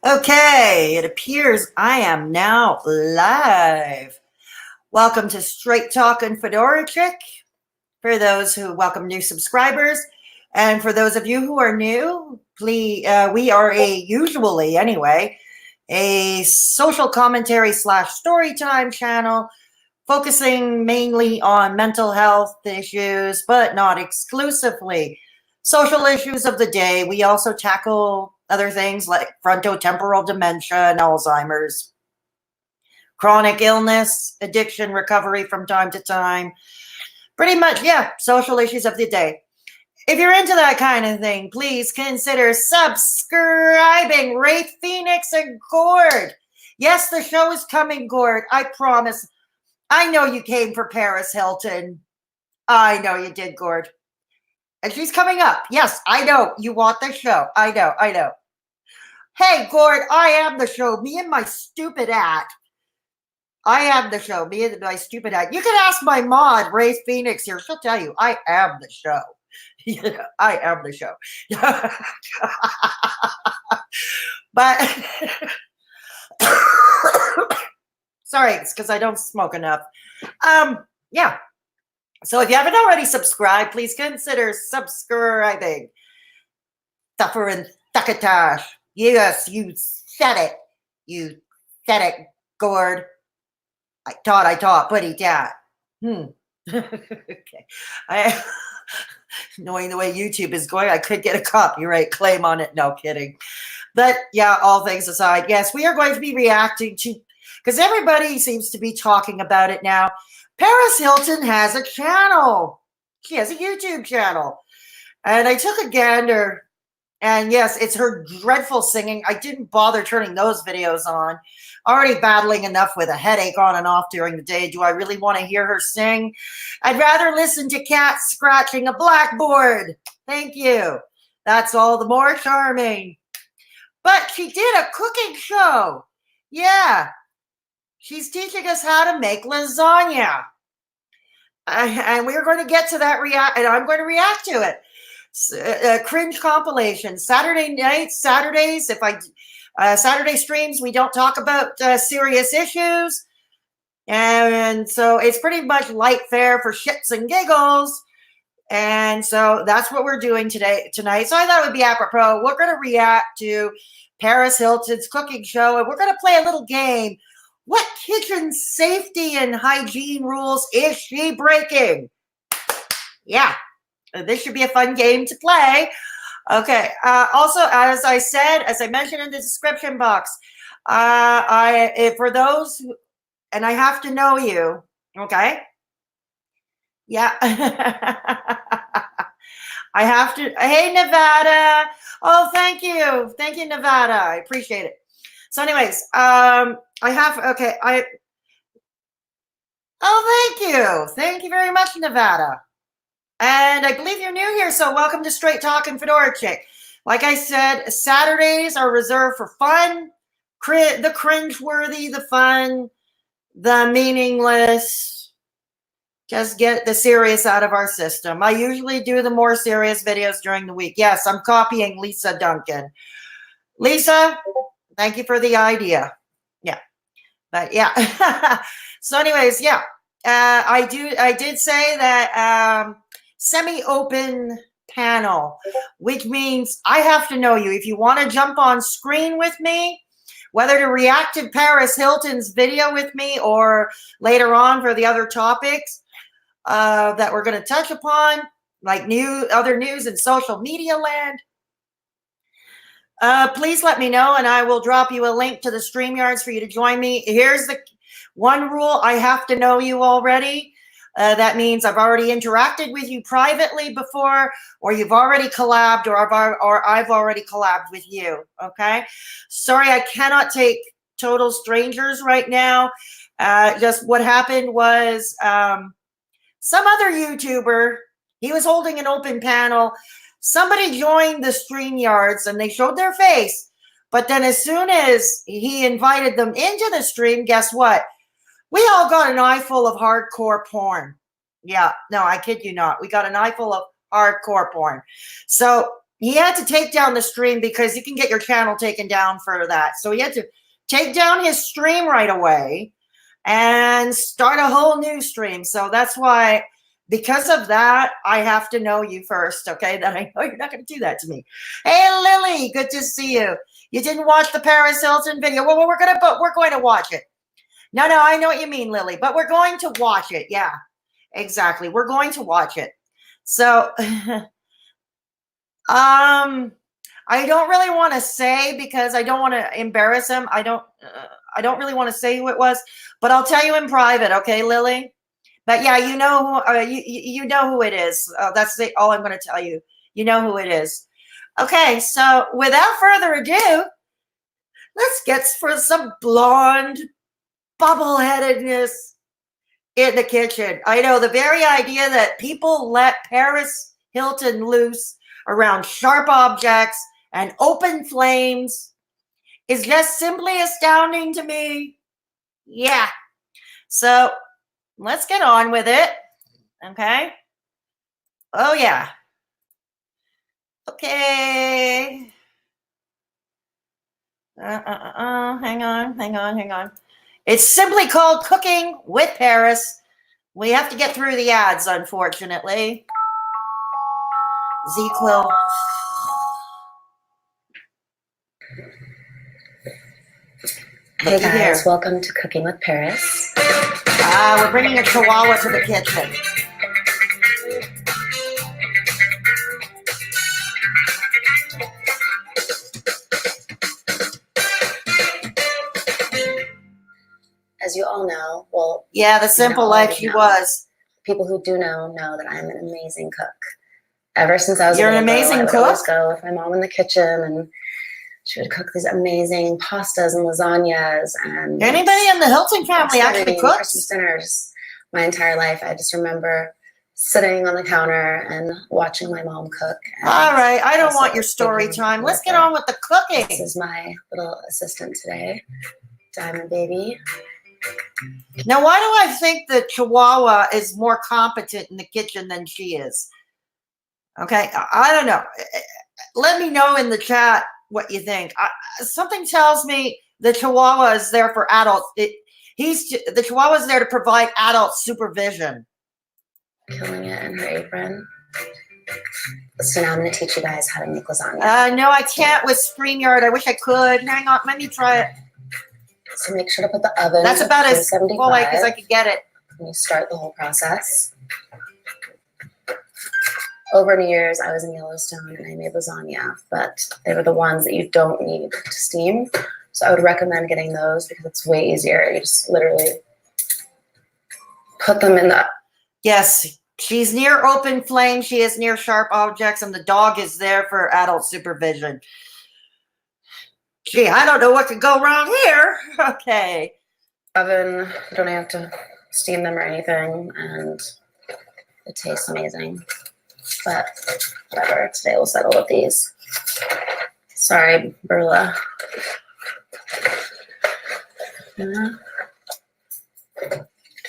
Okay, it appears I am now live. Welcome to Straight Talkin' Fedora Chic. For those who welcome new subscribers, and for those of you who are new, please, we are usually anyway, a social commentary / story time channel focusing mainly on mental health issues, but not exclusively. Social issues of the day. We also tackle other things like frontotemporal dementia and Alzheimer's, chronic illness, addiction recovery from time to time. Pretty much, yeah, social issues of the day. If you're into that kind of thing, please consider subscribing. Wraith, Phoenix, and Gord. Yes, the show is coming, Gord. I promise. I know you came for Paris Hilton. I know you did, Gord. And she's coming up. Yes, I know. You want the show. I know. Hey, Gord, I am the show. Me and my stupid act. I am the show. Me and my stupid act. You can ask my mod, Wraith Phoenix here. She'll tell you, I am the show. I am the show. But sorry, it's because I don't smoke enough. Yeah. So if you haven't already subscribed, please consider subscribing. Thuffer and Thuckatash. Yes, you said it. You said it, Gord. I taught, buddy, dad. Okay. Knowing the way YouTube is going, I could get a copyright claim on it. No kidding. But yeah, all things aside, yes, we are going to be reacting to, because everybody seems to be talking about it now. Paris Hilton has a channel. She has a YouTube channel. And I took a gander, and yes, it's her dreadful singing. I didn't bother turning those videos on. Already battling enough with a headache on and off during the day. Do I really want to hear her sing? I'd rather listen to cats scratching a blackboard. Thank you. That's all the more charming. But she did a cooking show. Yeah. She's teaching us how to make lasagna. And we're going to get to that and I'm going to react to it. Cringe compilation. Saturday nights, Saturdays, Saturday streams, we don't talk about serious issues. And so it's pretty much light fare for shits and giggles. And so that's what we're doing tonight. So I thought it would be apropos. We're going to react to Paris Hilton's cooking show, and we're going to play a little game. What kitchen safety and hygiene rules is she breaking? Yeah, this should be a fun game to play. Okay. Also, as I mentioned in the description box, for those who, and I have to know you. Okay. Yeah. I have to. Hey, Nevada. Oh, thank you. Thank you, Nevada. I appreciate it. So anyways, oh, thank you. Thank you very much, Nevada. And I believe you're new here, so welcome to Straight Talkin' Fedora Chic. Like I said, Saturdays are reserved for fun, the cringeworthy, the fun, the meaningless. Just get the serious out of our system. I usually do the more serious videos during the week. Yes, I'm copying Lisa Duncan. Lisa, thank you for the idea. Yeah. But yeah. So anyways, yeah. I did say that semi-open panel, which means I have to know you. If you want to jump on screen with me, whether to react to Paris Hilton's video with me or later on for the other topics that we're going to touch upon, like other news in social media land, please let me know, and I will drop you a link to the StreamYards for you to join me. Here's the one rule. I have to know you already. That means I've already interacted with you privately before, or you've already collabed, or I've already collabed with you. Okay. Sorry, I cannot take total strangers right now. Just what happened was some other YouTuber, he was holding an open panel. Somebody joined the StreamYards and they showed their face. But then as soon as he invited them into the stream, guess what? We all got an eye full of hardcore porn. Yeah, no, I kid you not. We got an eye full of hardcore porn. So he had to take down the stream because you can get your channel taken down for that. So he had to take down his stream right away and start a whole new stream. So that's why, because of that, I have to know you first, okay? That I know you're not going to do that to me. Hey, Lily, good to see you. You didn't watch the Paris Hilton video. Well, we're going to watch it. No, I know what you mean, Lily, but we're going to watch it. Yeah, exactly. We're going to watch it. So, I don't really want to say, because I don't want to embarrass him. I don't really want to say who it was, but I'll tell you in private, okay, Lily? But yeah, you know who you know who it is. That's all I'm going to tell you. You know who it is. Okay, so without further ado, let's get for some blonde bubble-headedness in the kitchen. I know, the very idea that people let Paris Hilton loose around sharp objects and open flames is just simply astounding to me. Yeah. So let's get on with it. Okay. Oh, yeah. Okay. Hang on. It's simply called Cooking with Paris. We have to get through the ads, unfortunately. Z-Quill. Hey guys, welcome to Cooking with Paris. We're bringing a chihuahua to the kitchen. As you all know, well, yeah, the simple life she was. People who do know that I'm an amazing cook. Ever since I was You're an amazing cook? I would always go with my mom in the kitchen, and she would cook these amazing pastas and lasagnas. And anybody in the Hilton family actually cooks? Christmas dinners. My entire life, I just remember sitting on the counter and watching my mom cook. All right, I don't want your story time. Let's get on with the cooking. This is my little assistant today, Diamond Baby. Now, why do I think the Chihuahua is more competent in the kitchen than she is? Okay, I don't know. Let me know in the chat what you think. Something tells me the Chihuahua is there for adults. The Chihuahua is there to provide adult supervision. Killing it in her apron. So now I'm going to teach you guys how to make lasagna. No, I can't with StreamYard. I wish I could. Hang on, let me try it. So make sure to put the oven. That's about as full light as I could get it. When you start the whole process. Over the years, I was in Yellowstone and I made lasagna, but they were the ones that you don't need to steam. So I would recommend getting those because it's way easier. You just literally put them in the... Yes, she's near open flame. She is near sharp objects, and the dog is there for adult supervision. Gee, I don't know what could go wrong here. Okay. Oven, you don't have to steam them or anything, and it tastes amazing. But whatever, today we'll settle with these. Sorry, Berla. To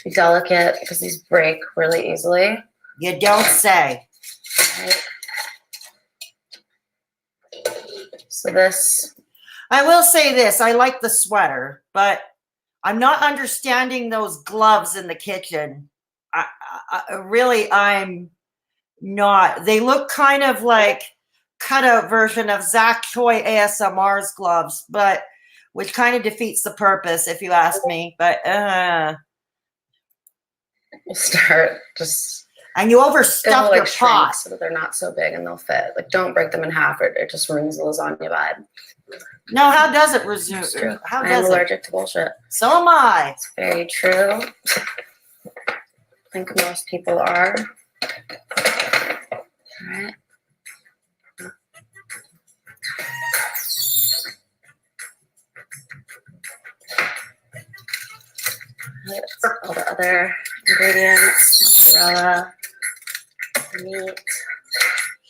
be delicate because these break really easily. You don't say. Right. So this... I will say this. I like the sweater, but I'm not understanding those gloves in the kitchen. I'm not. They look kind of like cutout version of Zach Choi ASMR's gloves, but which kind of defeats the purpose, if you ask me. But we'll start just. And you overstuff your pot so that they're not so big and they'll fit. Like, don't break them in half, or it just ruins the lasagna vibe. No, how does it resume? How does I'm allergic to bullshit. So am I. It's very true. I think most people are. All right. All the other ingredients, mozzarella, meat.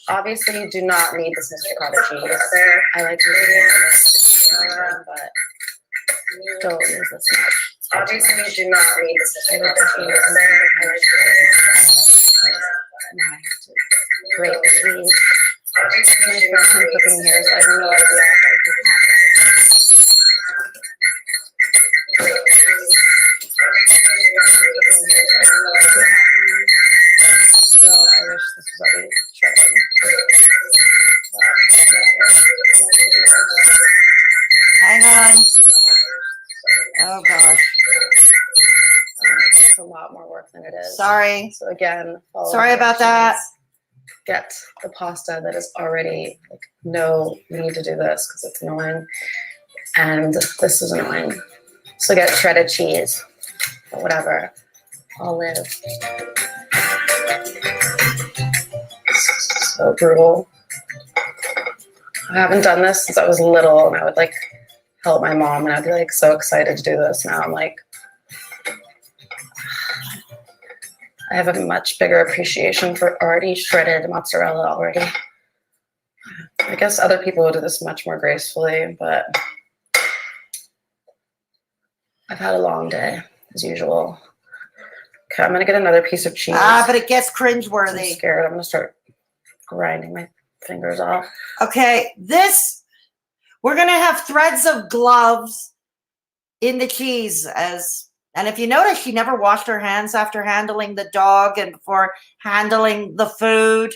Obviously, you do not need this Nikocado cheese. I like using it, but don't use this much. Obviously, you do not need this Nikocado cheese. Grate the cheese. This is my first time cooking here, so I don't know how to do that. So I wish this was already shredded. Hang on. Oh gosh. It's a lot more work than it is. Sorry. So again, Sorry about that. Get the pasta that is already like, no, we need to do this because it's annoying. And this is annoying. So get shredded cheese or whatever. Olive. So brutal. I haven't done this since I was little, and I would like help my mom, and I'd be like so excited to do this. Now I'm like, I have a much bigger appreciation for already shredded mozzarella already. I guess other people would do this much more gracefully, but I've had a long day as usual. Okay, I'm gonna get another piece of cheese. But it gets cringeworthy. I'm scared. I'm gonna start grinding my fingers off. Okay, we're gonna have threads of gloves in the cheese and if you notice, she never washed her hands after handling the dog and before handling the food.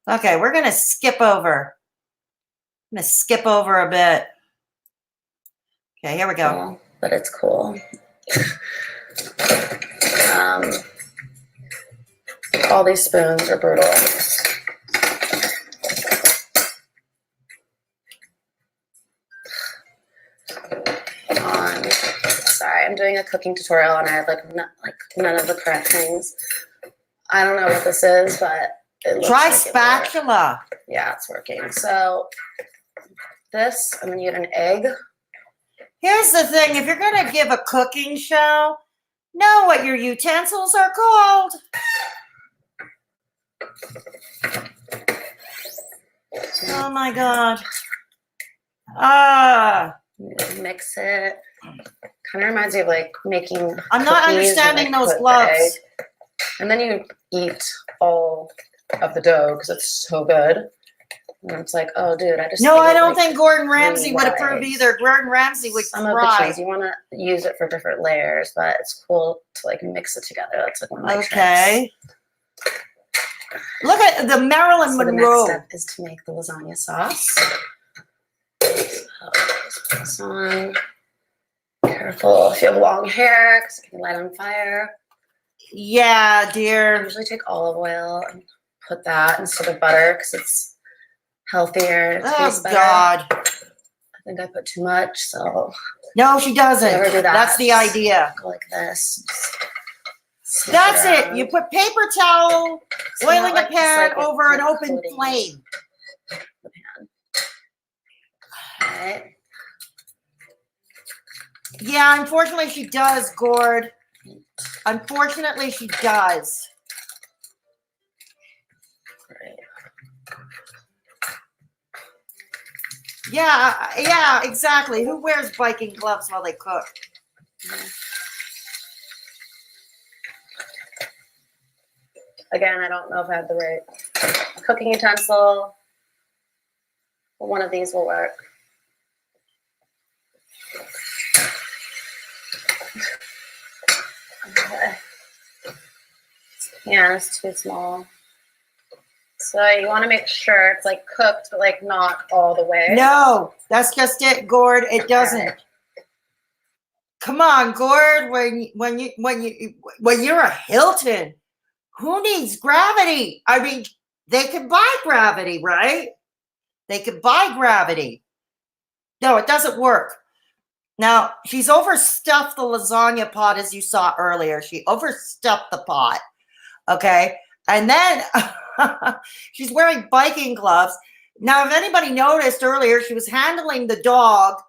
Okay, we're gonna skip over. I'm gonna skip over a bit. Okay, here we go. Cool, but it's cool. All these spoons are brutal. Sorry, I'm doing a cooking tutorial and I have like none of the correct things. I don't know what this is, but it looks Try like spatula. Yeah, it's working. So this, I'm gonna get an egg. Here's the thing, if you're gonna give a cooking show, know what your utensils are called. Oh my God. Mix it. Kind of reminds me of like making I'm not understanding those gloves. And then you eat all of the dough because it's so good. And it's like, oh, dude, I just. No, I don't think Gordon Ramsay would approve either. Gordon Ramsay would Some of the cheese, you want to use it for different layers, but it's cool to like mix it together. That's like one of my tricks. Look at the Marilyn Monroe. The next step is to make the lasagna sauce. So just put this on. Careful if you have long hair because it can light on fire. Yeah, dear. I usually take olive oil and put that instead of butter because it's healthier. It tastes better. God. I think I put too much, so. No, she doesn't. Never do that. That's the idea. Go like this. That's it. You put paper towel, oiling a pan over an open flame. The pan. Alright. Yeah, unfortunately she does, Gord. Unfortunately she does. Great. Yeah, exactly. Who wears biking gloves while they cook? Again, I don't know if I have the right cooking utensil, but one of these will work. Okay. Yeah, it's too small. So you want to make sure it's like cooked, but like not all the way. No, that's just it, Gord. It doesn't. Come on, Gord. When you're a Hilton, who needs gravity? I mean, they can buy gravity, right? They could buy gravity. No, it doesn't work. Now, she's overstuffed the lasagna pot, as you saw earlier. She overstuffed the pot, okay? And then she's wearing biking gloves. Now, if anybody noticed earlier, she was handling the dog,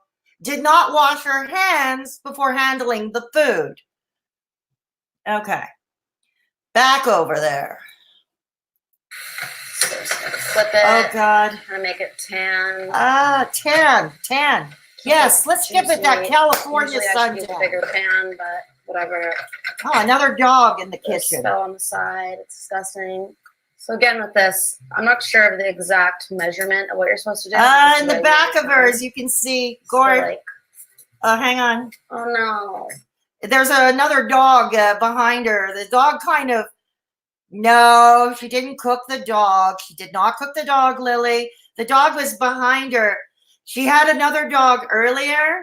did not wash her hands before handling the food. Okay. Back over there. Flip it. Oh, God. I'm going to make it tan. Tan. Yes, let's give it that California suntan. Use a bigger pan, but whatever. Oh, another dog in the This kitchen. fell on the side. It's disgusting. So again, with this, I'm not sure of the exact measurement of what you're supposed to do. In the back of hers, you can see, Gord. So like, hang on. oh no. There's another dog behind her. The dog kind of, no, she didn't cook the dog. She did not cook the dog, Lily. The dog was behind her. She had another dog earlier.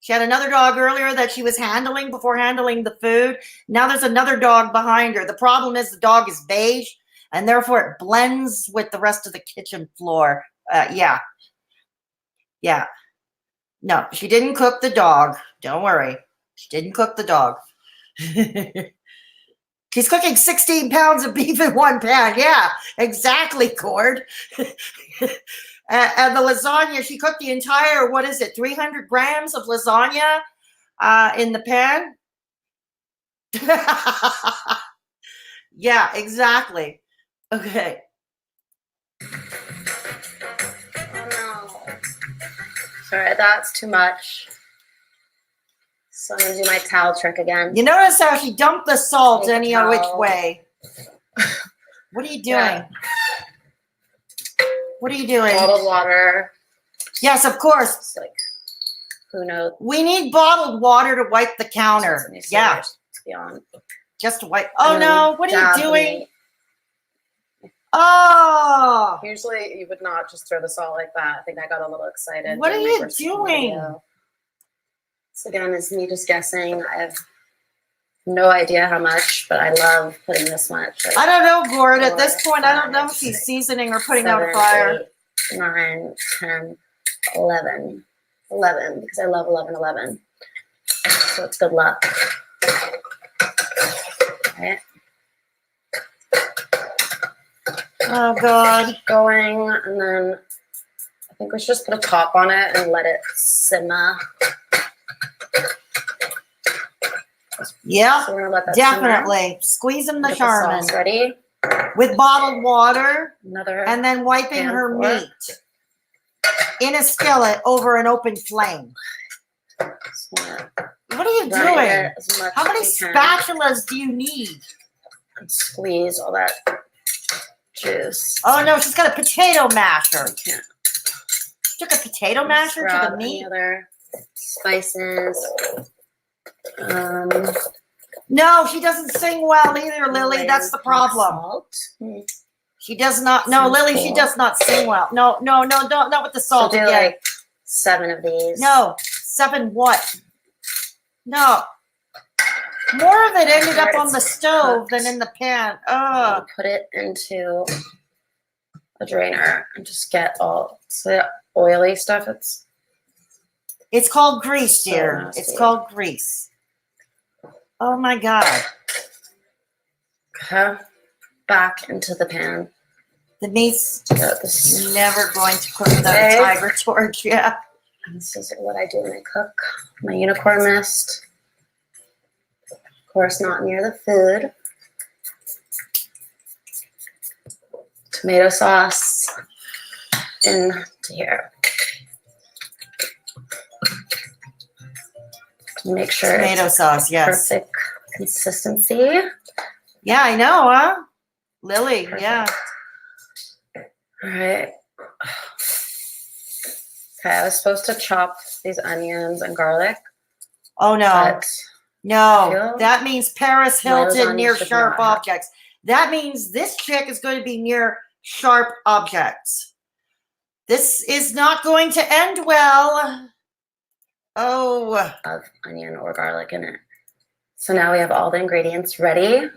She had another dog earlier that she was handling before handling the food. Now there's another dog behind her. The problem is the dog is beige, and therefore it blends with the rest of the kitchen floor. Yeah. No, she didn't cook the dog. Don't worry. She didn't cook the dog. She's cooking 16 pounds of beef in one pan. Yeah, exactly, Cord. And the lasagna, she cooked the entire, 300 grams of lasagna in the pan? Yeah, exactly. Okay. Oh no. Sorry, that's too much. So I'm gonna do my towel trick again. You notice how she dumped the salt Take any a which towel. way. What are you doing? Yeah. What are you doing? Bottled water. Yes, of course. It's like, who knows? We need bottled water to wipe the counter. Yeah, To be on. just to wipe. Oh And no, what are dab you the doing? meat. Oh, Usually you would not just throw the salt like that. I think I got a little excited. What during are my you first doing? video. So again, it's me just guessing. I have no idea how much, but I love putting this much. Like I don't know, Gord. At this 4, point, I don't know if 5, she's 6, seasoning or putting out a 7, fire. 8, 9, 10, 11. 11, because I love 11, 11. So it's good luck. Okay. Oh God. Going, and then I think we should just put a top on it and let it simmer. Yeah, So we're gonna let that definitely. Squeezing the simmer. Get Charmin sauce ready. with bottled water Another. and then wiping pan her for meat in a skillet over an open flame. What are you doing? How many spatulas do you need? And squeeze all that juice. Oh no, she's got a potato masher. Yeah. She took a potato masher to Grab the any meat. other spices. No, she doesn't sing well either, Lily. That's the problem. Salt. She does not. No, Sounds Lily, cool. she does not sing well. No, not with the So salt do again. like 7 of these. No, 7 what? No. More of it ended up on the stove than in the pan. Oh. Put it into a drainer and just get all the oily stuff. It's called grease, So dear. nasty. It's called grease. Oh my God. Okay. Back into the pan. The meat's Get this. never going to cook without Okay. a tiger torch. Yeah. And this is what I do when I cook. My unicorn mist. Of course, not near the food. Tomato sauce into here. Make sure Tomato it's sauce, yes. perfect consistency. Yeah, I know, huh? Lily, Perfect. yeah. All right. Okay, I was supposed to chop these onions and garlic, Oh no. but No, Feel? that means Paris Hilton lasagna near should sharp not have- objects. That means this chick is going to be near sharp objects. This is not going to end well. Oh, of onion or garlic in it. So now we have all the ingredients ready.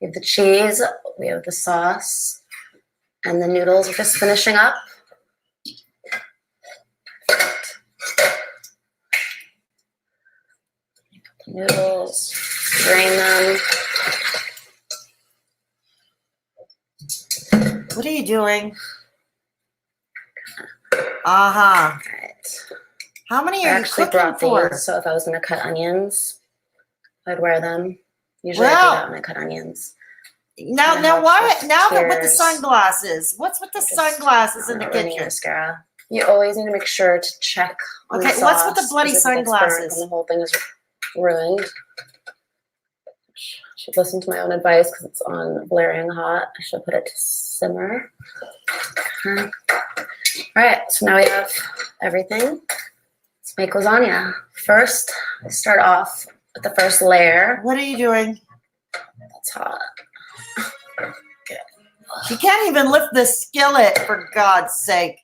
We have the cheese, we have the sauce, and the noodles are just finishing up. The noodles, drain them. what are you doing? Uh-huh. All right. How many I are you actually cooking brought for? these, so if I was going to cut onions, I'd wear them. Usually I Well- do that when I cut onions. Now, And now, helps why? with Now that with the tears. sunglasses, what's with the Just sunglasses in the not running kitchen? mascara. You always need to make sure to check on Okay, the what's with the sauce, bloody because if it gets burnt, sunglasses? then the whole thing is ruined. should listen to my own advice because it's on blaring hot. I should put it to simmer. Okay. All right, so now we have everything. Let's make lasagna. First, I start off with the first layer. What are you doing? That's hot. She can't even lift the skillet, for God's sake.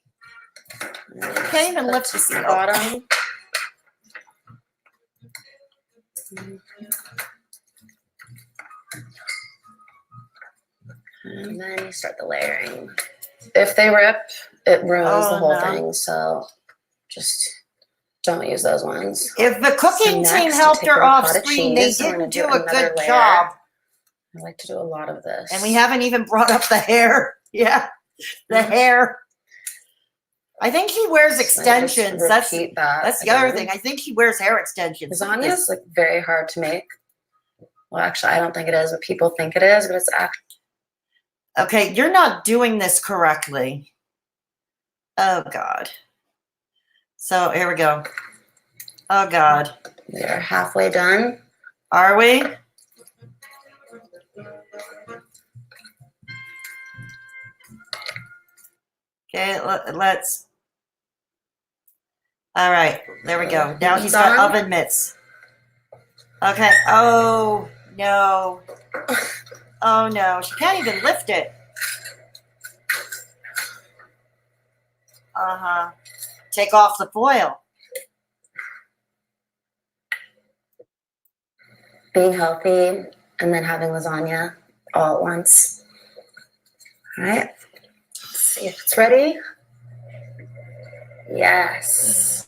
Can't even lift the skillet. Bottom. And then you start the layering. If they rip, it ruins the whole thing. So just don't use those ones. If the cooking team helped her off screen, they didn't do a good job. I like to do a lot of this. And we haven't even brought up the hair. Yeah, the hair. I think he wears extensions. That's the other thing. I think he wears hair extensions. Lasagna is like very hard to make. Well, actually, I don't think it is, but people think it is. But it's actually okay. You're not doing this correctly. Oh God. So here we go. Oh God. We are halfway done. Are we? Okay, let's. All right, there we go. Now he's got oven mitts. Okay. Oh no. Oh no. She can't even lift it. Take off the foil. Being healthy and then having lasagna all at once. All right. Let's see if it's ready. Yes.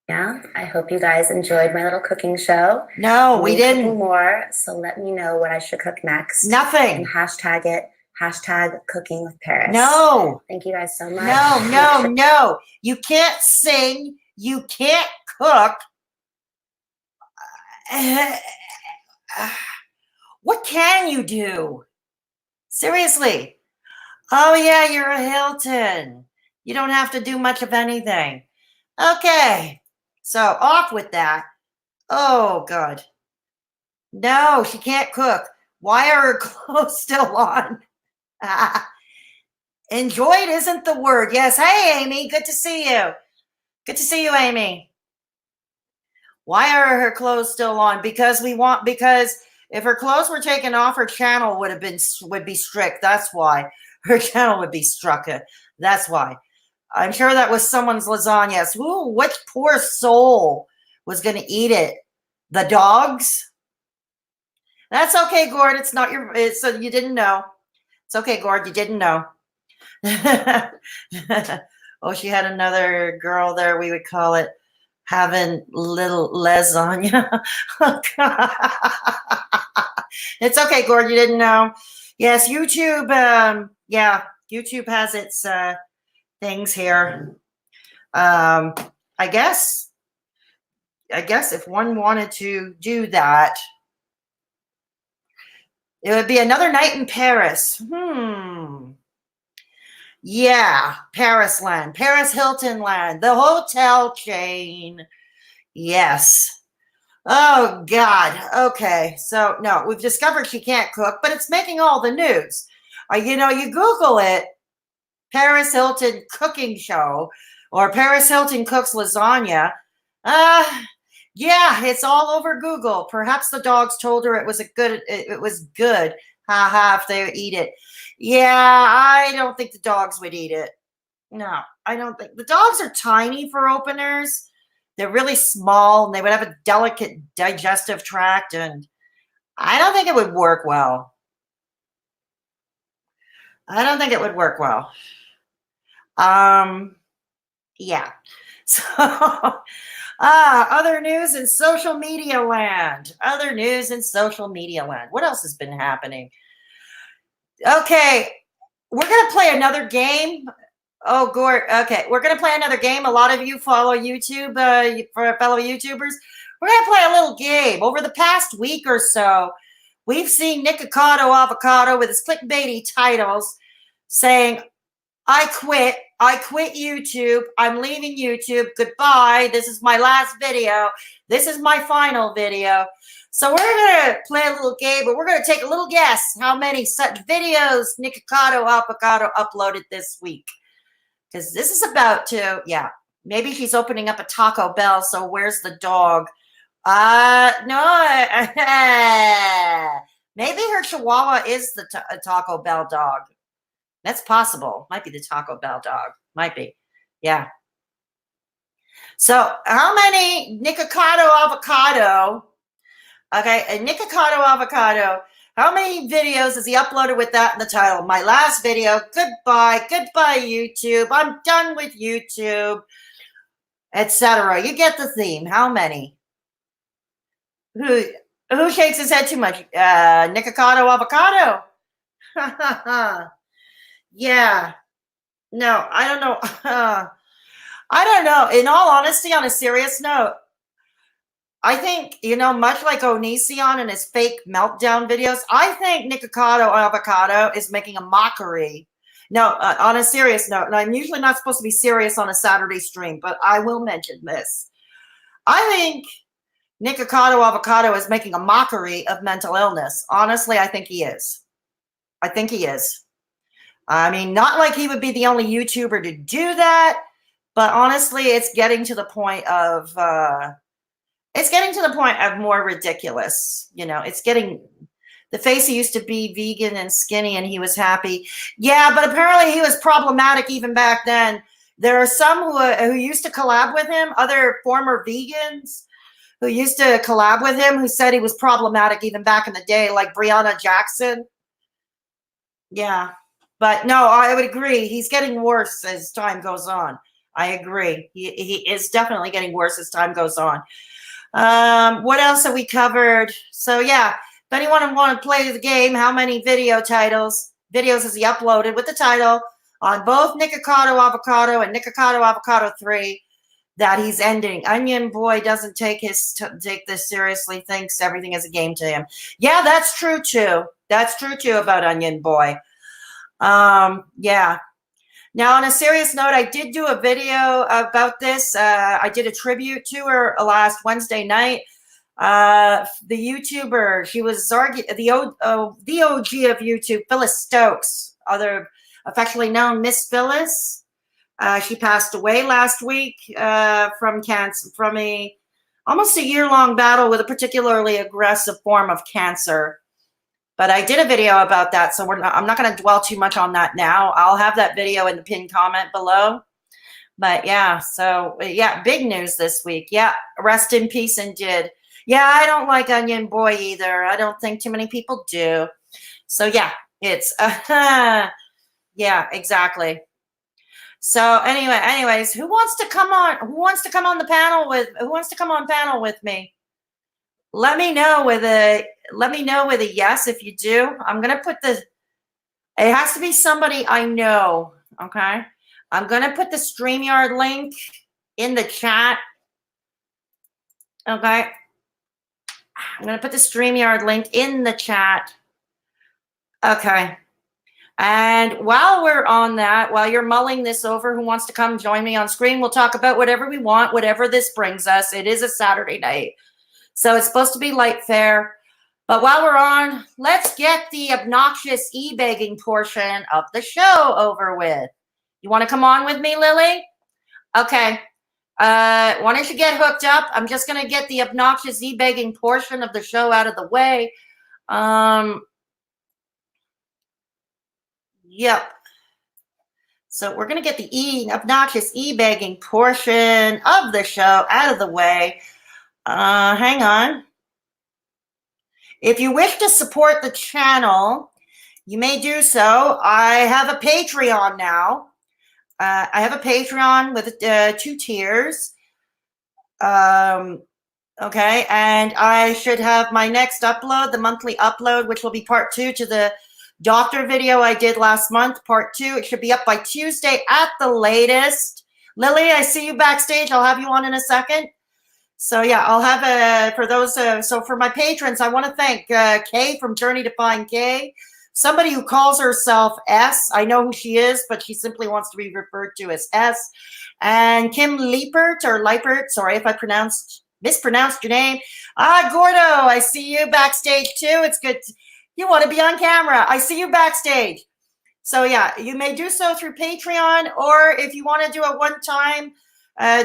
Yeah, I hope you guys enjoyed my little cooking show. No, we didn't. More, so let me know what I should cook next. Nothing. And hashtag it. Hashtag cooking with Paris. No. Thank you guys so much. No. You can't sing. You can't cook. What can you do? Seriously. Oh, yeah, you're a Hilton. You don't have to do much of anything. Okay. So off with that. Oh, God. No, she can't cook. Why are her clothes still on? Enjoyed isn't the word. Yes. Hey, Amy. Good to see you. Good to see you, Amy. Why are her clothes still on? Because if her clothes were taken off, her channel would be strict. That's why her channel would be struck. That's why. I'm sure that was someone's lasagna. Ooh, which poor soul was going to eat it? The dogs? That's okay, Gord. It's not your. So you didn't know. It's okay, Gord. You didn't know. Oh, she had another girl there. We would call it having little lasagna. It's okay, Gord. You didn't know. Yes, YouTube. Yeah, YouTube has its things here. I guess if one wanted to do that, it would be another night in Paris. Yeah, Paris land, Paris Hilton land, the hotel chain. Yes. Oh, God. Okay. So, no, we've discovered she can't cook, but it's making all the news. You Google it, Paris Hilton cooking show, or Paris Hilton cooks lasagna. Yeah, it's all over Google. Perhaps the dogs told her it was good. Ha ha, if they would eat it. Yeah, I don't think the dogs would eat it. No, I don't think. The dogs are tiny for openers. They're really small, and they would have a delicate digestive tract, and I don't think it would work well. I don't think it would work well. Yeah. So, other news in social media land. Other news in social media land. What else has been happening? Okay, we're going to play another game. Oh, Gord. Okay, we're going to play another game. A lot of you follow YouTube, for fellow YouTubers. We're going to play a little game. Over the past week or so, we've seen Nikocado avocado with his clickbaity titles saying, I quit. I quit YouTube. I'm leaving YouTube. Goodbye. This is my last video. This is my final video. So we're going to play a little game, but we're going to take a little guess how many such videos Nikocado Avocado uploaded this week. Because this is about to, yeah, maybe she's opening up a Taco Bell, so where's the dog? No. Maybe her Chihuahua is the Taco Bell dog. That's possible. Might be the Taco Bell dog. Might be. Yeah. So how many Nikocado Avocado? Okay, a Nikocado Avocado. How many videos has he uploaded with that in the title? My last video. Goodbye. Goodbye, YouTube. I'm done with YouTube. Etc. You get the theme. How many? Who shakes his head too much? Nikocado Avocado. Yeah. No, I don't know. I don't know. In all honesty, on a serious note, I think, much like Onision and his fake meltdown videos, I think Nikocado Avocado is making a mockery. No, on a serious note, and I'm usually not supposed to be serious on a Saturday stream, but I will mention this. I think Nikocado Avocado is making a mockery of mental illness. Honestly, I think he is. I think he is. I mean, not like he would be the only YouTuber to do that, but honestly, it's getting to the point of more ridiculous. It's getting, the face he used to be vegan and skinny and he was happy. Yeah, but apparently he was problematic even back then. There are some who used to collab with him, other former vegans who used to collab with him who said he was problematic even back in the day, like Brianna Jackson. Yeah. But no, I would agree. He's getting worse as time goes on. I agree. He is definitely getting worse as time goes on. What else have we covered? So yeah, if anyone want to play the game, how many videos has he uploaded with the title on both Nikocado Avocado and Nikocado Avocado 3 that he's ending? Onion Boy doesn't take this seriously, thinks everything is a game to him. Yeah, that's true too. That's true too about Onion Boy. Yeah. Now, on a serious note, I did do a video about this. I did a tribute to her last Wednesday night. The YouTuber, she was the OG of YouTube, Phyllis Stokes, affectionately known Miss Phyllis. She passed away last week from cancer, from almost a year-long battle with a particularly aggressive form of cancer. But I did a video about that, so I'm not going to dwell too much on that now. I'll have that video in the pinned comment below. But yeah, so yeah, big news this week. Yeah, rest in peace indeed. Yeah, I don't like Onion Boy either. I don't think too many people do. So yeah, it's yeah, exactly. So anyways, who wants to come on the panel with me? Let me know with a yes if you do. I'm going to put it has to be somebody I know, okay? I'm going to put the StreamYard link in the chat. Okay? I'm going to put the StreamYard link in the chat. Okay. And while we're on that, while you're mulling this over, who wants to come join me on screen, we'll talk about whatever we want, whatever this brings us. It is a Saturday night. So it's supposed to be light fare. But while we're on, let's get the obnoxious e-begging portion of the show over with. You want to come on with me, Lily? Okay. Why don't you get hooked up? I'm just going to get the obnoxious e-begging portion of the show out of the way. Yep. So we're going to get the obnoxious e-begging portion of the show out of the way. Hang on. If you wish to support the channel, you may do so. I have a Patreon now. I have a Patreon with 2 tiers. Okay, and I should have my next upload, the monthly upload, which will be part 2 to the doctor video I did last month, part 2. It should be up by Tuesday at the latest. Lily, I see you backstage. I'll have you on in a second. So yeah, I'll have for those. So for my patrons, I want to thank Kay from Journey to Find Kay somebody who calls herself S. I know who she is, but she simply wants to be referred to as S. And Kim Liepert, sorry if I mispronounced your name. Gordo, I see you backstage too. It's good. You want to be on camera. I see you backstage. So yeah, you may do so through Patreon, or if you want to do a one-time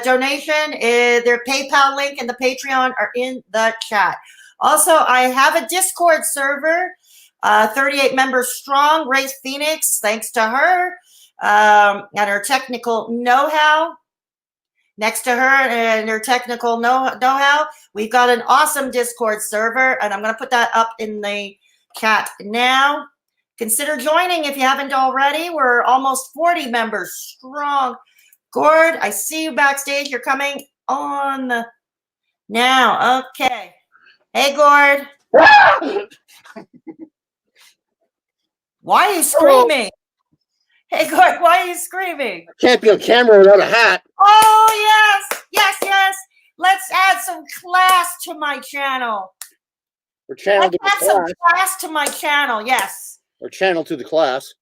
donation, their PayPal link and the Patreon are in the chat. Also, I have a Discord server, 38 members strong, Race Phoenix, thanks to her and her technical know-how. Next to her and her technical know-how, we've got an awesome Discord server, and I'm going to put that up in the chat now. Consider joining if you haven't already. We're almost 40 members strong. Gord, I see you backstage. You're coming on now. Okay. Hey, Gord. Why are you screaming? Hey, Gord, why are you screaming? I can't be on camera without a hat. Oh, yes. Let's add some class to my channel. Or channel to the Let's add some class. class to my channel, yes. Or channel to the class.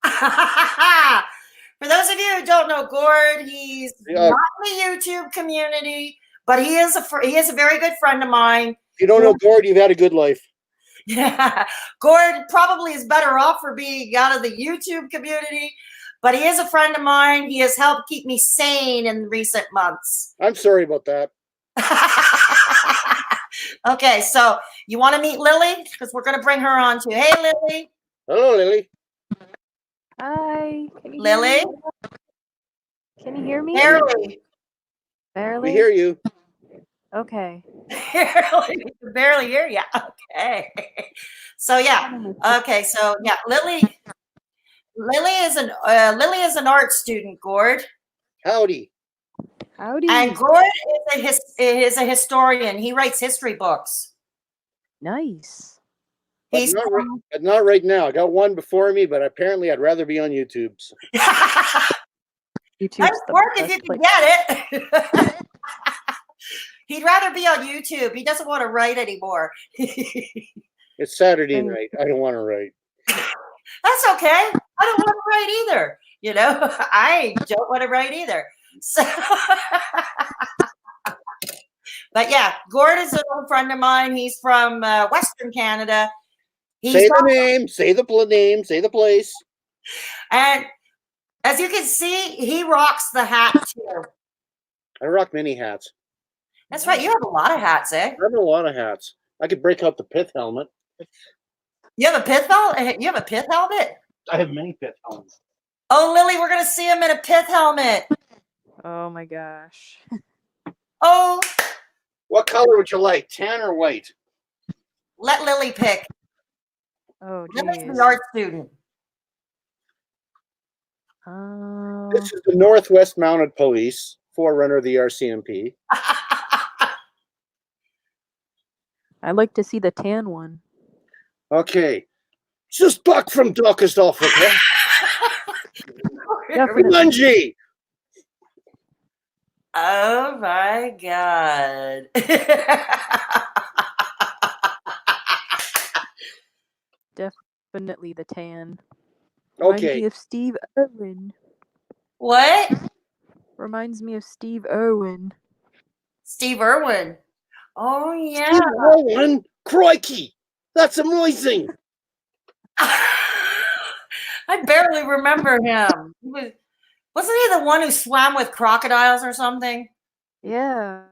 For those of you who don't know Gord, he's not in the YouTube community, but he is a very good friend of mine. If you don't know Gord, you've had a good life. Yeah, Gord probably is better off for being out of the YouTube community, but he is a friend of mine. He has helped keep me sane in recent months. I'm sorry about that. Okay, so you want to meet Lily? Because we're going to bring her on too. Hey, Lily. Hello, Lily. Hi. Can you Lily? hear me? Can you hear me? Barely. Barely? We hear you. Okay. Barely. We can barely hear you. Okay. So yeah. Okay. So yeah, Lily is an art student, Gord. Howdy. Howdy. And Gord is a historian. He writes history books. Nice. But not right now. I got one before me, but apparently I'd rather be on YouTube. So. YouTube's Nice the work if best you can place. get it. He'd rather be on YouTube. He doesn't want to write anymore. It's Saturday night. I don't want to write. That's okay. I don't want to write either. You know, I don't want to write either. So, but yeah, Gord is an old friend of mine. He's from Western Canada. Say the name. Say the name. Say the place. And as you can see, he rocks the hat too. I rock many hats. That's right. You have a lot of hats, eh? I have a lot of hats. I could break out the pith helmet. You have a pith helmet? You have a pith helmet? I have many pith helmets. Oh, Lily, we're going to see him in a pith helmet. Oh my gosh. Oh. What color would you like, tan or white? Let Lily pick. Oh, Lily's geez. the art student. This is the Northwest Mounted Police, forerunner of the RCMP. I'd like to see the tan one. Okay. Just back from darkest Africa. Mungie! Oh my God. Definitely the tan. Okay. Reminds me of Steve Irwin. What? Reminds me of Steve Irwin. Steve Irwin. Oh, yeah. Steve Irwin? Crikey! That's amazing! I barely remember him. Wasn't he the one who swam with crocodiles or something? Yeah.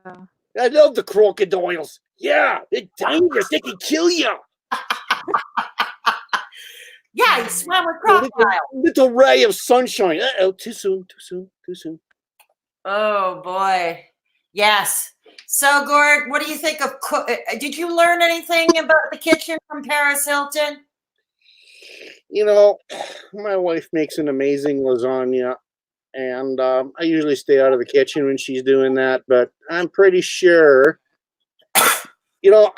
I love the crocodiles. Yeah, they're dangerous. They can kill you. Yeah, he swam with crocodiles. Little ray of sunshine. Uh-oh, too soon. Oh, boy. Yes. So, Gord, what do you think of did you learn anything about the kitchen from Paris Hilton? You know, my wife makes an amazing lasagna, and I usually stay out of the kitchen when she's doing that, but I'm pretty sure, you know,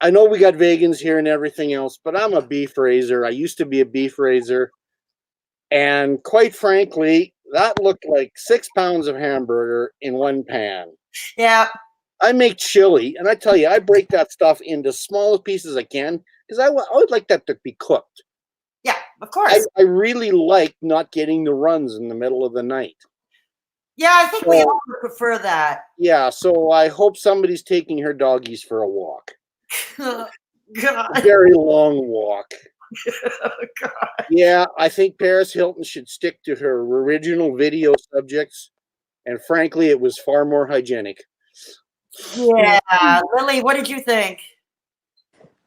I know we got vegans here and everything else, but I'm a beef raiser. I used to be a beef raiser, and quite frankly, that looked like 6 pounds of hamburger in one pan. Yeah. I make chili, and I tell you, I break that stuff into small pieces I can, because I would like that to be cooked. Yeah, of course. I really like not getting the runs in the middle of the night. Yeah, I think we all would prefer that. Yeah, so I hope somebody's taking her doggies for a walk. God. A very long walk. Oh, God. Yeah, I think Paris Hilton should stick to her original video subjects. And frankly, it was far more hygienic. Yeah. Lily, what did you think?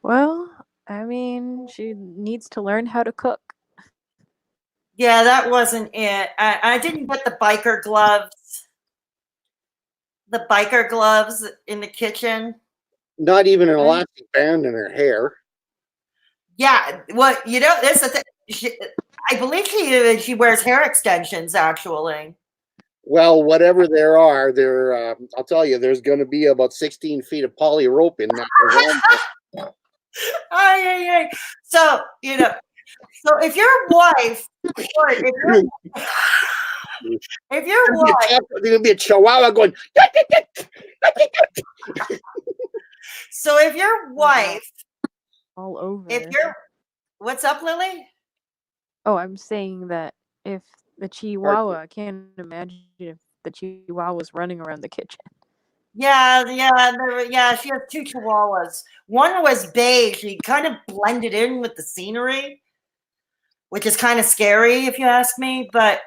Well, I mean, she needs to learn how to cook. Yeah, that wasn't it. I didn't get the biker gloves. The biker gloves in the kitchen. Not even an elastic band in her hair. Yeah, well, you know, this is the thing. I believe she wears hair extensions, actually. Well, whatever there are, I'll tell you, there's going to be about 16 feet of poly rope in that. Ay. So, you know, so if your wife, if your wife, there's going to be a chihuahua going. So if your wife, all over. What's up, Lily? Oh, I'm saying that if the Chihuahua, I can't imagine if the Chihuahua was running around the kitchen. Yeah. She has 2 Chihuahuas. One was beige. He kind of blended in with the scenery, which is kind of scary, if you ask me. But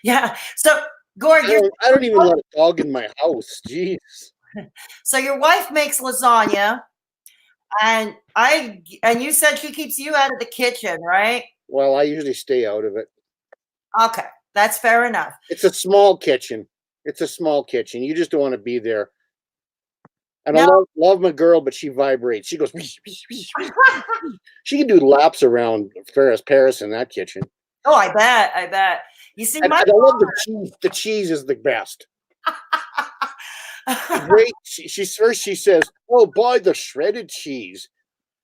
yeah. So, Gord, I don't even let a dog in my house. Jeez. So your wife makes lasagna, and you said she keeps you out of the kitchen, right? Well, I usually stay out of it. Okay, that's fair enough. It's a small kitchen. You just don't want to be there. And No. I love my girl, but she vibrates. She goes. She can do laps around Paris in that kitchen. Oh, I bet. You see, I love the cheese. The cheese is the best. Great. She says, "Oh, buy the shredded cheese.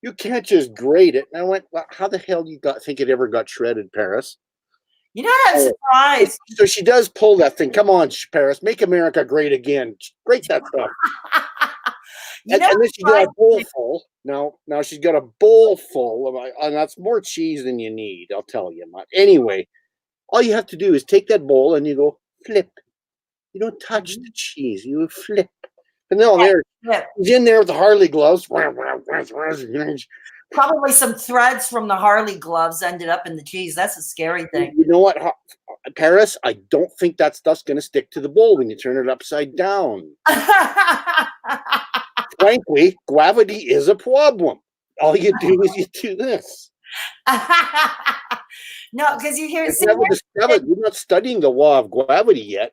You can't just grate it." And I went, well, "How the hell do you think it ever got shredded, Paris?" You know what? I'm surprised. So she does pull that thing. Come on, Paris, make America great again. Grate that stuff. And then she got a bowl full. Now she's got a bowl full and that's more cheese than you need. I'll tell you. Anyway, all you have to do is take that bowl and you go flip. You don't touch the cheese. You flip. And he's in there with the Harley gloves. Probably some threads from the Harley gloves ended up in the cheese. That's a scary thing. You know what, Paris? I don't think that stuff's going to stick to the bowl when you turn it upside down. Frankly, gravity is a problem. All you do is you do this. No, because you're not studying the law of gravity yet.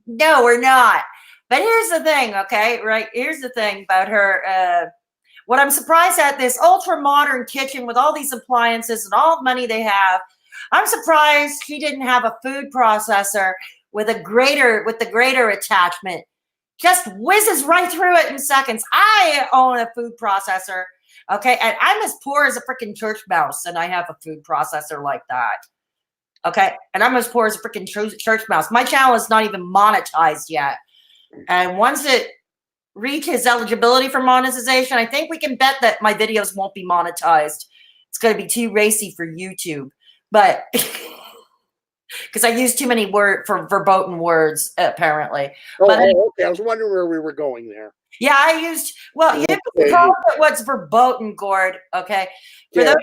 No, we're not. But here's the thing, okay? Right? Here's the thing about her. What I'm surprised at, this ultra modern kitchen with all these appliances and all the money they have, I'm surprised she didn't have a food processor with the grater attachment. Just whizzes right through it in seconds. I own a food processor, okay? And I'm as poor as a freaking church mouse, and I have a food processor like that. Okay? And I'm as poor as a freaking church mouse. My channel is not even monetized yet. And once it reaches eligibility for monetization, I think we can bet that my videos won't be monetized. It's going to be too racy for YouTube. But because I use too many verboten words, apparently. Okay. I was wondering where we were going there. Yeah, you call it what's verboten, Gord, okay? I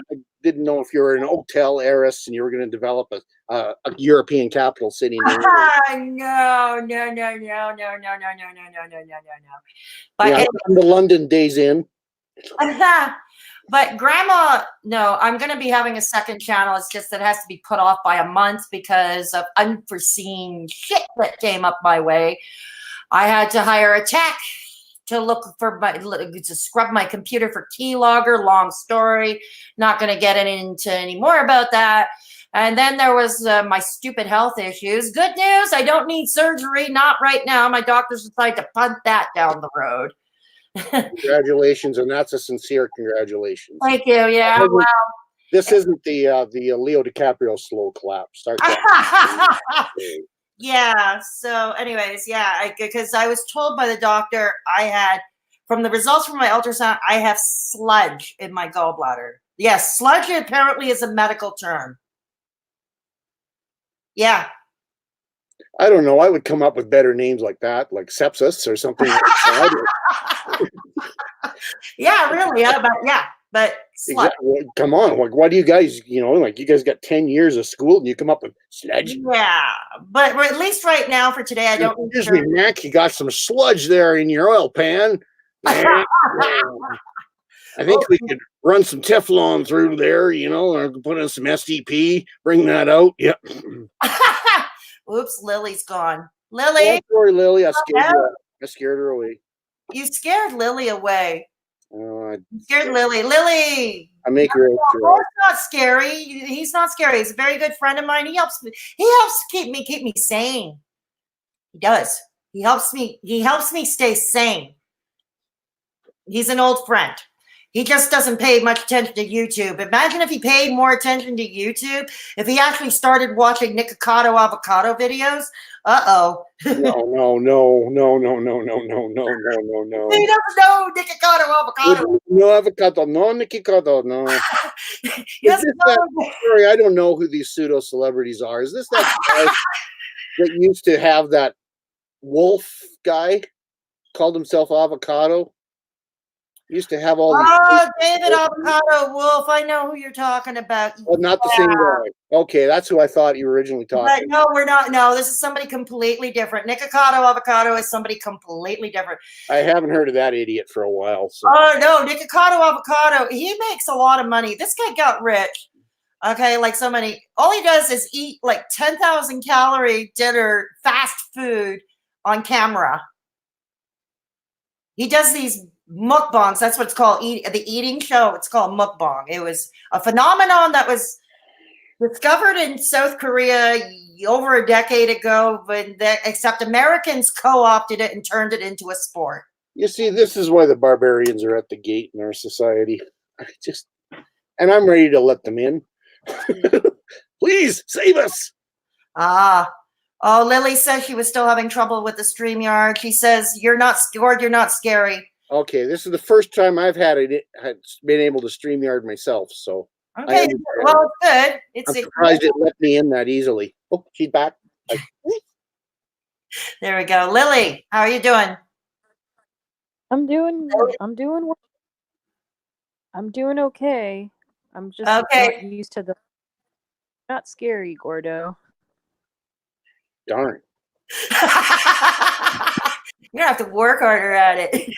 didn't know if you were an hotel heiress and you were going to develop a European capital city. No. But yeah, the London Days Inn. But Grandma, no, I'm going to be having a second channel. It's just that it has to be put off by a month because of unforeseen shit that came up my way. I had to hire a tech to scrub my computer for keylogger. Long story. Not going to get into any more about that. And then there was my stupid health issues. Good news, I don't need surgery. Not right now. My doctors decided to punt that down the road. Congratulations, and that's a sincere congratulations. Thank you. Yeah. Well, this isn't the Leo DiCaprio slow clap. Start. Yeah. So, anyways, yeah, because I was told by the doctor I had from the results from my ultrasound, I have sludge in my gallbladder. Yes, sludge apparently is a medical term. Yeah. I don't know. I would come up with better names like that, like sepsis or something like that. Yeah, really. But sludge. Exactly. Well, come on. Like, why do you guys, like you guys got 10 years of school and you come up with sludge? Yeah, but at least right now for today, I don't. Excuse me, Mac, you got some sludge there in your oil pan. I think we could run some Teflon through there, or put in some STP, bring that out. Yep. Oops, Lily's gone. Lily. Oh, sorry, Lily. I scared her away. You scared Lily away. You scared Lily. Lily. I make her. He's not scary. He's not scary. He's a very good friend of mine. He helps me. He helps keep me sane. He does. He helps me stay sane. He's an old friend. He just doesn't pay much attention to YouTube. Imagine if he paid more attention to YouTube, if he actually started watching Nikocado avocado videos. Uh-oh. No. He doesn't know Nikocado avocado. No avocado, no Nikocado, no. Yes, sorry, I don't know who these pseudo celebrities are. Is this that guy that used to have that wolf guy called himself Avocado? Used to have all these David Avocado Wolf. I know who you're talking about. Oh, not the same guy. Okay, that's who I thought you originally talked about. No, we're not. No, this is somebody completely different. Nikocado Avocado is somebody completely different. I haven't heard of that idiot for a while. So. Oh, no, Nikocado Avocado, he makes a lot of money. This guy got rich. Okay, like so many. All he does is eat like 10,000 calorie dinner, fast food on camera. He does these mukbangs. That's what it's called. The eating show. It's called mukbang. It was a phenomenon that was discovered in South Korea over a decade ago, except Americans co-opted it and turned it into a sport. You see, this is why the barbarians are at the gate in our society. And I'm ready to let them in. Please save us. Oh, Lily says she was still having trouble with the StreamYard. She says, you're not scared, you're not scary. Okay, this is the first time I've been able to StreamYard myself, so. Okay, well, it's good. I'm surprised it let me in that easily. Oh, she's back. There we go. Lily, how are you doing? I'm doing okay. I'm just not used to the not scary, Gordo. Darn. You're gonna have to work harder at it.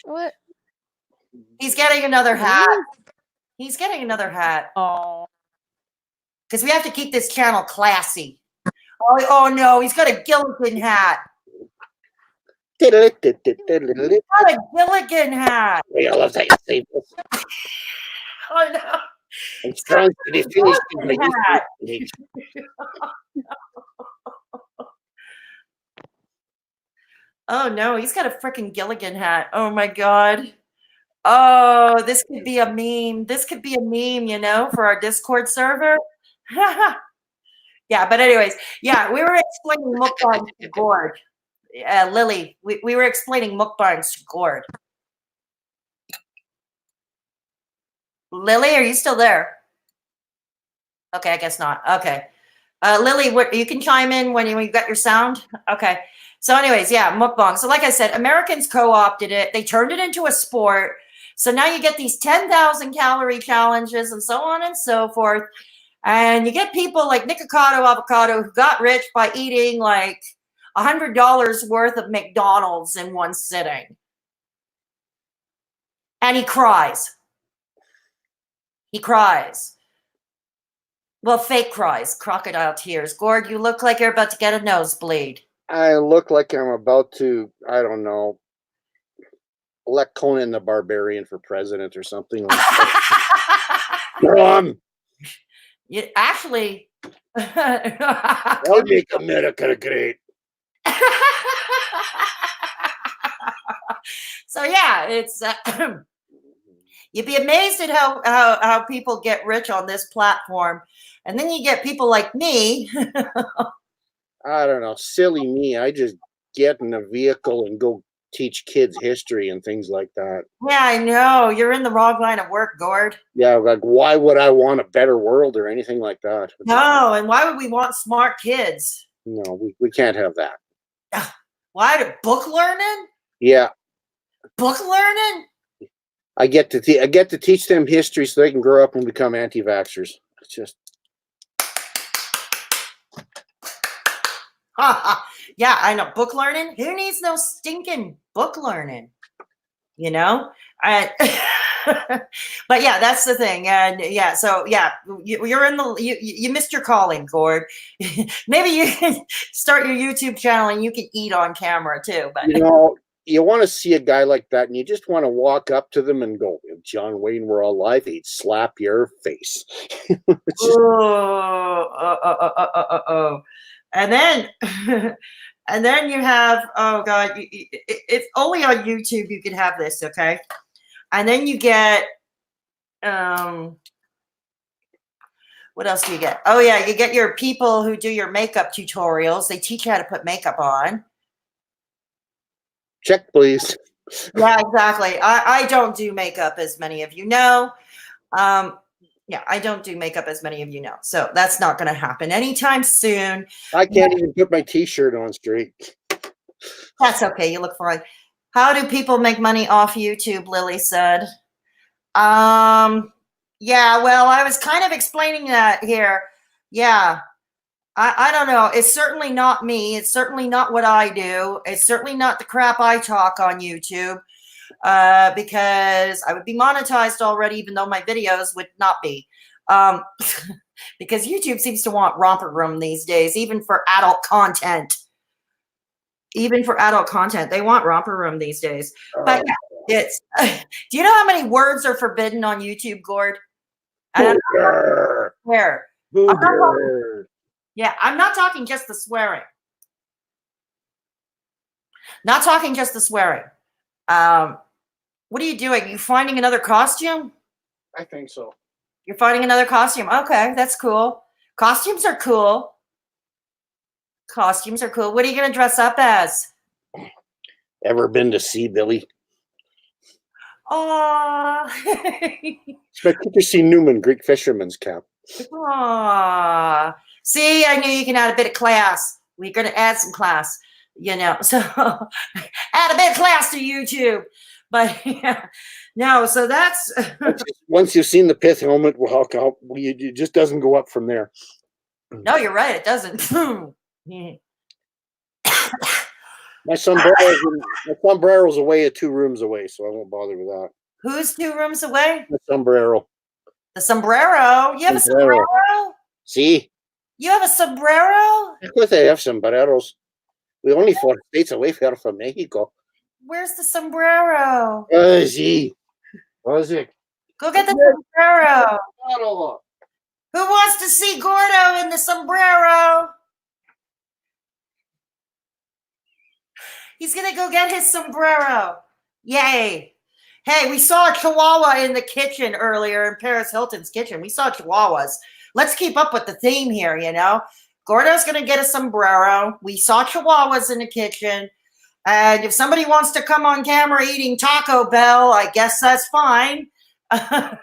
What? He's getting another hat. He's getting another hat. Oh. Because we have to keep this channel classy. Oh no, he's got a Gilligan hat. He's got a Gilligan hat. We all have to save this. Oh no. I'm trying to finish Oh no, he's got a freaking Gilligan hat. Oh my god. Oh, this could be a meme. This could be a meme, for our Discord server. Yeah, but anyways, yeah, we were explaining mukbangs to Gord. Lily, we were explaining mukbangs to Gord. Lily, are you still there? Okay, I guess not. Okay. Lily, you can chime in when you got your sound. Okay. So anyways, yeah, mukbang. So like I said, Americans co-opted it. They turned it into a sport. So now you get these 10,000 calorie challenges and so on and so forth. And you get people like Nikocado Avocado who got rich by eating like $100 worth of McDonald's in one sitting. And he cries. He cries. Well, fake cries, crocodile tears. Gord, you look like you're about to get a nosebleed. I look like I'm about to, I don't know, elect Conan the Barbarian for president or something like that. You actually. That would make America great. So yeah, it's you'd be amazed at how people get rich on this platform, and then you get people like me. I don't know, silly me. I just get in a vehicle and go teach kids history and things like that. Yeah, I know. You're in the wrong line of work, Gord. Yeah, like why would I want a better world or anything like that? No, and why would we want smart kids? No, we can't have that. Why do book learning? Yeah, Book learning? I get to teach them history so they can grow up and become anti-vaxxers. It's just Yeah, I know. Book learning? Who needs no stinking book learning? You know? But yeah, that's the thing. And yeah, so yeah, you're in the you missed your calling, Gord. Maybe you can start your YouTube channel and you can eat on camera too. But you know, you want to see a guy like that, and you just want to walk up to them and go, "If John Wayne were alive, he'd slap your face." And then and then you have, oh god, it's only on YouTube you can have this, okay? And then you get what else do you get? Oh yeah, you get your people who do your makeup tutorials. They teach you how to put makeup on. Check, please. Yeah, exactly. I don't do makeup, as many of you know. Yeah, I don't do makeup, as many of you know. So that's not going to happen anytime soon. I can't even put my T-shirt on straight. That's okay. You look fine. How do people make money off YouTube? Lily said. Yeah, well, I was kind of explaining that here. Yeah. I don't know. It's certainly not me. It's certainly not what I do. It's certainly not the crap I talk on YouTube, because I would be monetized already, even though my videos would not be. Because YouTube seems to want romper room these days, even for adult content. Even for adult content, they want romper room these days. But yeah, it's. Do you know how many words are forbidden on YouTube, Gord? Where? Yeah, I'm not talking just the swearing. Not talking just the swearing. What are you doing? You finding another costume? I think so. You're finding another costume. Okay, that's cool. Costumes are cool. Costumes are cool. What are you going to dress up as? Ever been to see Billy? Aww. Expect to see Newman, Greek fisherman's cap. Aww. See, I knew you can add a bit of class. We're going to add some class, you know. So add a bit of class to YouTube. But yeah, no, so that's. Once you've seen the pith helmet, well, it just doesn't go up from there. No, you're right. It doesn't. My sombrero's away 2 rooms away, so I won't bother with that. Who's 2 rooms away? The sombrero. The sombrero. You have a sombrero? See? You have a sombrero? Of course I have sombreros. We're only 4 states away from Mexico. Where's the sombrero? Sí. What's it? Go get the sombrero. Who wants to see Gordo in the sombrero? He's going to go get his sombrero. Yay. Hey, we saw a chihuahua in the kitchen earlier in Paris Hilton's kitchen. We saw chihuahuas. Let's keep up with the theme here, you know. Gordo's going to get a sombrero. We saw chihuahuas in the kitchen. And if somebody wants to come on camera eating Taco Bell, I guess that's fine. The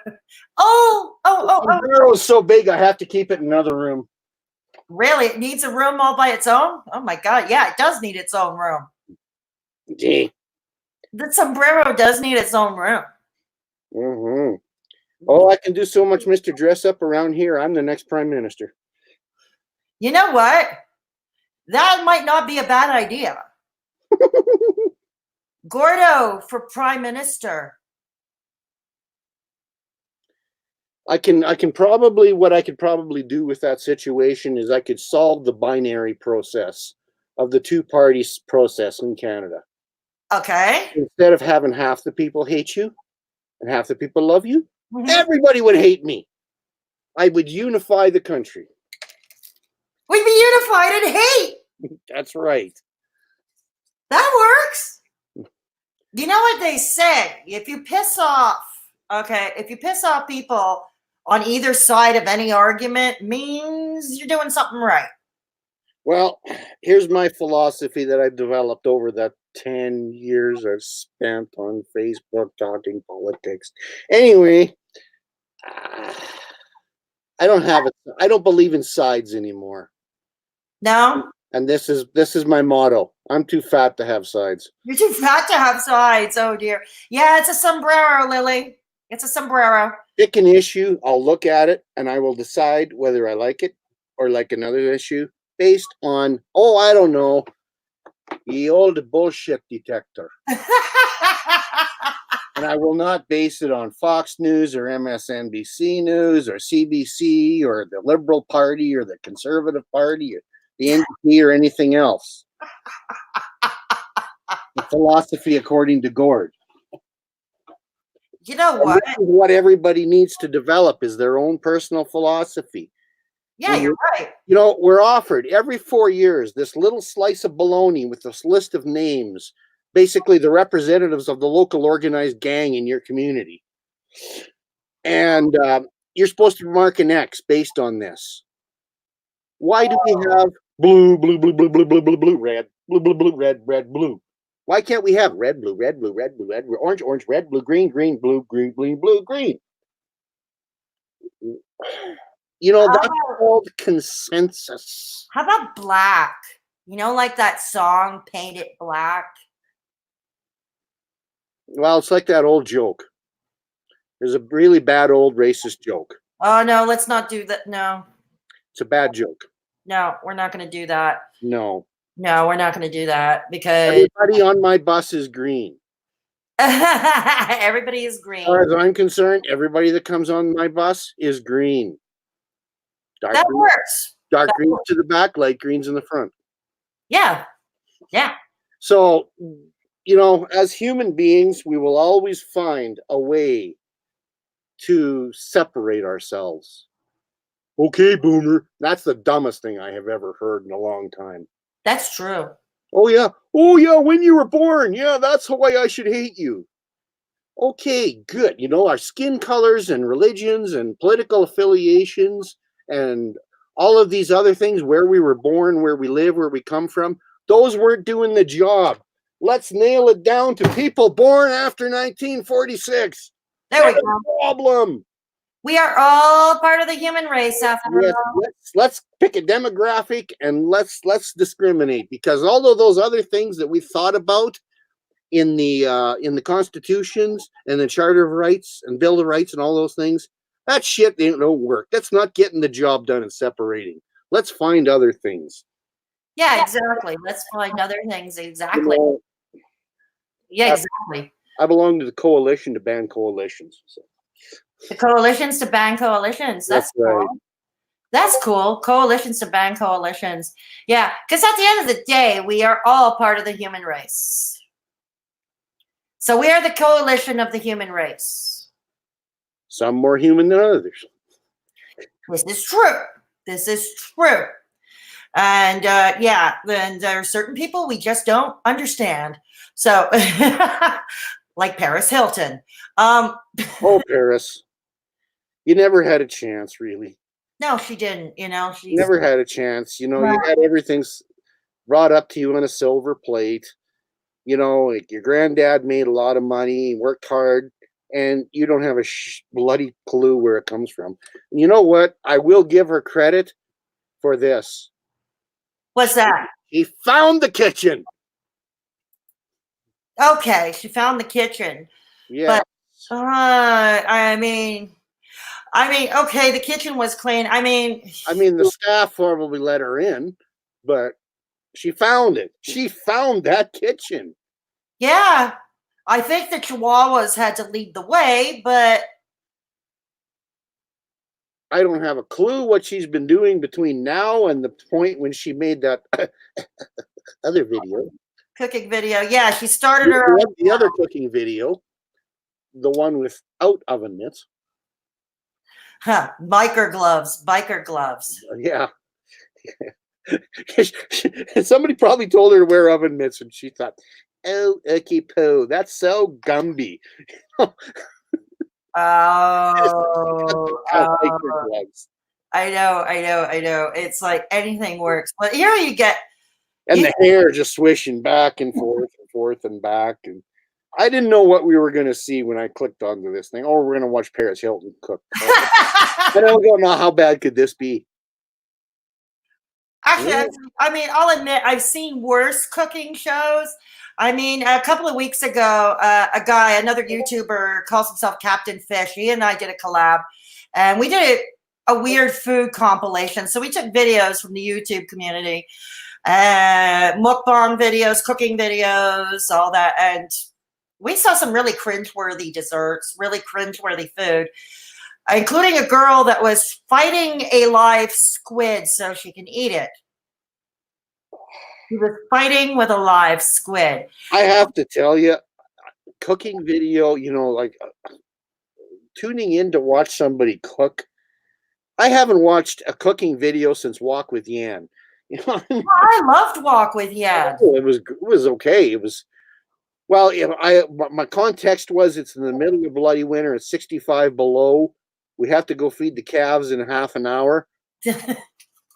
sombrero is so big, I have to keep it in another room. Really? It needs a room all by its own? Oh, my God. Yeah, it does need its own room. Gee. The sombrero does need its own room. Mm-hmm. Oh, I can do so much Mr. Dress Up around here. I'm the next prime minister. You know what? That might not be a bad idea. Gordo for prime minister. I can probably, what I could probably do with that situation is I could solve the binary process of the 2 parties process in Canada. Okay. Instead of having half the people hate you and half the people love you, everybody would hate me. I would unify the country. We'd be unified in hate. That's right. That works. You know what they say? If you piss off people on either side of any argument, means you're doing something right. Well, here's my philosophy that I've developed over that 10 years I've spent on Facebook talking politics. Anyway, I don't believe in sides anymore. No? And this is my motto. I'm too fat to have sides. You're too fat to have sides. Oh, dear. Yeah, it's a sombrero, Lily. It's a sombrero. Pick an issue, I'll look at it, and I will decide whether I like it or like another issue based on, I don't know, the old bullshit detector. And I will not base it on Fox News or MSNBC News or CBC or the Liberal Party or the Conservative Party or the NDP or anything else. The philosophy according to Gordo. You know what? This is what everybody needs to develop is their own personal philosophy. Yeah, you're right. You know, we're offered every 4 years this little slice of bologna with this list of names, basically the representatives of the local organized gang in your community. And you're supposed to mark an X based on this. Why do we have blue, blue, blue, blue, blue, blue, blue, blue, red, blue, blue, blue, red, red, blue? Why can't we have red, blue, red, blue, red, blue, red, orange, orange, red, blue, green, green, blue, green, blue, blue, green? You know, that's called consensus. How about black? You know, like that song, Paint It Black? Well, it's like that old joke. There's a really bad old racist joke. Oh, no, let's not do that. No. It's a bad joke. No, we're not going to do that. No. No, we're not going to do that because everybody on my bus is green. Everybody is green. As far as I'm concerned, everybody that comes on my bus is green. That works. Dark greens to the back, light greens in the front. Yeah. Yeah. So, you know, as human beings, we will always find a way to separate ourselves. Okay, boomer. That's the dumbest thing I have ever heard in a long time. That's true. Oh, yeah. Oh, yeah, when you were born. Yeah, that's the way I should hate you. Okay, good. You know, our skin colors and religions and political affiliations and all of these other things, where we were born, where we live, where we come from, those weren't doing the job. Let's nail it down to people born after 1946. There we go. Problem. We are all part of the human race after all. Let's pick a demographic and let's discriminate, because although those other things that we thought about in the constitutions and the Charter of Rights and Bill of Rights and all those things, that shit don't work. That's not getting the job done and separating. Let's find other things. Yeah, exactly. Let's find other things. Exactly. You know, yeah, exactly. I belong to the coalition to ban coalitions. So. The coalitions to ban coalitions. That's cool. Right. That's cool. Coalitions to ban coalitions. Yeah, because at the end of the day, we are all part of the human race. So we are the coalition of the human race. Some more human than others. This is true. This is true. And yeah, then there are certain people we just don't understand. So, like Paris Hilton. Oh, Paris. You never had a chance, really. No, she didn't. You know, she never had a chance. You know, Right. You had everything brought up to you on a silver plate. You know, like your granddad made a lot of money, worked hard, and you don't have a bloody clue where it comes from. And you know what? I will give her credit for this. What's that? He found the kitchen. Okay, she found the kitchen. Yeah. But I mean, okay, the kitchen was clean. I mean, the staff probably let her in, but she found it. She found that kitchen. Yeah, I think the Chihuahuas had to lead the way, but I don't have a clue what she's been doing between now and the point when she made that other video. Cooking video. Yeah, she started her the other cooking video, the one without oven mitts. Biker gloves. Yeah. Somebody probably told her to wear oven mitts, and she thought, "Oh, icky poo, that's so Gumby." Oh, I know. It's like anything works. But here you get And Yeah. the hair just swishing back and forth and back. And I didn't know what we were going to see when I clicked onto this thing. Oh, we're going to watch Paris Hilton cook. I don't know how bad could this be. Actually, Yeah. I mean, I'll admit I've seen worse cooking shows. I mean, a couple of weeks ago, a guy, another YouTuber, calls himself Captain Fish. He and I did a collab, and we did a weird food compilation. So we took videos from the YouTube community, mukbang videos, cooking videos, all that, and we saw some really cringeworthy desserts, really cringeworthy food, including a girl that was fighting a live squid so she can eat it. He was fighting with a live squid. I have to tell you, cooking video, like tuning in to watch somebody cook. I haven't watched a cooking video since Walk with Yan. I loved Walk with Yan. It was okay. It was, well, my context was it's in the middle of bloody winter. It's 65 below. We have to go feed the calves in half an hour.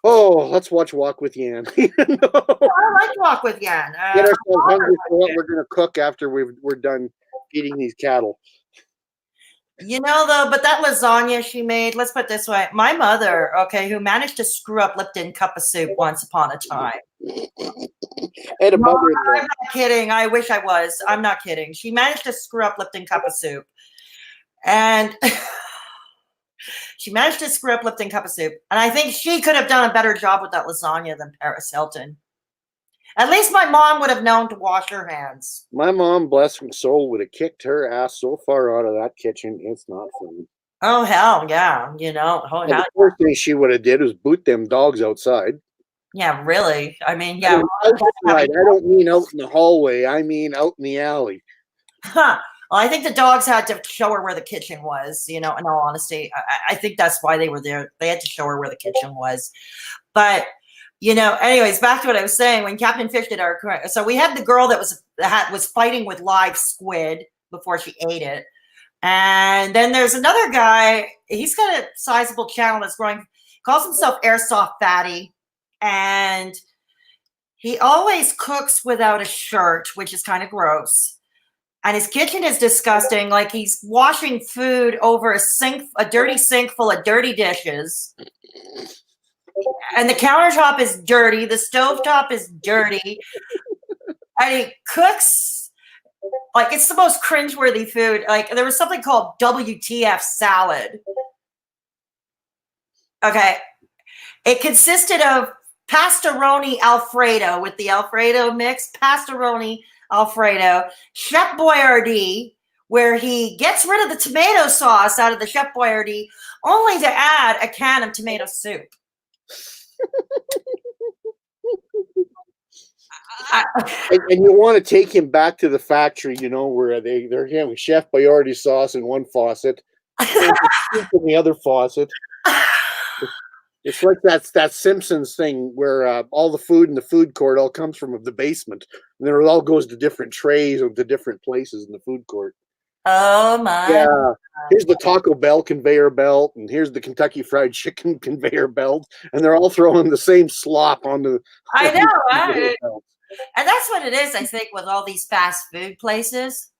Oh, let's watch Walk with Yan. I like Walk with Yan. Get ourselves hungry for what we're going to cook after we're done feeding these cattle. Though, but that lasagna she made, let's put it this way. My mother, okay, who managed to screw up Lipton cup of soup once upon a time. And a No, mother-in-law. I'm not kidding. I wish I was. I'm not kidding. She managed to screw up Lipton cup of soup. And she managed to screw up Lipton cup of soup. And I think she could have done a better job with that lasagna than Paris Hilton. At least my mom would have known to wash her hands. My mom, bless her soul, would have kicked her ass so far out of that kitchen. It's not funny. Oh, hell, yeah. Oh, And hell. the first thing she would have did was boot them dogs outside. Yeah, really. I mean, yeah. Outside. I don't mean out in the hallway. I mean out in the alley. Huh. Well, I think the dogs had to show her where the kitchen was, in all honesty. I think that's why they were there. They had to show her where the kitchen was. But, anyways, back to what I was saying. When Captain Fish did so we had the girl that was fighting with live squid before she ate it. And then there's another guy. He's got a sizable channel that's growing. Calls himself Airsoft Fatty. And he always cooks without a shirt, which is kind of gross. And his kitchen is disgusting. Like he's washing food over a dirty sink full of dirty dishes. And the countertop is dirty. The stovetop is dirty. And he cooks like it's the most cringeworthy food. Like there was something called WTF salad. Okay. It consisted of pastoroni Alfredo with the Alfredo mix, pastoroni Alfredo, Chef Boyardee, where he gets rid of the tomato sauce out of the Chef Boyardee, only to add a can of tomato soup. And you want to take him back to the factory, where they're having Chef Boyardee sauce in one faucet, and in the other faucet. It's like that Simpsons thing where all the food in the food court all comes from the basement, and then it all goes to different trays or to different places in the food court. Oh my! Yeah, here's the Taco Bell conveyor belt, and here's the Kentucky Fried Chicken conveyor belt, and they're all throwing the same slop onto. I know, right? And that's what it is. I think with all these fast food places,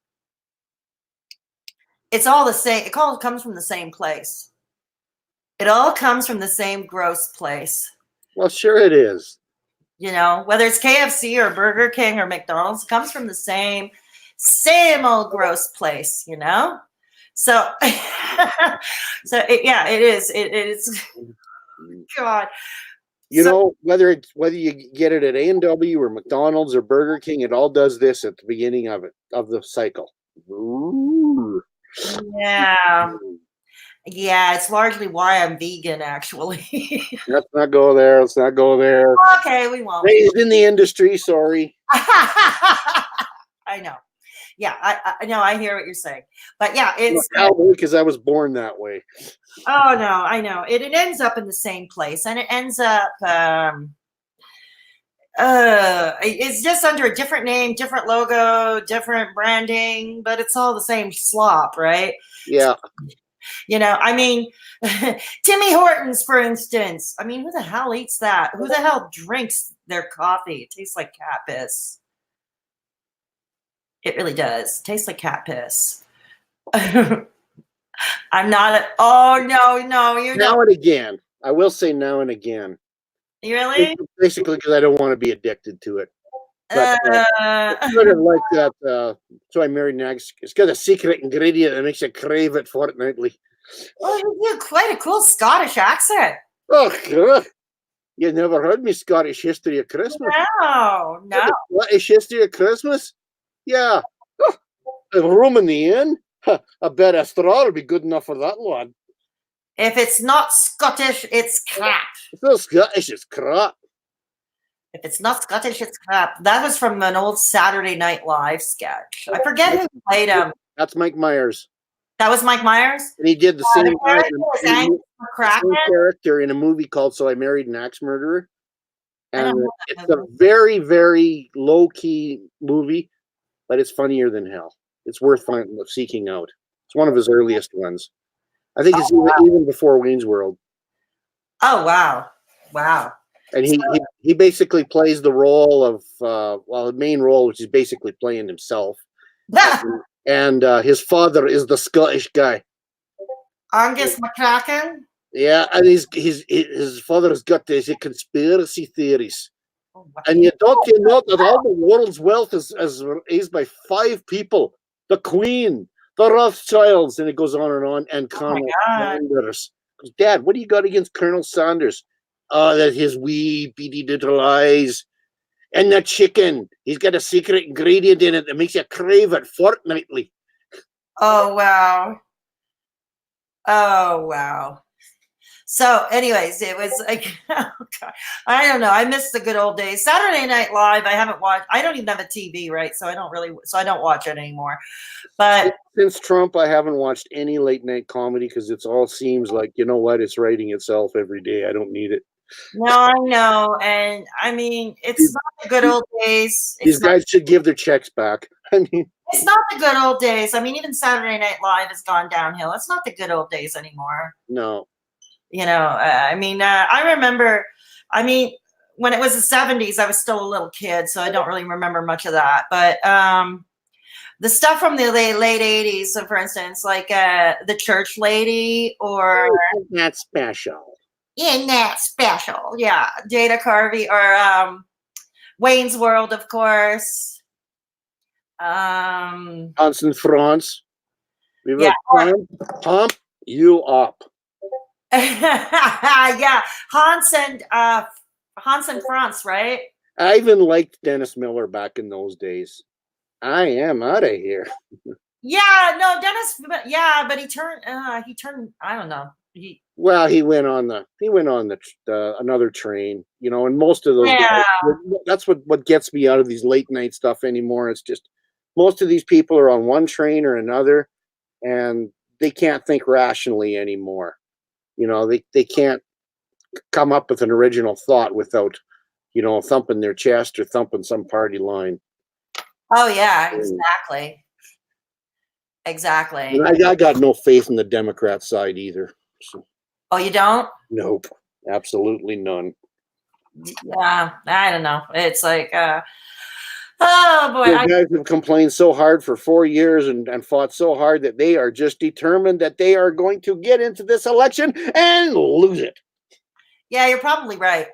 it's all the same. It all comes from the same place. It all comes from the same gross place. Well, sure it is. Whether it's KFC or Burger King or McDonald's, it comes from the same old gross place, So, it is. It is. God. Whether you get it at A&W or McDonald's or Burger King, it all does this at the beginning of the cycle. Ooh. Yeah. Yeah, it's largely why I'm vegan, actually. Let's not go there. Okay, we won't. Raised in the industry, sorry. I know. Yeah, I know. I hear what you're saying. But yeah, it's because I was born that way. Oh no, I know. It ends up in the same place, and it ends up it's just under a different name, different logo, different branding, but it's all the same slop, right? Yeah. I mean, Timmy Hortons, for instance. I mean, who the hell eats that? Who the hell drinks their coffee. It tastes like cat piss. It really does. It tastes like cat piss. I'm not. Oh no, you Now don't. and again, I will say now and again. You really? Basically, because I don't want to be addicted to it. But sort of like that. So I married an ex. It's got a secret ingredient that makes you crave it fortnightly. Oh, you have quite a cool Scottish accent. Oh, God. You never heard me Scottish history of Christmas? No. Scottish history of Christmas? Yeah. Oh, a room in the inn? A bed of straw will be good enough for that lad. If it's not Scottish, it's crap. It's not Scottish, it's crap. If it's not Scottish, it's crap. That was from an old Saturday Night Live sketch. I forget who played him. That's Mike Myers. That was Mike Myers? And he did the same character in a movie called So I Married an Axe Murderer. And it's movie. a very, very low-key movie, but it's funnier than hell. It's worth seeking out. It's one of his earliest ones. I think it's even before Wayne's World. Oh, wow. Wow. And he basically plays the role of, the main role, which is basically playing himself. And his father is the Scottish guy. Angus McCracken? Yeah, and his father has got these conspiracy theories. Oh, wow. And you know that all the world's wealth is raised by 5 people. The Queen, the Rothschilds, and it goes on, and Colonel Sanders. Dad, what do you got against Colonel Sanders? That his wee beady little eyes. And the chicken. He's got a secret ingredient in it that makes you crave it fortnightly. Oh, wow. Oh, wow. So, anyways, it was like, oh God, I don't know. I miss the good old days. Saturday Night Live, I haven't watched. I don't even have a TV, right? So I don't watch it anymore. But since Trump, I haven't watched any late night comedy because it all seems like, you know what, it's writing itself every day. I don't need it. No, I know. And I mean, it's not the good old days. These guys should give their checks back. I mean, it's not the good old days. I mean, even Saturday Night Live has gone downhill. It's not the good old days anymore. No. You know, I remember, when it was the 70s, I was still a little kid, so I don't really remember much of that. But the stuff from the late 80s, so for instance, like The Church Lady or... Isn't that special? In that special, yeah. Dana Carvey or Wayne's World, of course. Hans and Franz. Yeah. Pump you up. Yeah, Hans and Franz, right? I even liked Dennis Miller back in those days. I am out of here. Yeah, no, Dennis. Yeah, but he turned. I don't know. He went on the another train, you know, and most of those. Yeah. That's what gets me out of these late night stuff anymore. It's just most of these people are on one train or another, and they can't think rationally anymore. You know, they can't come up with an original thought without, you know, thumping their chest or thumping some party line. Oh yeah, exactly. And I got no faith in the Democrat side either. So. Oh, you don't? Nope, absolutely none. Yeah, I don't know. It's like, oh boy, the guys have complained so hard for 4 years and fought so hard that they are just determined that they are going to get into this election and lose it. Yeah, you're probably right.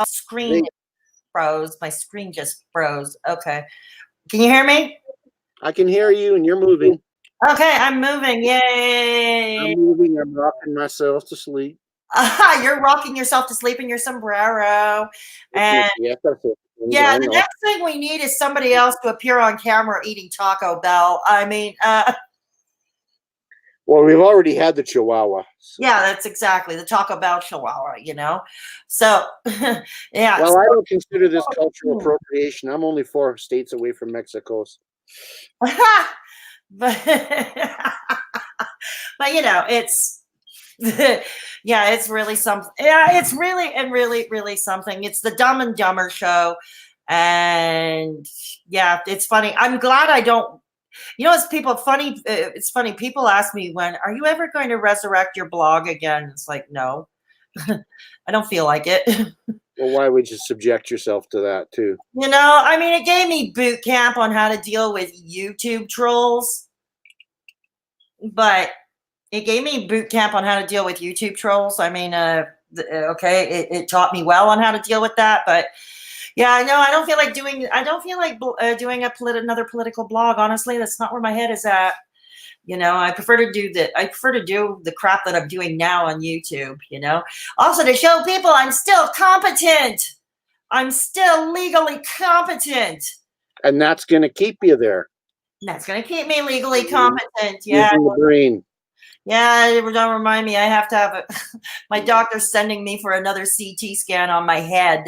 Screen froze. My screen just froze. Okay, can you hear me? I can hear you, and you're moving. Okay, I'm moving. Yay! I'm moving. I'm rocking myself to sleep. You're rocking yourself to sleep in your sombrero. And yeah, that's it. Yeah, the next thing we need is somebody else to appear on camera eating Taco Bell. I mean, well, we've already had the Chihuahua. So. Yeah, that's exactly the Taco Bell Chihuahua, you know? So, yeah. Well, I don't consider this cultural appropriation. I'm only 4 states away from Mexico's. but you know, it's yeah, it's really something. Yeah, it's really something. It's the Dumb and Dumber show, and yeah, it's funny. I'm glad I don't. You know, it's funny. People ask me, when are you ever going to resurrect your blog again? It's like, no, I don't feel like it. Well, why would you subject yourself to that too? You know, I mean, it gave me boot camp on how to deal with YouTube trolls, but it gave me boot camp on how to deal with YouTube trolls. I mean, okay, it taught me well on how to deal with that, but yeah, no, I don't feel like doing. I don't feel like doing another political blog. Honestly, that's not where my head is at. You know, I prefer to do the crap that I'm doing now on YouTube. You know, also to show people I'm still competent. I'm still legally competent. And that's going to keep you there. That's going to keep me legally competent. Yeah. Using the brain. Yeah, don't remind me. I have to have my doctor's sending me for another CT scan on my head.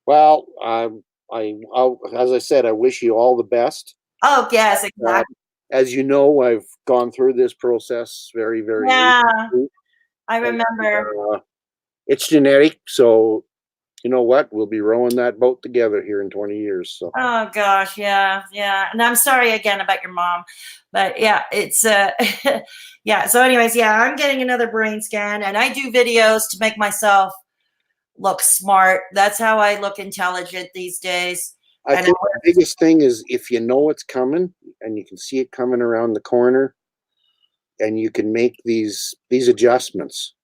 Well, as I said, I wish you all the best. Oh, yes, exactly. As you know, I've gone through this process very, very. Yeah, recently. I remember. It's genetic, so you know what? We'll be rowing that boat together here in 20 years. So. Oh gosh, yeah. And I'm sorry again about your mom, but yeah, it's yeah. So, anyways, yeah, I'm getting another brain scan, and I do videos to make myself look smart. That's how I look intelligent these days. I think the biggest thing is if you know it's coming and you can see it coming around the corner, and you can make these adjustments.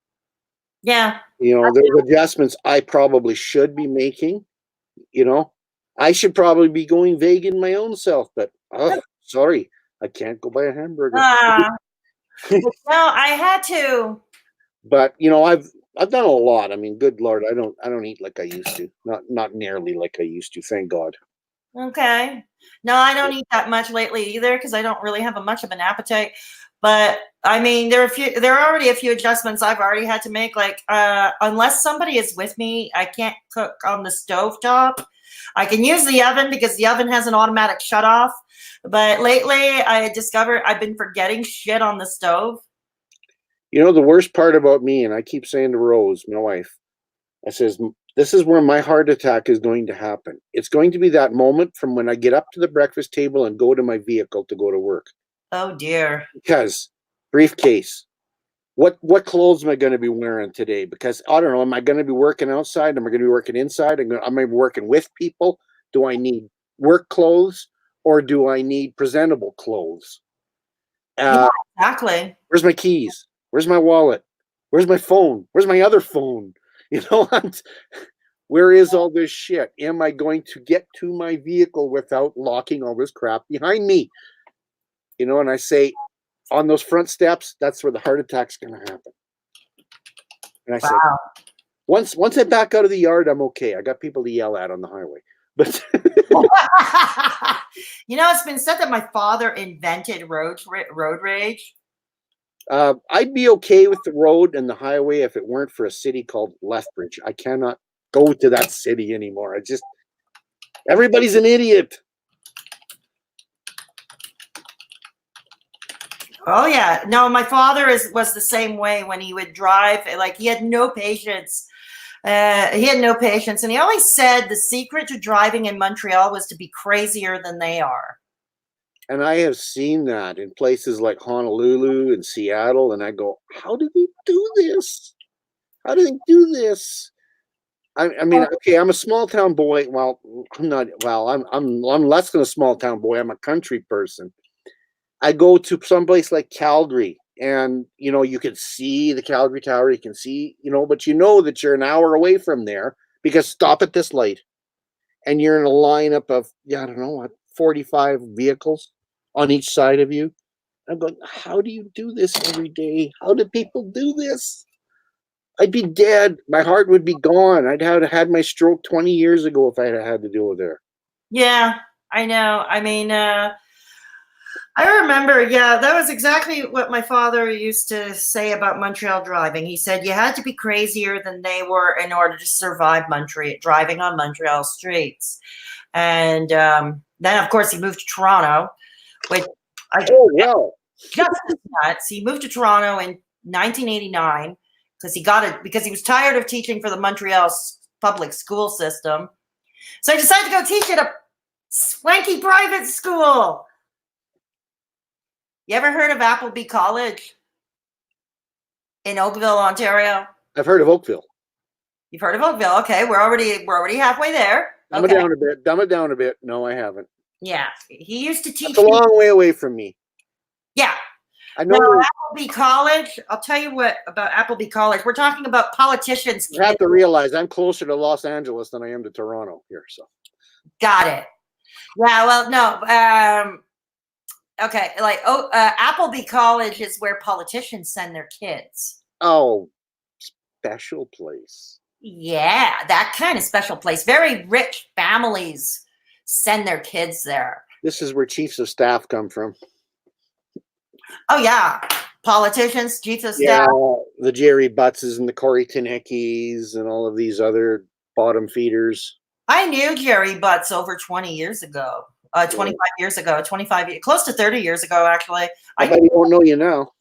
Yeah. You know, there's adjustments I probably should be making. You know, I should probably be going vegan my own self, but sorry, I can't go buy a hamburger. No, I had to. But you know, I've done a lot. I mean, good Lord, I don't eat like I used to. Not nearly like I used to. Thank God. Okay. No, I don't eat that much lately either because I don't really have much of an appetite. But I mean, there are already a few adjustments I've already had to make. Like, unless somebody is with me, I can't cook on the stovetop. I can use the oven because the oven has an automatic shut off. But lately, I discovered I've been forgetting shit on the stove. You know, the worst part about me, and I keep saying to Rose, my wife, I says, this is where my heart attack is going to happen. It's going to be that moment from when I get up to the breakfast table and go to my vehicle to go to work. Oh dear. Because briefcase, what clothes am I going to be wearing today? Because I don't know, am I going to be working outside? Am I going to be working inside? Am I be working with people? Do I need work clothes or do I need presentable clothes? Yeah, exactly. Where's my keys? Where's my wallet? Where's my phone? Where's my other phone? You know, where is all this shit? Am I going to get to my vehicle without locking all this crap behind me? You know, and I say, on those front steps, that's where the heart attack's going to happen. And I said, once I back out of the yard, I'm okay. I got people to yell at on the highway. But you know, it's been said that my father invented road rage. I'd be okay with the road and the highway if it weren't for a city called Lethbridge. I cannot go to that city anymore. Everybody's an idiot. Oh yeah, no, my father was the same way when he would drive. Like he had no patience. And he always said the secret to driving in Montreal was to be crazier than they are. And I have seen that in places like Honolulu and Seattle, and I go, how do they do this? How do they do this? I mean, okay, I'm a small town boy. Well, I'm not. Well, I'm less than a small town boy. I'm a country person. I go to someplace like Calgary, and you know, you can see the Calgary Tower. You can see, you know, but you know that you're an hour away from there because stop at this light, and you're in a lineup of I don't know what 45 vehicles on each side of you. I'm going, how do you do this every day? How do people do this? I'd be dead. My heart would be gone. I'd have had my stroke 20 years ago if I had to deal with it. Yeah, I know. I mean, I remember, yeah, that was exactly what my father used to say about Montreal driving. He said you had to be crazier than they were in order to survive driving on Montreal streets. And then, of course, he moved to Toronto, which just nuts. He moved to Toronto in 1989 because he was tired of teaching for the Montreal public school system. So he decided to go teach at a swanky private school. You ever heard of Appleby College in Oakville, Ontario? I've heard of Oakville. You've heard of Oakville. Okay, we're already halfway there. Dumb Okay. it down a bit. Dumb it down a bit. No, I haven't. Yeah, he used to teach It's a long way away from me. Yeah. I know. No, Appleby College. I'll tell you what about Appleby College. We're talking about politicians. You have to realize I'm closer to Los Angeles than I am to Toronto here. So. Got it. Yeah. Well, no. Okay. Like, Appleby College is where politicians send their kids. Oh, special place. Yeah, that kind of special place. Very rich families send their kids there. This is where chiefs of staff come from. Oh yeah, politicians, chiefs of Yeah, staff. the Jerry Buttses and the Corey Tanickis and all of these other bottom feeders. I knew Jerry Butts over 20 years ago. 25 years ago, 25 years, close to 30 years ago, actually. I bet he won't know you now.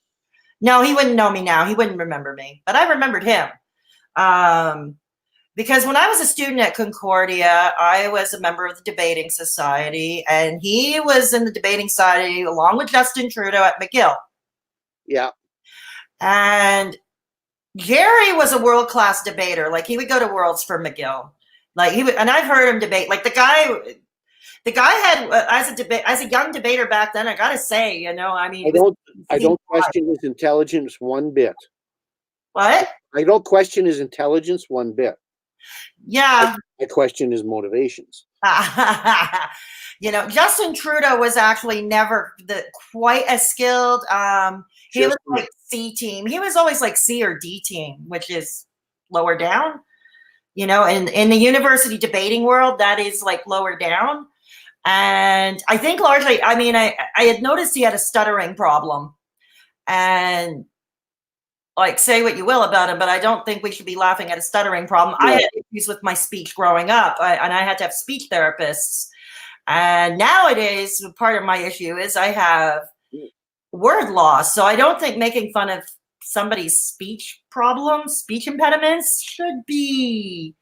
No, he wouldn't know me now. He wouldn't remember me, but I remembered him. Because when I was a student at Concordia, I was a member of the debating society, and he was in the debating society along with Justin Trudeau at McGill. Yeah. And Jerry was a world-class debater. Like, he would go to Worlds for McGill. Like, he would, and I've heard him debate. Like, the guy had, as a young debater back then, I gotta say, you know, I mean, I don't question his intelligence one bit. What? I don't question his intelligence one bit. Yeah. I question his motivations. You know, Justin Trudeau was actually never quite as skilled. He was like C team. He was always like C or D team, which is lower down. You know, in the university debating world, that is like lower down. And I think largely, I mean, I had noticed he had a stuttering problem. And like, say what you will about him, but I don't think we should be laughing at a stuttering problem. Yeah. I had issues with my speech growing up, and I had to have speech therapists. And nowadays, part of my issue is I have word loss. So I don't think making fun of somebody's speech problems, speech impediments should be.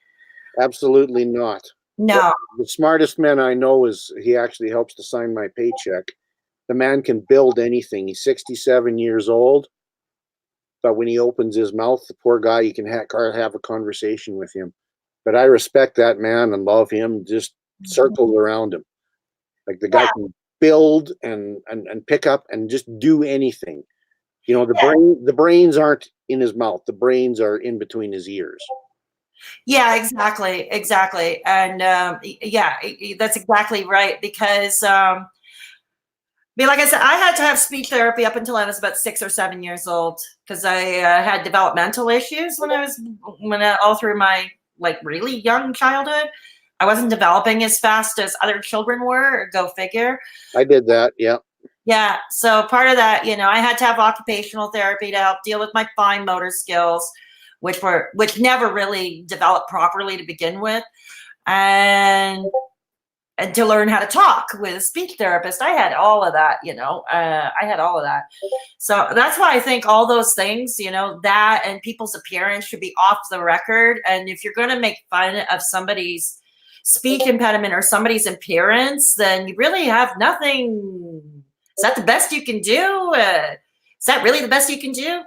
Absolutely not. No. The smartest man I know is he actually helps to sign my paycheck. The man can build anything. He's 67 years old. But when he opens his mouth, the poor guy, you can have a conversation with him. But I respect that man and love him. Just circles around him. Like the guy can build and pick up and just do anything. You know, the brains aren't in his mouth. The brains are in between his ears. Yeah, exactly. And yeah, that's exactly right. Because like I said, I had to have speech therapy up until I was about 6 or 7 years old because I had developmental issues all through my like really young childhood. I wasn't developing as fast as other children were. Go figure. I did that. Yeah. Yeah. So part of that, you know, I had to have occupational therapy to help deal with my fine motor skills, which never really developed properly to begin with, and to learn how to talk with a speech therapist. I had all of that, you know, I had all of that. So that's why I think all those things, you know, that and people's appearance should be off the record. And if you're going to make fun of somebody's speech impediment or somebody's appearance, then you really have nothing. Is that the best you can do? Is that really the best you can do?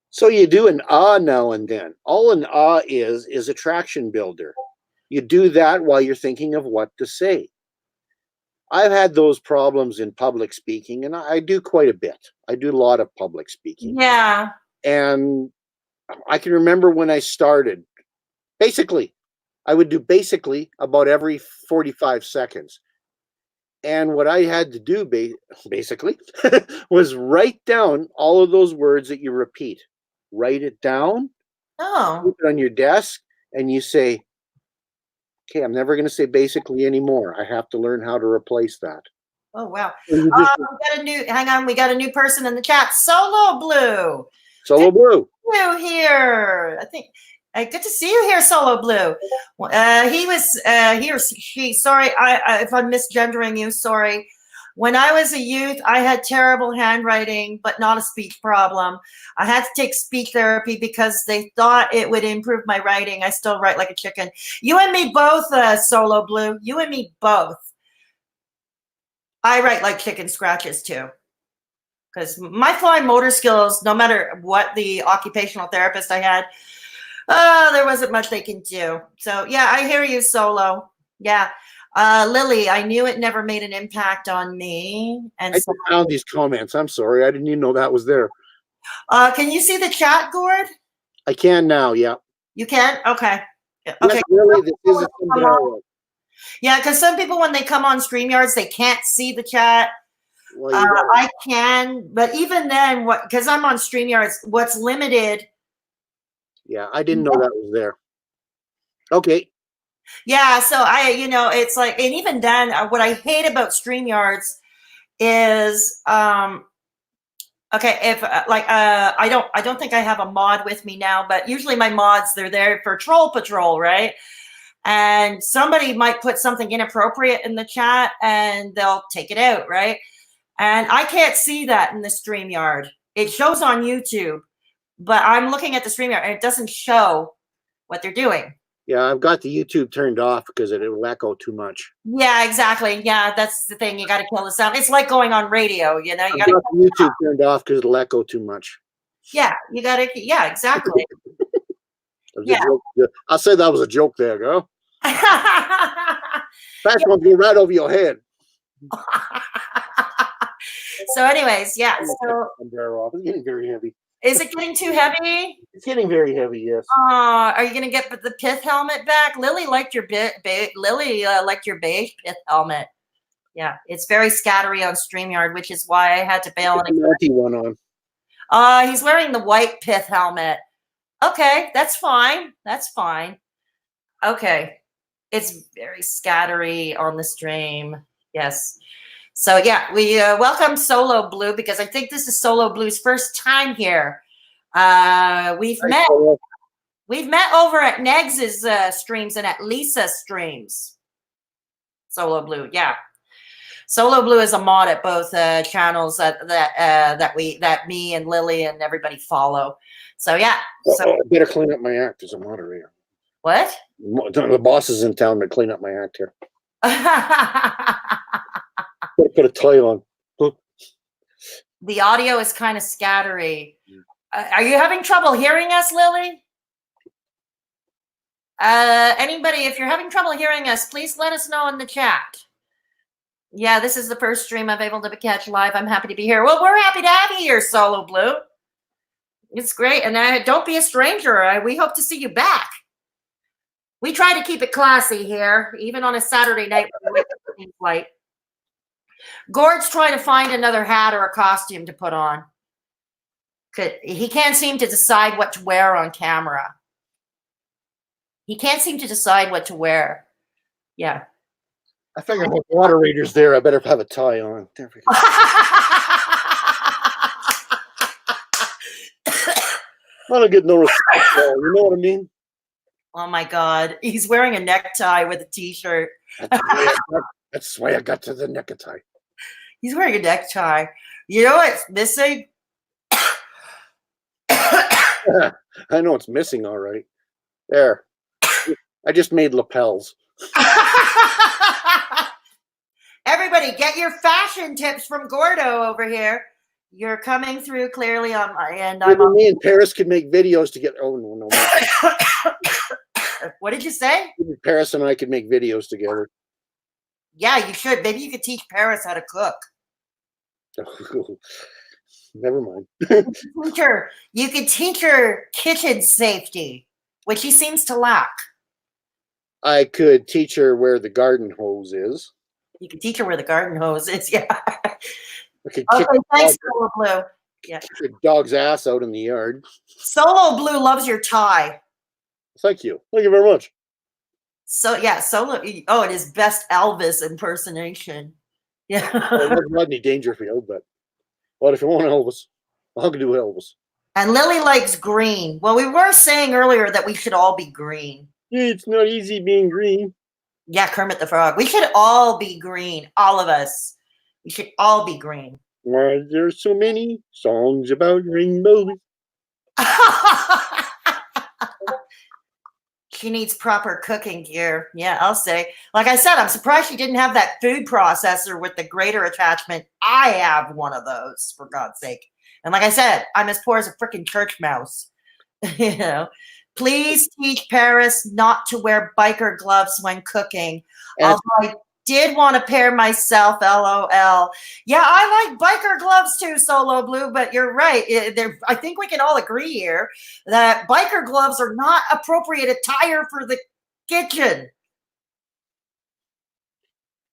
So you do an now and then. All an is attraction builder. You do that while you're thinking of what to say. I've had those problems in public speaking, and I do quite a bit. I do a lot of public speaking. Yeah. And I can remember when I started, I would do basically about every 45 seconds. And what I had to do basically was write down all of those words that you repeat. Write it down. Oh. Put it on your desk, and you say, okay, I'm never going to say basically anymore. I have to learn how to replace that. Oh, wow. We got a new person in the chat. Solo Blue. Solo Blue. Blue here. I think good to see you here, Solo Blue. He or she, sorry, if I'm misgendering you, sorry. When I was a youth, I had terrible handwriting, but not a speech problem. I had to take speech therapy because they thought it would improve my writing. I still write like a chicken. You and me both, Solo Blue. You and me both. I write like chicken scratches too. Because my fine motor skills, no matter what the occupational therapist I had, Oh, there wasn't much they can do. So yeah, I hear you, Solo. Yeah. Lily, I knew it never made an impact on me. And I so, just found these comments. I'm sorry. I didn't even know that was there. can you see the chat, Gord? I can now. Yeah. You can? Okay. Yeah, Yes, okay. really. This is a sombrero. Yeah, because some people, when they come on StreamYards, they can't see the chat. Well, you got it. I can, but even then, because I'm on StreamYards, what's limited. Yeah, I didn't know that was there. Okay. Yeah, so it's like, and even then, what I hate about StreamYards is, okay, if I don't think I have a mod with me now, but usually my mods, they're there for troll patrol, right? And somebody might put something inappropriate in the chat and they'll take it out, right? And I can't see that in the StreamYard. It shows on YouTube, but I'm looking at the StreamYard and it doesn't show what they're doing. Yeah, I've got the YouTube turned off because it'll echo too much. Yeah, exactly. Yeah, that's the thing. You got to kill the sound. It's like going on radio, you know. You got I've got the YouTube turned off because it'll echo too much. Yeah, you got to. Yeah, exactly. Yeah. I'll say that was a joke there, girl. Fast one go right over your head. So, anyways, yeah. So, it's getting very heavy. Is it getting too heavy? It's getting very heavy. Yes. Are you gonna get the pith helmet back? Lily liked your liked your beige pith helmet. Yeah, it's very scattery on StreamYard, which is why I had to bail on it. One on. He's wearing the white pith helmet. Okay, that's fine. That's fine. Okay, it's very scattery on the stream. Yes. So yeah, we welcome Solo Blue because I think this is Solo Blue's first time here. We've met over at Negs's streams and at Lisa's streams. Solo Blue, yeah. Solo Blue is a mod at both channels that me and Lily and everybody follow. So yeah. So I better clean up my act as a moderator. What? The boss is in town to clean up my act here. Put a tie on. The audio is kind of scattery. Are you having trouble hearing us, Lily? Anybody, if you're having trouble hearing us, please let us know in the chat. Yeah, this is the first stream I've able to catch live. I'm happy to be here. Well, we're happy to have you here, Solo Blue. It's great. And don't be a stranger. We hope to see you back. We try to keep it classy here, even on a Saturday night flight. Gord's trying to find another hat or a costume to put on. He can't seem to decide what to wear on camera. He can't seem to decide what to wear. Yeah. I figured with moderators there, I better have a tie on. There we go. I don't get no respect, you know what I mean? Oh my God. He's wearing a necktie with a t-shirt. That's why I got to the necktie. He's wearing a necktie. You know what's missing? I know it's missing, all right. There. I just made lapels. Everybody, get your fashion tips from Gordo over here. You're coming through clearly on my end. Me and Paris could make videos to get. Oh no! What did you say? Paris and I could make videos together. Yeah, you should. Maybe you could teach Paris how to cook. Never mind. You could teach her kitchen safety, which he seems to lack. I could teach her where the garden hose is. You could teach her where the garden hose is, yeah. Okay, thanks, Solo Blue. Yeah. Kick your dog's ass out in the yard. Solo Blue loves your tie. Thank you. Thank you very much. So yeah, Solo. Oh, it is best Elvis impersonation. Yeah. Well, Rodney Dangerfield, but if you want Elvis, I can do Elvis. And Lily likes green. Well, we were saying earlier that we should all be green. Yeah, it's not easy being green. Yeah, Kermit the Frog. We should all be green. All of us. We should all be green. Why there's so many songs about rainbows. She needs proper cooking gear. Yeah, I'll say. Like I said, I'm surprised she didn't have that food processor with the grater attachment. I have one of those, for God's sake. And like I said, I'm as poor as a freaking church mouse. You know, Please teach Paris not to wear biker gloves when cooking. And- Although I did want a pair myself, LOL. Yeah, I like biker gloves too, Solo Blue, but you're right. I think we can all agree here that biker gloves are not appropriate attire for the kitchen.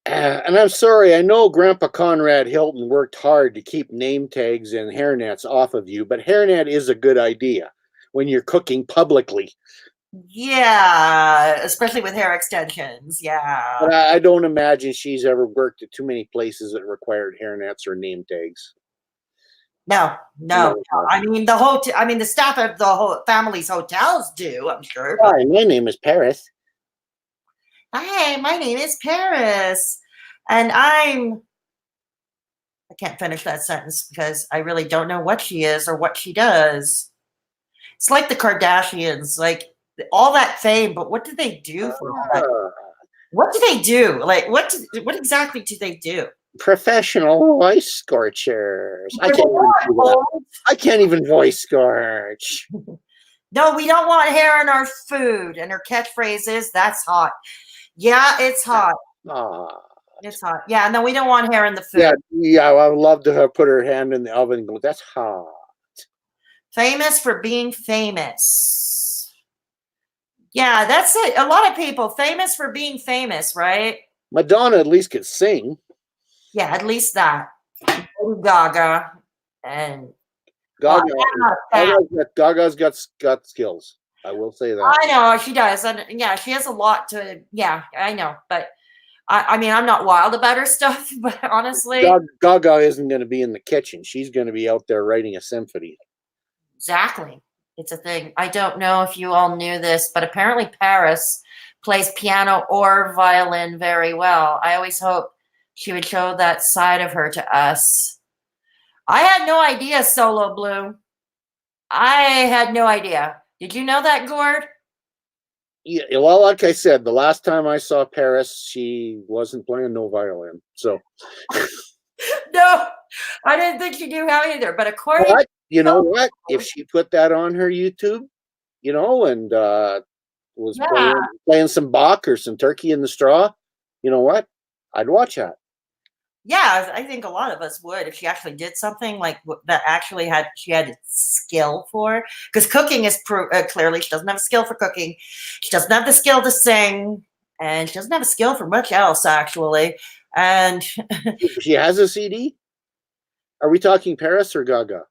And I'm sorry, I know Grandpa Conrad Hilton worked hard to keep name tags and hairnets off of you, but hairnet is a good idea when you're cooking publicly. Yeah, especially with hair extensions. Yeah. But I don't imagine she's ever worked at too many places that required hairnets or name tags. No. I mean, the staff of the whole family's hotels do, I'm sure. Hi, my name is Paris. Hi, my name is Paris. And I can't finish that sentence because I really don't know what she is or what she does. It's like the Kardashians, like all that fame, but what do they do for that? What do they do? Like, what exactly do they do? Professional voice scorchers. I can't even voice scorch. No, we don't want hair in our food. And her catchphrase is, "That's hot." Yeah, it's hot. It's hot. Yeah, no, we don't want hair in the food. Yeah, I would love to have put her hand in the oven and go, "That's hot." Famous for being famous. Yeah, that's it. A lot of people famous for being famous, right? Madonna at least could sing. Yeah, at least that. Gaga and Gaga's got skills. I will say that. I know she does, and yeah, she has a lot to. Yeah, I know, but I mean, I'm not wild about her stuff, but honestly, Gaga isn't going to be in the kitchen. She's going to be out there writing a symphony. Exactly, it's a thing. I don't know if you all knew this, but apparently Paris plays piano or violin very well. I always hope she would show that side of her to us. I had no idea, Solo Blue. I had no idea. Did you know that, Gord? Yeah, well, like I said, the last time I saw Paris, she wasn't playing no violin. So, no, I didn't think she knew how either. But according, but you know what? If she put that on her YouTube, and was playing some Bach or some Turkey in the Straw, you know what? I'd watch that. Yeah, I think a lot of us would if she actually did something like that. Actually, she had skill for, because cooking is clearly she doesn't have a skill for cooking. She doesn't have the skill to sing, and she doesn't have a skill for much else actually. And she has a CD. Are we talking Paris or Gaga?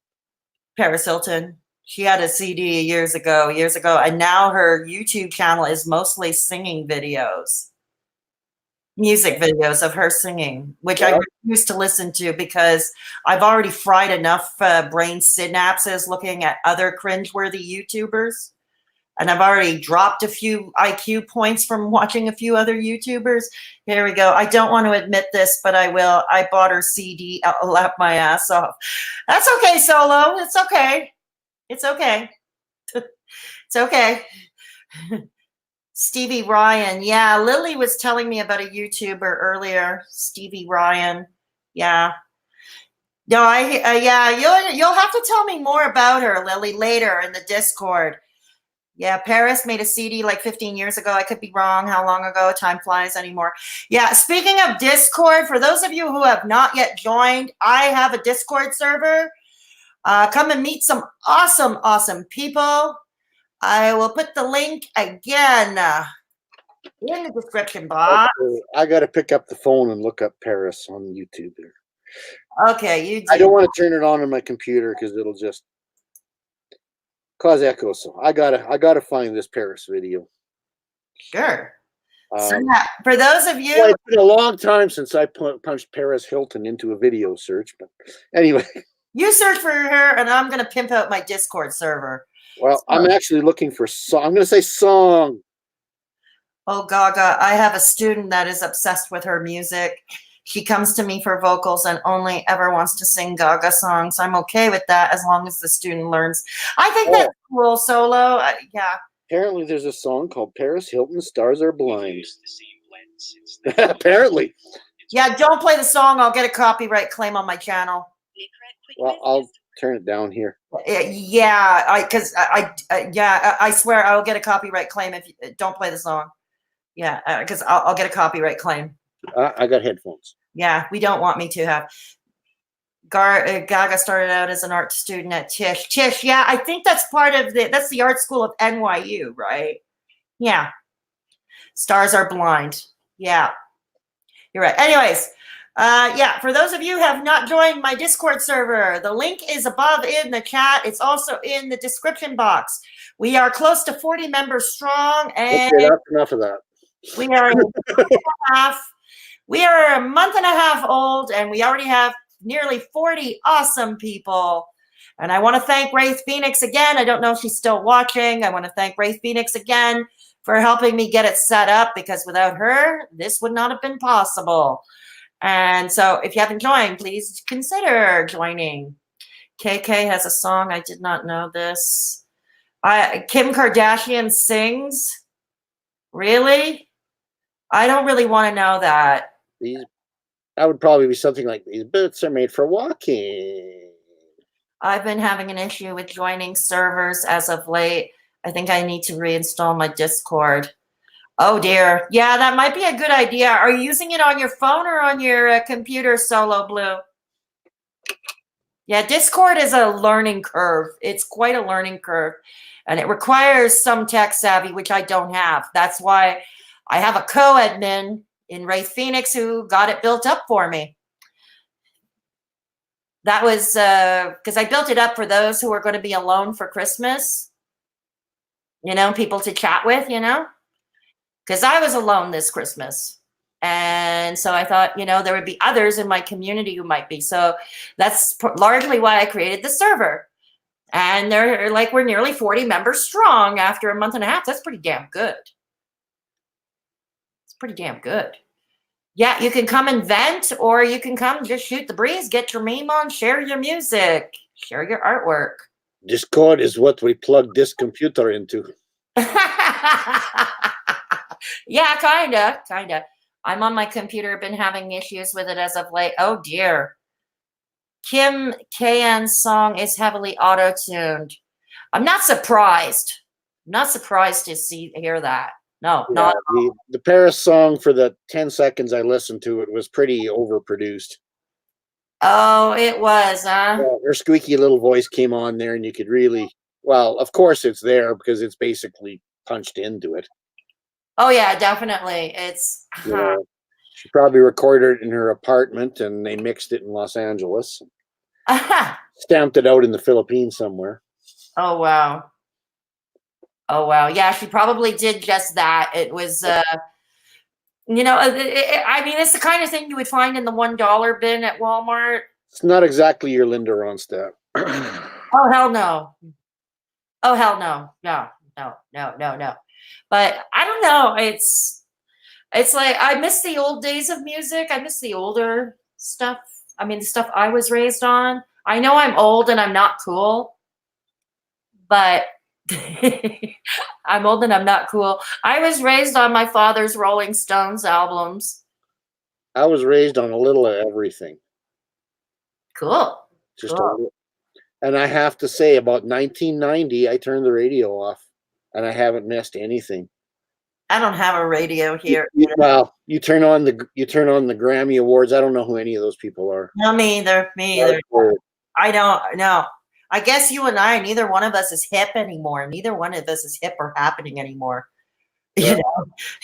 Paris Hilton. She had a CD years ago, and now her YouTube channel is mostly singing videos. Music videos of her singing, which I refuse to listen to because I've already fried enough brain synapses looking at other cringeworthy YouTubers. And I've already dropped a few IQ points from watching a few other YouTubers. Here we go. I don't want to admit this, but I will. I bought her CD. I'll laugh my ass off. That's okay, Solo. It's okay. It's okay. It's okay. Stevie Ryan. Yeah, Lily was telling me about a YouTuber earlier. Stevie Ryan. Yeah. No, yeah, you'll have to tell me more about her, Lily, later in the Discord. Yeah, Paris made a CD like 15 years ago. I could be wrong how long ago. Time flies anymore. Yeah, speaking of Discord, for those of you who have not yet joined, I have a Discord server. Come and meet some awesome people. I will put the link again in the description box. Okay, I got to pick up the phone and look up Paris on YouTube here. Okay, you do. I don't want to turn it on my computer because it'll just cause echo. So I gotta find this Paris video. Sure. For those of you, well, it's been a long time since I punched Paris Hilton into a video search, but anyway. You search for her, and I'm gonna pimp out my Discord server. Well, I'm actually looking for song. I'm going to say song. Oh, Gaga. I have a student that is obsessed with her music. She comes to me for vocals and only ever wants to sing Gaga songs. I'm okay with that as long as the student learns. I think that's cool, Solo. Yeah. Apparently, there's a song called Paris Hilton, Stars Are Blind. Apparently. Yeah, don't play the song. I'll get a copyright claim on my channel. Well, I'll turn it down here. Yeah, I swear I will get a copyright claim if you don't play the song. Yeah, because I'll get a copyright claim. I got headphones. Yeah, we don't want me to have. Gaga started out as an art student at Tisch. Tisch, yeah, I think that's that's the art school of NYU, right? Yeah. Stars are blind. Yeah, you're right. Anyways, yeah, for those of you who have not joined my Discord server, the link is above in the chat. It's also in the description box. We are close to 40 members strong, and okay, that's enough of that. we are a month and a half old, and we already have nearly 40 awesome people. And I want to thank Wraith Phoenix again. I don't know if she's still watching. I want to thank Wraith Phoenix again for helping me get it set up, because without her, this would not have been possible. And so if you haven't joined, please consider joining. KK has a song. I did not know this. Kim Kardashian sings. Really? I don't really want to know that. That would probably be something like, these boots are made for walking. I've been having an issue with joining servers as of late. I think I need to reinstall my Discord. Oh dear. Yeah, that might be a good idea. Are you using it on your phone or on your computer, Solo Blue? Yeah, Discord is a learning curve. It's quite a learning curve. And it requires some tech savvy, which I don't have. That's why I have a co-admin in Wraith Phoenix who got it built up for me. That was because I built it up for those who are going to be alone for Christmas. You know, people to chat with, you know, because I was alone this Christmas. And so I thought, you know, there would be others in my community who might be. So that's largely why I created the server. And we're nearly 40 members strong after a month and a half. That's pretty damn good. It's pretty damn good. Yeah, you can come and vent, or you can come just shoot the breeze, get your meme on, share your music, share your artwork. Discord is what we plug this computer into. Yeah, kinda. I'm on my computer, been having issues with it as of late. Oh dear. Kim KN's song is heavily auto-tuned. I'm not surprised. I'm not surprised to hear that. No, Yeah, not the Paris song, for the 10 seconds I listened to it, was pretty overproduced. Oh, it was, huh? Yeah, her squeaky little voice came on there, and you could really, well, of course it's there because it's basically punched into it. Oh yeah, definitely. It's You know, she probably recorded it in her apartment, and they mixed it in Los Angeles. Stamped it out in the Philippines somewhere. Oh wow. Oh wow. Yeah, she probably did just that. It was you know, I mean, it's the kind of thing you would find in the $1 bin at Walmart. It's not exactly your Linda Ronstadt. Oh hell no. Oh hell no. No. But I don't know. It's like I miss the old days of music. I miss the older stuff. I mean, the stuff I was raised on. I know I'm old and I'm not cool, but I'm old and I'm not cool. I was raised on my father's Rolling Stones albums. I was raised on a little of everything. Cool. Just a little. And I have to say, about 1990, I turned the radio off, and I haven't missed anything. I don't have a radio here. Well, you turn on the Grammy Awards. I don't know who any of those people are. No, me either. I don't know. I guess you and I, neither one of us is hip anymore. Neither one of us is hip or happening anymore. Yeah.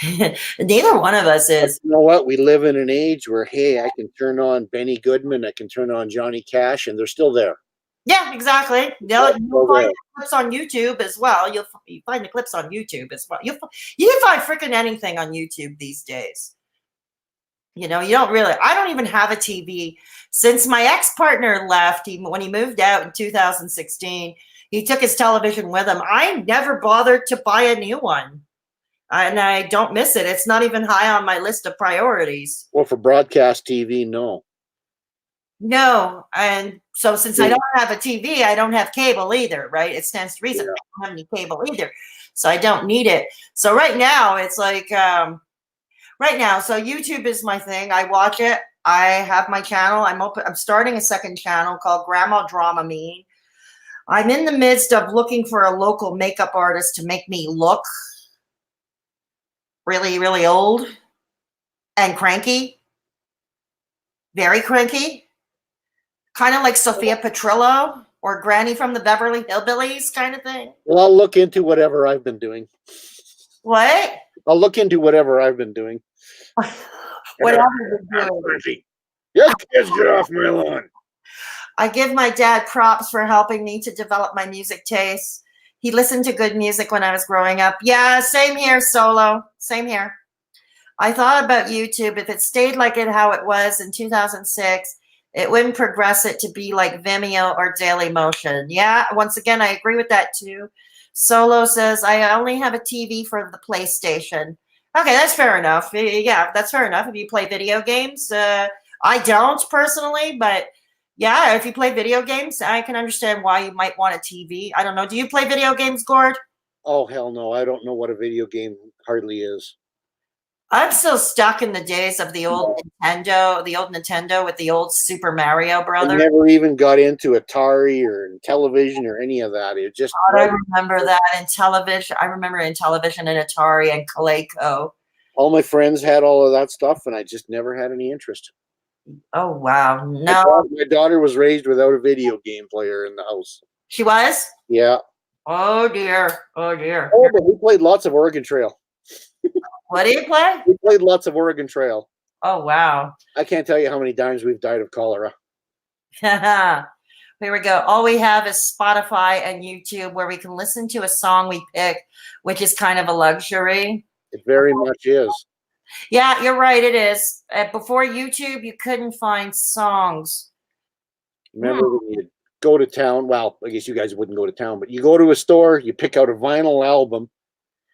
You know, neither one of us is. You know what? We live in an age where, hey, I can turn on Benny Goodman, I can turn on Johnny Cash, and they're still there. Yeah, exactly. You'll find the clips on YouTube as well. You'll find the clips on YouTube as well. You can find freaking anything on YouTube these days. You know, I don't even have a TV. Since my ex-partner left, when he moved out in 2016, he took his television with him. I never bothered to buy a new one. And I don't miss it. It's not even high on my list of priorities. Well, for broadcast TV, no. No. And so since I don't have a TV, I don't have cable either, right? It stands to reason. I don't have any cable either. So I don't need it. So right now, it's like, so YouTube is my thing. I watch it. I have my channel. I'm starting a second channel called Grandma Drama Me. I'm in the midst of looking for a local makeup artist to make me look really, really old and cranky. Very cranky. Kind of like Sophia Petrillo or Granny from the Beverly Hillbillies kind of thing. Well, I'll look into whatever I've been doing. What? I'll look into whatever I've been doing. Whatever you're doing. Yes, kids, get off my lawn. I give my dad props for helping me to develop my music taste. He listened to good music when I was growing up. Yeah, same here, Solo. Same here. I thought about YouTube. If it stayed like how it was in 2006, it wouldn't progress it to be like Vimeo or Dailymotion. Yeah, once again, I agree with that too. Solo says, I only have a TV for the PlayStation. Okay, that's fair enough. Yeah, that's fair enough. If you play video games, I don't personally, but yeah, if you play video games, I can understand why you might want a TV. I don't know. Do you play video games, Gord? Oh, hell no. I don't know what a video game hardly is. I'm still stuck in the days of the old Nintendo with the old Super Mario I Brothers. never even got into Atari or television or any of that. It just. I remember that in television. I remember in television and Atari and Coleco. All my friends had all of that stuff, and I just never had any interest. Oh, wow. No. My daughter was raised without a video game player in the house. She was? Yeah. Oh, dear. Oh, dear. Oh, but we played lots of Oregon Trail. What do you play? We played lots of Oregon Trail. Oh, wow. I can't tell you how many times we've died of cholera. Here we go. All we have is Spotify and YouTube where we can listen to a song we pick, which is kind of a luxury. It very much is. Yeah, you're right. It is. Before YouTube, you couldn't find songs. Remember when you go to town? Well, I guess you guys wouldn't go to town, but you go to a store, you pick out a vinyl album,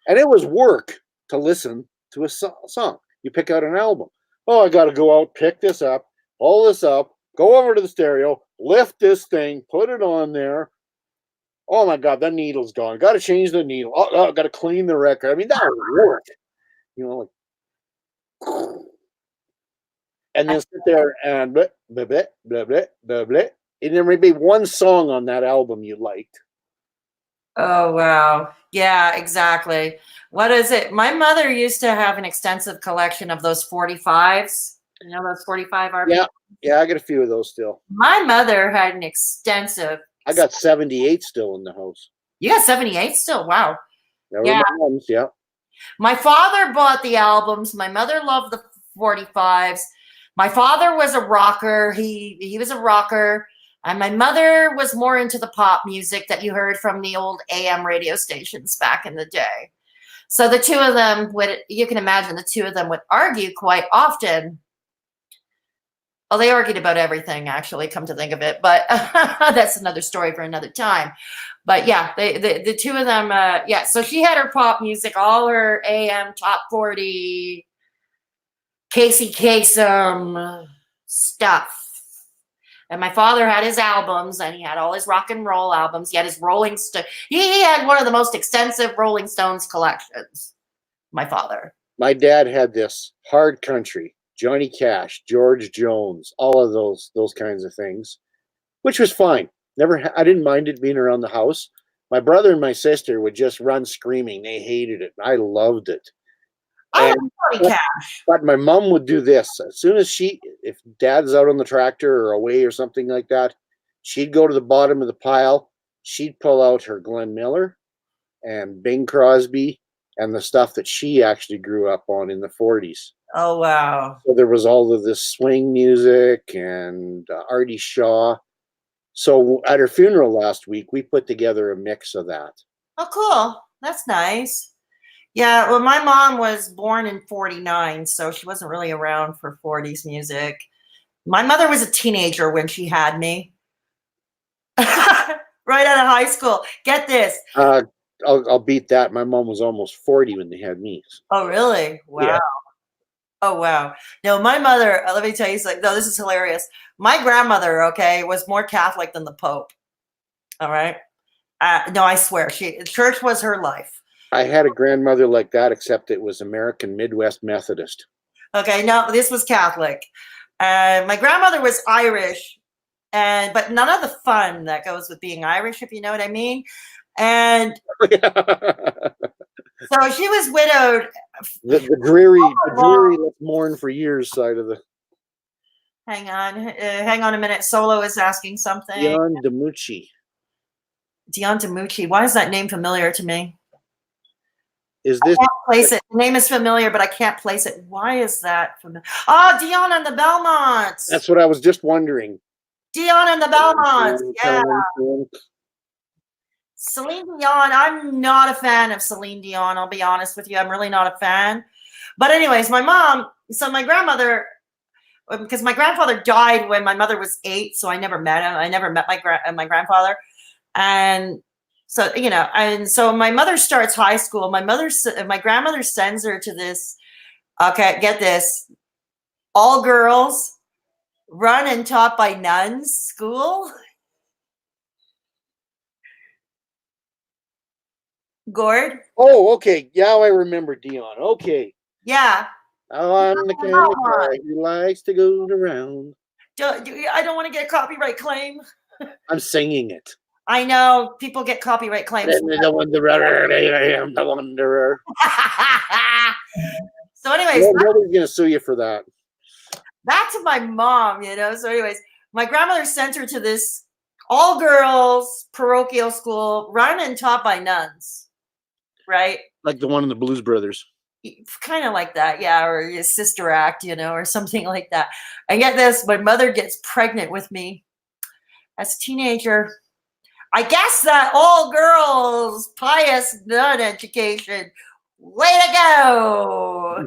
and it was work to listen to a song. You pick out an album. Oh, I got to go out, pick this up, pull this up, go over to the stereo, lift this thing, put it on there. Oh my God, that needle's gone. Got to change the needle. Oh, got to clean the record. I mean, that was work. You know, like, and then sit there and blah, blah, blah, blah, blah, blah, blah. And there may be one song on that album you liked. Oh, wow. Yeah, exactly. What is it? My mother used to have an extensive collection of those 45s. You know those 45 RPMs? Yeah, I got a few of those still. My mother had an extensive. I got 78 still in the house. You got 78 still? Wow. Yeah. My mom's, yeah. My father bought the albums. My mother loved the 45s. My father was a rocker. He was a rocker. And my mother was more into the pop music that you heard from the old AM radio stations back in the day. So the two of them you can imagine the two of them would argue quite often. Well, they argued about everything, actually, come to think of it. But that's another story for another time. But yeah, the two of them, yeah. So she had her pop music, all her AM top 40, Casey Kasem stuff. And my father had his albums, and he had all his rock and roll albums. He had his Rolling Stone. He had one of the most extensive Rolling Stones collections. My father. My dad had this hard country, Johnny Cash, George Jones, all of those kinds of things, which was fine. I didn't mind it being around the house. My brother and my sister would just run screaming. They hated it. I loved it. I love Johnny Cash. But my mom would do this. As soon as if dad's out on the tractor or away or something like that, she'd go to the bottom of the pile. She'd pull out her Glenn Miller and Bing Crosby and the stuff that she actually grew up on in the 40s. Oh, wow. So there was all of this swing music and Artie Shaw. So at her funeral last week, we put together a mix of that. Oh, cool. That's nice. Yeah, well, my mom was born in 49, so she wasn't really around for 40s music. My mother was a teenager when she had me. Right out of high school. Get this. I'll beat that. My mom was almost 40 when they had me. Oh, really? Wow. Yeah. Oh, wow. No, my mother, let me tell you something. No, this is hilarious. My grandmother, okay, was more Catholic than the Pope. All right? No, I swear. Church was her life. I had a grandmother like that, except it was American Midwest Methodist. Okay, no, this was Catholic. And my grandmother was Irish, but none of the fun that goes with being Irish, if you know what I mean. And so she was widowed. the dreary let's mourn for years side of the. Hang on a minute. Solo is asking something. Dion DiMucci. Dion DiMucci. Why is that name familiar to me? Is this? I can't place it. The name is familiar, but I can't place it. Why is that familiar? Oh, Dion and the Belmonts. That's what I was just wondering. Dion and the Belmonts. Yeah. Celine Dion. I'm not a fan of Celine Dion. I'll be honest with you. I'm really not a fan. But anyways, my grandmother, because my grandfather died when my mother was 8, so I never met him. I never met my grandfather. And so, and so my mother starts high school. My grandmother sends her to this, okay, get this, all girls, run and taught by nuns school. Gord? Oh, okay. Now I remember Dion. Okay. Yeah. Oh, I'm the kind of guy who likes to go around. I don't want to get a copyright claim. I'm singing it. I know people get copyright claims. The Wanderer, I am the Wanderer. So, anyways, nobody's gonna sue you for that. Back to my mom, So, anyways, my grandmother sent her to this all-girls parochial school, run and taught by nuns, right? Like the one in the Blues Brothers. Kind of like that, yeah, or your Sister Act, or something like that. And get this, my mother gets pregnant with me as a teenager. I guess that all girls pious nun education. Way to go!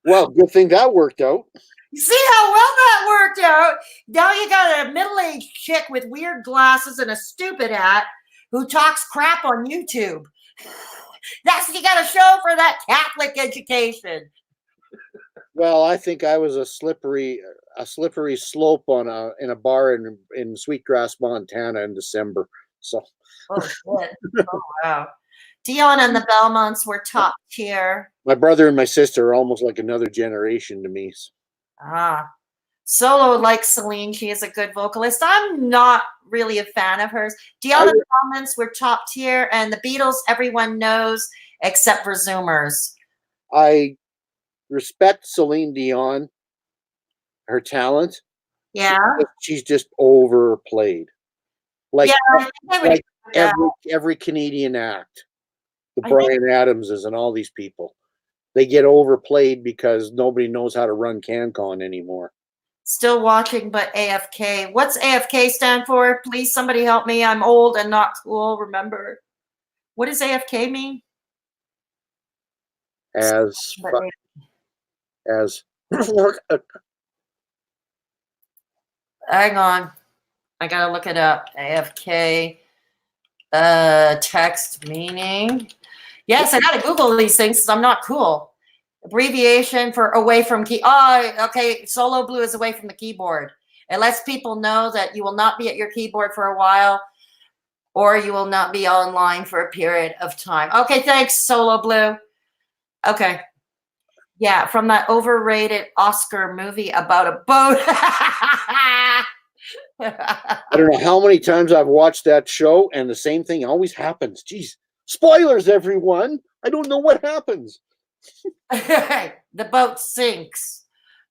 Well, good thing that worked out. You see how well that worked out? Now you got a middle-aged chick with weird glasses and a stupid hat who talks crap on YouTube. That's what you got to show for that Catholic education. Well, I think I was a slippery slope in a bar in Sweetgrass, Montana in December. So. Oh shit! Oh wow. Dion and the Belmonts were top tier. My brother and my sister are almost like another generation to me. Solo likes Celine. She is a good vocalist. I'm not really a fan of hers. Dion and the Belmonts were top tier, and the Beatles everyone knows except for Zoomers. I respect Celine Dion, her talent. Yeah. She's just overplayed. Like every Canadian act. The Bryan Adamses and all these people. They get overplayed because nobody knows how to run CanCon anymore. Still watching, but AFK. What's AFK stand for? Please, somebody help me. I'm old and not cool, remember. What does AFK mean? As hang on. I gotta look it up. AFK text meaning. Yes, I gotta Google these things because I'm not cool. Abbreviation for away from key. Oh, okay. Solo Blue is away from the keyboard. It lets people know that you will not be at your keyboard for a while, or you will not be online for a period of time. Okay, thanks, Solo Blue. Okay. Yeah, from that overrated Oscar movie about a boat. I don't know how many times I've watched that show, and the same thing always happens. Jeez. Spoilers, everyone. I don't know what happens. The boat sinks.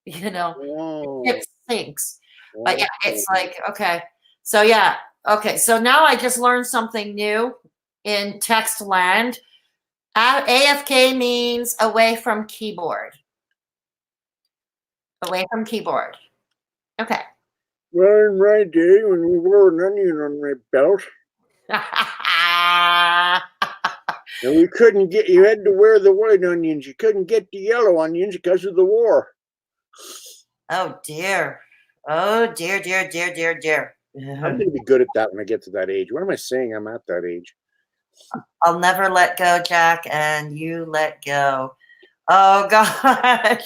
It sinks. But yeah, it's like, okay. So yeah, okay. So now I just learned something new in text land. AFK means away from keyboard. Away from keyboard. Okay. Well, in my day when we wore an onion on my belt. And we couldn't get, you had to wear the white onions. You couldn't get the yellow onions because of the war. Oh, dear. Oh, dear, dear, dear, dear, dear. I'm going to be good at that when I get to that age. What am I saying? I'm at that age. I'll never let go, Jack, and you let go. Oh, God.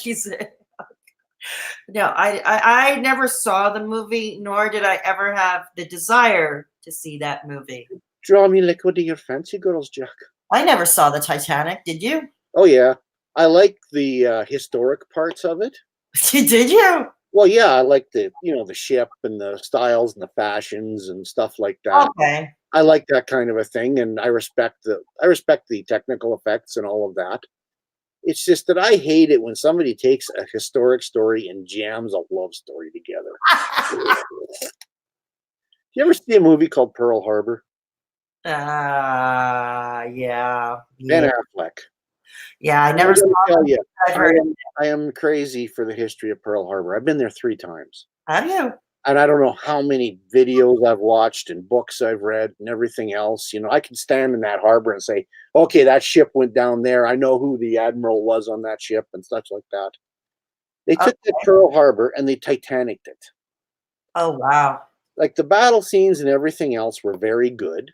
No, I never saw the movie, nor did I ever have the desire to see that movie. Draw me like one of your fancy girls, Jack. I never saw the Titanic. Did you? Oh, yeah. I like the historic parts of it. Did you? Well, yeah, I like the the ship and the styles and the fashions and stuff like that. Okay. I like that kind of a thing, and I respect the technical effects and all of that. It's just that I hate it when somebody takes a historic story and jams a love story together. You ever see a movie called Pearl Harbor? Yeah. Ben Yeah. Affleck. Yeah, I I'm never gonna saw tell it. you, I've heard it. I am crazy for the history of Pearl Harbor. I've been there 3 times. Have you? And I don't know how many videos I've watched and books I've read and everything else. I can stand in that harbor and say, okay, that ship went down there. I know who the admiral was on that ship and such like that. They took that Pearl Harbor and they Titanicked it. Oh, wow. Like the battle scenes and everything else were very good.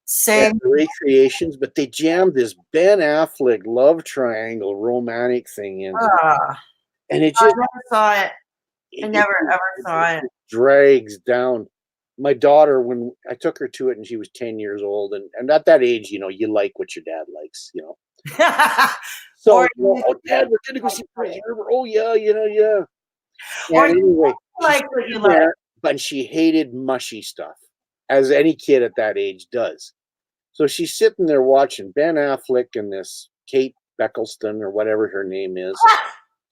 Same. The recreations, but they jammed this Ben Affleck love triangle romantic thing into it. And it I just never saw it. I never ever saw it. drags down. My daughter, when I took her to it and she was 10 years old, and at that age, you like what your dad likes. So, Or oh, Dad, we're gonna go see Pearl Harbor. Oh yeah, yeah. Or And anyway, like what you like. but she hated mushy stuff, as any kid at that age does. So she's sitting there watching Ben Affleck and this Kate Beckelston or whatever her name is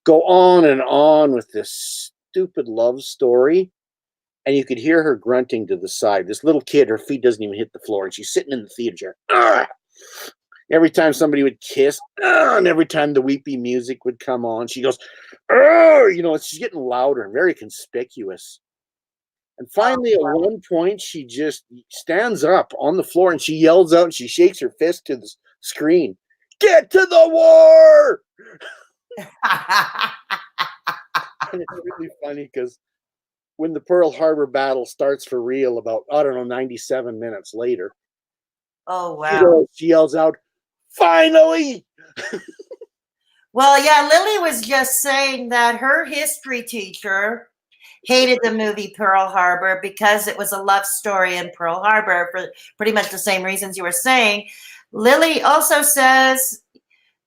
go on and on with this stupid love story. And you could hear her grunting to the side. This little kid, her feet doesn't even hit the floor, and she's sitting in the theater chair. Ugh! Every time somebody would kiss, and every time the weepy music would come on, she goes, she's getting louder and very conspicuous. And finally, at one point, she just stands up on the floor and she yells out and she shakes her fist to the screen, "Get to the war!" And it's really funny because when the Pearl Harbor battle starts for real about, 97 minutes later, Oh, wow. she yells out, "Finally!" Well, yeah, Lily was just saying that her history teacher hated the movie Pearl Harbor because it was a love story in Pearl Harbor for pretty much the same reasons you were saying. Lily also says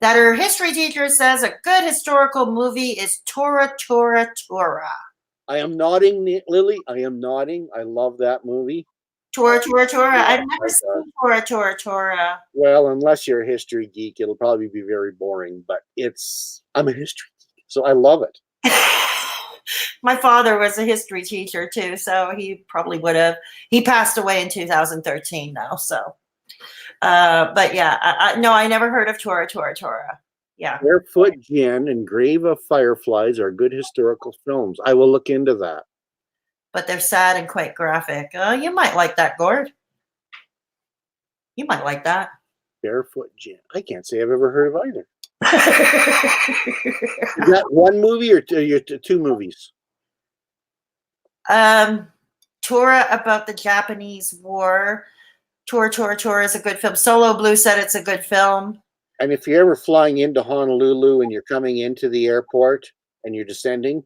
that her history teacher says a good historical movie is Tora, Tora, Tora. I am nodding, Lily. I am nodding. I love that movie. Tora, Tora, Tora. I've never seen Tora, Tora, Tora. Well, unless you're a history geek, it'll probably be very boring, but I'm a history geek, so I love it. My father was a history teacher too, so he probably would have. He passed away in 2013 now, so. But yeah, I never heard of Tora, Tora, Tora. Yeah. Barefoot Jen and Grave of Fireflies are good historical films. I will look into that. But they're sad and quite graphic. You might like that, Gord. You might like that. Barefoot Jen. I can't say I've ever heard of either. Is that one movie or two movies? Tora about the Japanese War. Tora, Tora, Tora is a good film. Solo Blue said it's a good film. And if you're ever flying into Honolulu and you're coming into the airport and you're descending,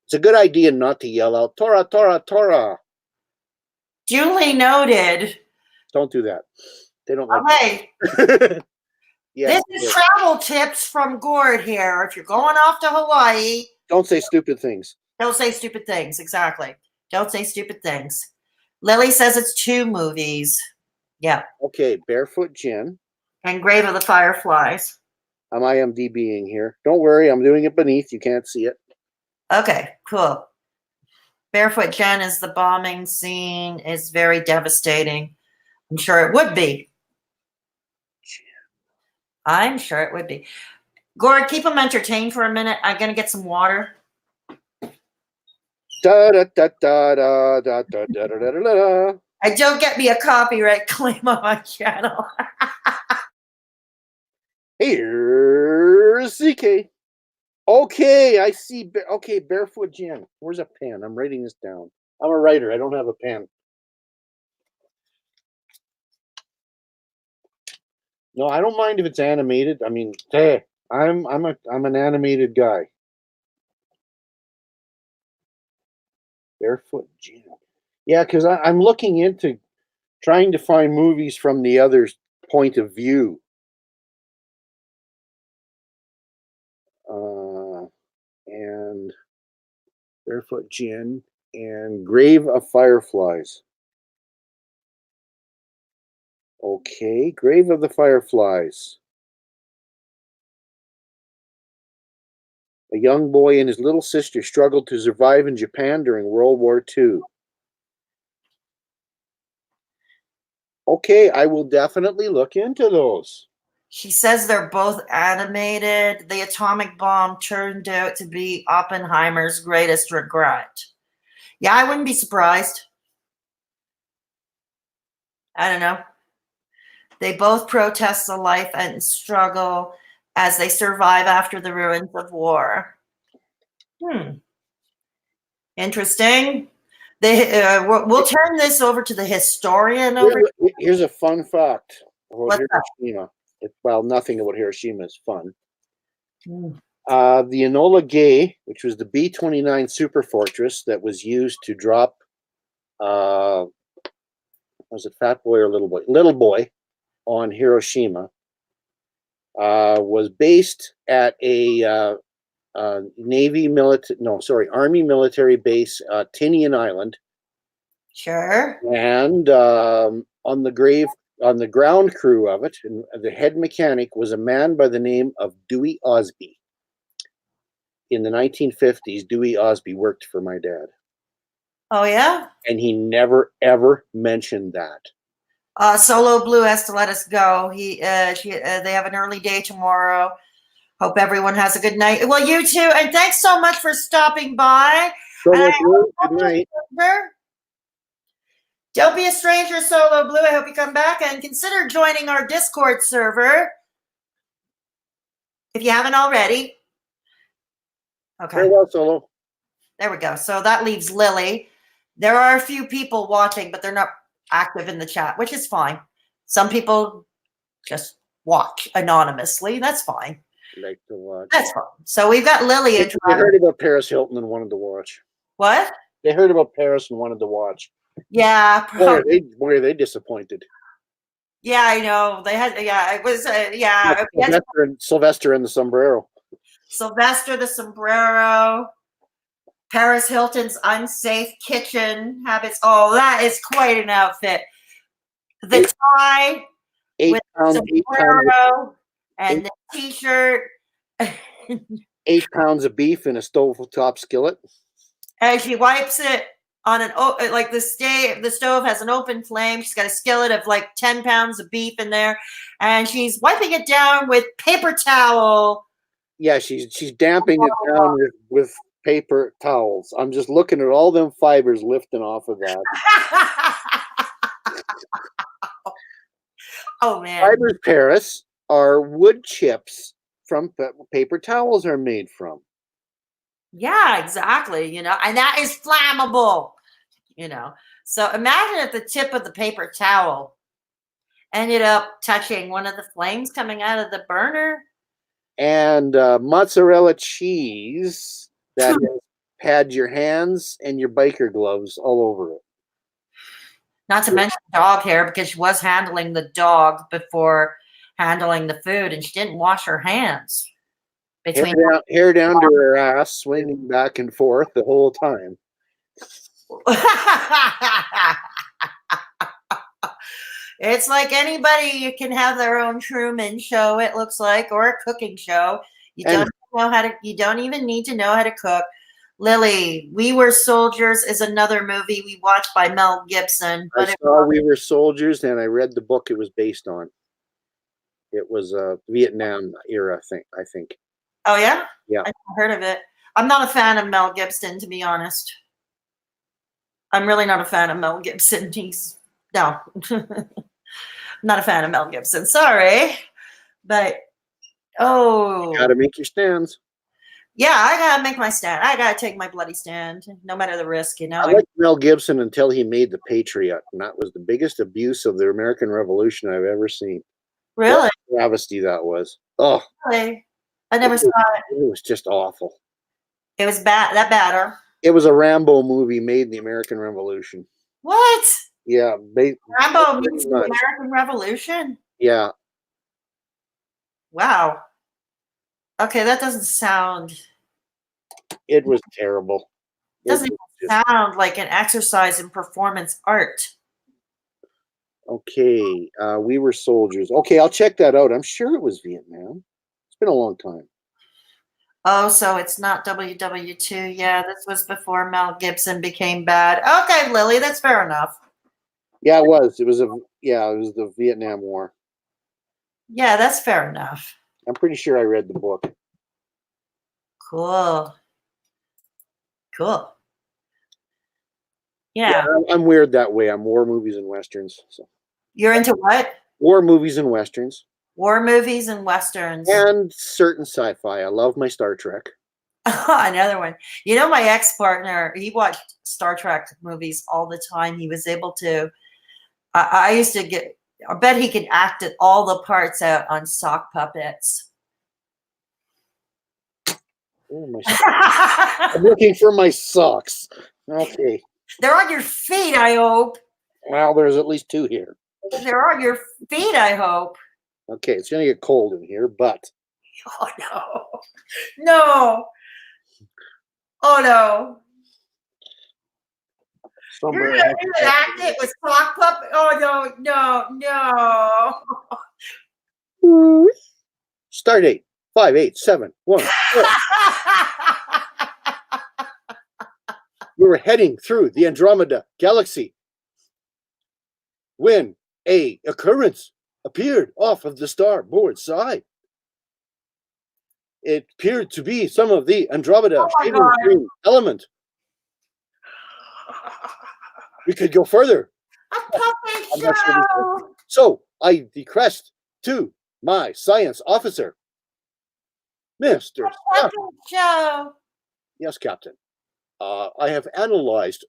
it's a good idea not to yell out, "Tora, Tora, Tora." Duly noted. Don't do that. They don't like Okay. Yeah, this is travel tips from Gord here. If you're going off to Hawaii, don't say stupid things. Don't say stupid things. Exactly. Don't say stupid things. Lily says it's 2 movies. Yeah. Okay, Barefoot Jen. And Grave of the Fireflies. I'm IMDbing here. Don't worry, I'm doing it beneath. You can't see it. Okay, cool. Barefoot Jen is the bombing scene is very devastating. I'm sure it would be. I'm sure it would be. Gord, keep them entertained for a minute. I'm going to get some water. Da da da da da da da da da da da. And don't get me a copyright claim on my channel. Here's CK. Okay, I see. Okay, Barefoot Jen. Where's a pen? I'm writing this down. I'm a writer. I don't have a pen. No, I don't mind if it's animated. I mean, hey, I'm an animated guy. Barefoot Jen. Yeah, because I'm looking into trying to find movies from the other's point of view. Barefoot Gin, and Grave of Fireflies. Okay, Grave of the Fireflies. A young boy and his little sister struggled to survive in Japan during World War II. Okay, I will definitely look into those. She says they're both animated. The atomic bomb turned out to be Oppenheimer's greatest regret. Yeah, I wouldn't be surprised. I don't know. They both protest the life and struggle as they survive after the ruins of war. Interesting. We'll turn this over to the historian over here. Here's a fun fact about What's that? Hiroshima. Well, nothing about Hiroshima is fun. Mm. The Enola Gay, which was the B-29 super fortress that was used to drop, was it Fat Boy or Little Boy? Little Boy on Hiroshima, was based at a Army military base, Tinian Island. Sure. And on the ground crew of it, and the head mechanic was a man by the name of Dewey Osby. In the 1950s, Dewey Osby worked for my dad. Oh, yeah? And he never, ever mentioned that. Solo Blue has to let us go. They have an early day tomorrow. Hope everyone has a good night. Well, you too. And thanks so much for stopping by. Solo Blue, good night. Don't be a stranger, Solo Blue. I hope you come back and consider joining our Discord server if you haven't already. Okay. Very well, Solo. There we go. So that leaves Lily. There are a few people watching, but they're not active in the chat, which is fine. Some people just watch anonymously. That's fine. Like to watch. That's fine. So we've got Lily. They heard about Paris Hilton and wanted to watch. What? They heard about Paris and wanted to watch. Yeah. Boy, are they disappointed. Yeah, I know. They had. Yeah, it was. Yeah. Sylvester and the sombrero. Sylvester the sombrero. Paris Hilton's unsafe kitchen habits. Oh, that is quite an outfit. The tie with the sombrero and the t-shirt. 8 pounds of beef in a stovetop skillet. And she wipes it on the stove has an open flame. She's got a skillet of like 10 pounds of beef in there, and she's wiping it down with paper towel. Yeah, she's damping it down with paper towels. I'm just looking at all them fibers lifting off of that. Oh man. Fibers, Paris, are wood chips from paper towels are made from. Yeah, exactly. And that is flammable. So imagine if the tip of the paper towel ended up touching one of the flames coming out of the burner. And mozzarella cheese that has had your hands and your biker gloves all over it. Not to mention dog hair, because she was handling the dog before handling the food, and she didn't wash her hands. Hair down to her ass, swinging back and forth the whole time. It's like anybody, you can have their own Truman Show, it looks like, or a cooking show. You don't even need to know how to cook. Lily, We Were Soldiers is another movie we watched by Mel Gibson. I saw We Were Soldiers, and I read the book it was based on. It was a Vietnam era thing, I think. Oh, yeah? Yeah. I never heard of it. I'm not a fan of Mel Gibson, to be honest. I'm really not a fan of Mel Gibson. No. Not a fan of Mel Gibson. Sorry. But, You gotta make your stands. Yeah, I gotta make my stand. I gotta take my bloody stand, no matter the risk, I liked Mel Gibson until he made The Patriot, and that was the biggest abuse of the American Revolution I've ever seen. Really? What travesty that was. Oh. Really? I never saw it. It was just awful. It was bad. That bad, huh? It was a Rambo movie made in the American Revolution. What? Yeah. Rambo means the American Revolution? Yeah. Wow. Okay, that doesn't sound... It was terrible. Doesn't even sound like an exercise in performance art. Okay, we were soldiers. Okay, I'll check that out. I'm sure it was Vietnam. It's been a long time. Oh, so it's not WW2. Yeah, this was before Mel Gibson became bad. Okay, Lily, that's fair enough. Yeah, it was. It was the Vietnam War. Yeah, that's fair enough. I'm pretty sure I read the book. Cool. Cool. Yeah. I'm weird that way. I'm war movies and westerns. So You're into what? war movies and westerns. War movies and westerns. And certain sci-fi. I love my Star Trek. Another one. You know, my ex-partner, he watched Star Trek movies all the time. He was able to, I used to get, I bet he could act at all the parts out on sock puppets. Oh, my I'm looking for my socks. Okay. They're on your feet, I hope. Well, there's at least 2 here. They're on your feet, I hope. Okay, it's going to get cold in here, but. Oh, no. No. Oh, no. You're going to act it with sock puppet? Oh, no. Start date 5871. We were heading through the Andromeda galaxy when a occurrence appeared off of the starboard side. It appeared to be some of the Andromeda shaving cream element. We could go further. A puppet show. So I decrest to my science officer, Mr. Puppet show. Yes, Captain. I have analyzed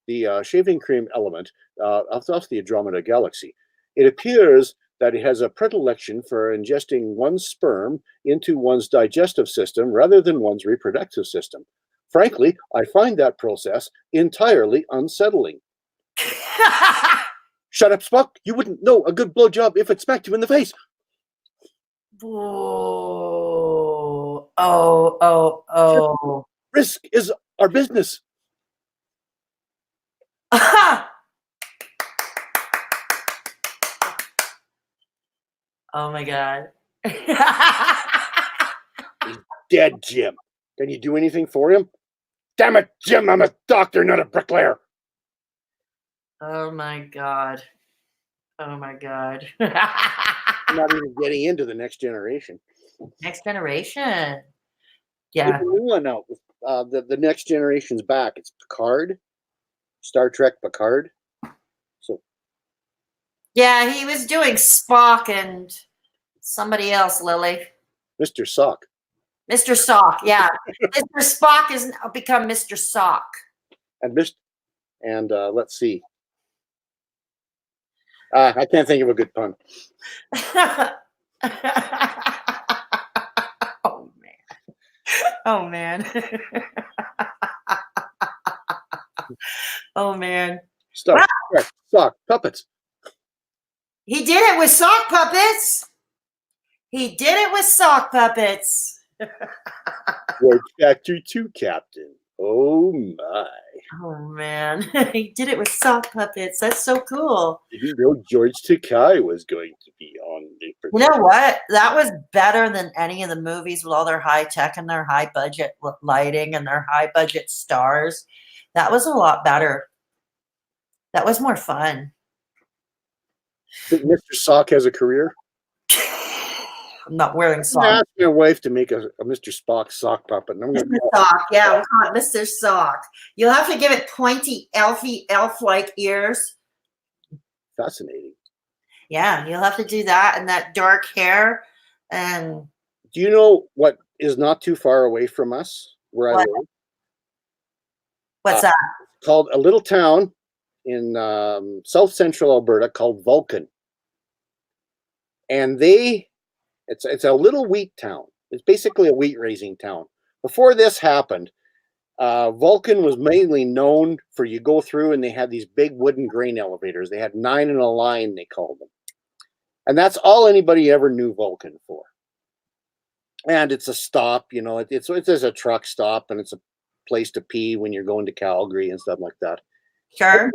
the shaving cream element off the Andromeda galaxy. It appears that it has a predilection for ingesting one's sperm into one's digestive system rather than one's reproductive system. Frankly, I find that process entirely unsettling. Shut up, Spock. You wouldn't know a good blowjob if it smacked you in the face. Oh. Risk is our business. Oh my God. He's dead, Jim. Can you do anything for him? Damn it, Jim, I'm a doctor, not a bricklayer. Oh my God. Oh my God. I'm not even getting into the next generation. Next generation. Yeah. The new one now. The next generation's back. It's Picard. Star Trek Picard. So Yeah, he was doing Spock and somebody else, Lily. Mr. Sock. Mr. Sock, yeah. Mr. Spock has now become Mr. Sock. And let's see. I can't think of a good pun. Oh man. Oh man. Star Trek Sock puppets. He did it with sock puppets. He did it with sock puppets. Warp Factor 2, Captain. Oh my. Oh man. He did it with sock puppets. That's so cool. Didn't know George Takei was going to be on the You know what? That was better than any of the movies with all their high tech and their high budget lighting and their high budget stars. That was a lot better. That was more fun. Think Mr. Sock has a career? I'm not wearing I'm socks. gonna ask my wife to make a Mr. Spock sock puppet. And I'm Mr. gonna Sock, yeah, we'll call it Mr. Sock. You'll have to give it pointy, elf-like ears. Fascinating. Yeah, you'll have to do that and that dark hair. And Do you know what is not too far away from us, where I What? live? what's that? Called a little town in south central Alberta called Vulcan. And it's a little wheat town. It's basically a wheat raising town. Before this happened, Vulcan was mainly known for, you go through and they had these big wooden grain elevators. They had 9 in a line, they called them. And that's all anybody ever knew Vulcan for. and it's a stop. You know, it's a truck stop, and it's a place to pee when you're going to Calgary and stuff like that. Sure.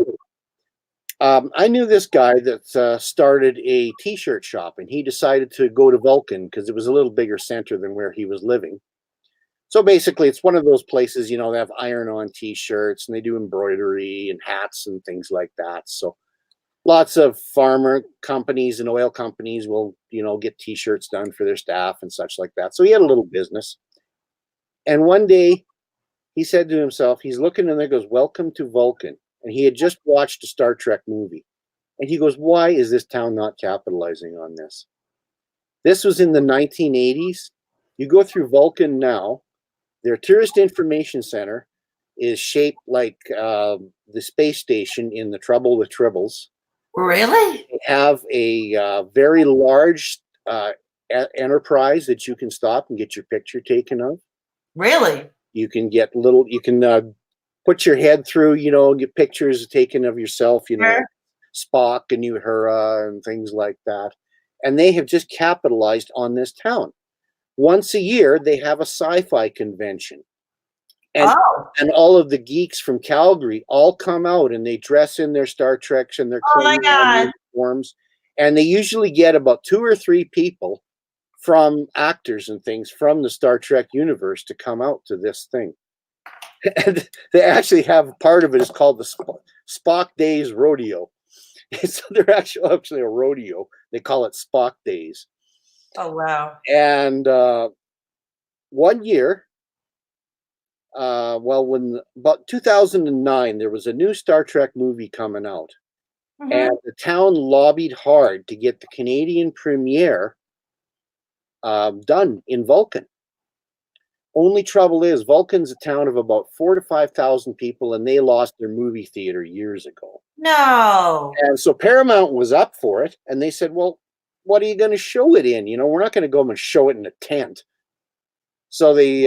I knew this guy that started a T-shirt shop, and he decided to go to Vulcan because it was a little bigger center than where he was living. So basically, it's one of those places, you know, they have iron-on T-shirts, and they do embroidery and hats and things like that. So lots of farmer companies and oil companies will, you know, get T-shirts done for their staff and such like that. So he had a little business. And one day, he said to himself, he's looking and there goes, "Welcome to Vulcan." And he had just watched a Star Trek movie. And he goes, "Why is this town not capitalizing on this?" This was in the 1980s. You go through Vulcan now, their tourist information center is shaped like the space station in The Trouble with Tribbles. Really? They have a very large enterprise that you can stop and get your picture taken of. Really? You can get put your head through, you know, get pictures taken of yourself, you know, Sure. Spock and Uhura and things like that. And they have just capitalized on this town. Once a year, they have a sci-fi convention. And, and all of the geeks from Calgary all come out and they dress in their Star Treks and their Oh my God. uniforms. And they usually get about 2 or 3 people from actors and things from the Star Trek universe to come out to this thing. And they actually have part of it is called the Spock Days Rodeo. So they're actually a rodeo. They call it Spock Days. Oh, wow. And one year, when about 2009, there was a new Star Trek movie coming out. Mhm. And the town lobbied hard to get the Canadian premiere done in Vulcan. Only trouble is, Vulcan's a town of about 4,000 to 5,000 people, and they lost their movie theater years ago. No. And so Paramount was up for it, and they said, "Well, what are you going to show it in? You know, we're not going to go and show it in a tent." So they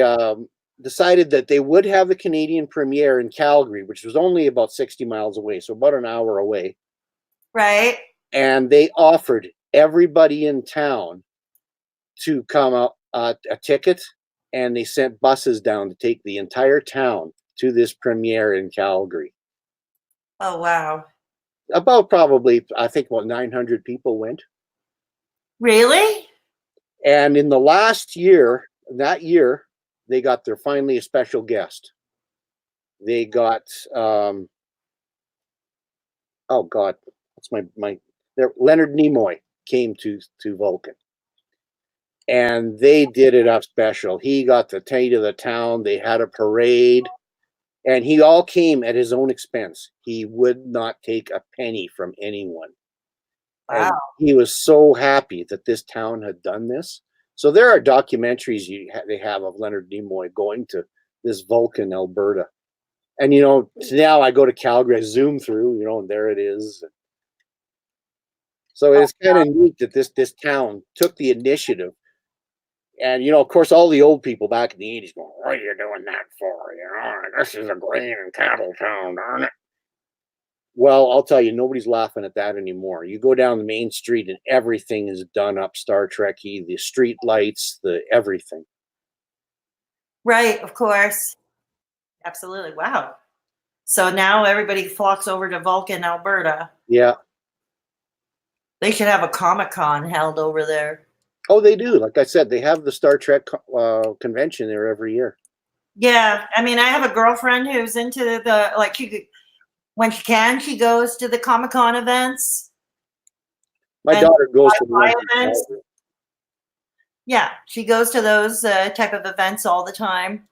decided that they would have the Canadian premiere in Calgary, which was only about 60 miles away, so about an hour away. Right. And they offered everybody in town to come out a ticket, and they sent buses down to take the entire town to this premiere in Calgary. Oh, wow. About probably, I think, about 900 people went. Really? And in the last year, that year, they got finally a special guest. They got, oh God, what's Leonard Nimoy came to Vulcan. And they did it up special. He got the taste of the town. They had a parade. And he all came at his own expense. He would not take a penny from anyone. Wow. And he was so happy that this town had done this. So there are documentaries they have of Leonard Nimoy going to this Vulcan, Alberta. And, you know, now I go to Calgary, I zoom through, you know, and there it is. So it's kind of neat that this town took the initiative. And, you know, of course, all the old people back in the 80s going, "What are you doing that for? You know, this is a grain and cattle town, darn it." Well, I'll tell you, nobody's laughing at that anymore. You go down the main street and everything is done up Star Trek-y, the street lights, the everything. Right, of course. Absolutely. Wow. So now everybody flocks over to Vulcan, Alberta. Yeah. They should have a Comic-Con held over there. Oh, they do. Like I said, they have the Star Trek convention there every year. Yeah. I mean, I have a girlfriend who's into when she can, she goes to the Comic-Con events. My daughter goes to the events. Yeah, she goes to those type of events all the time.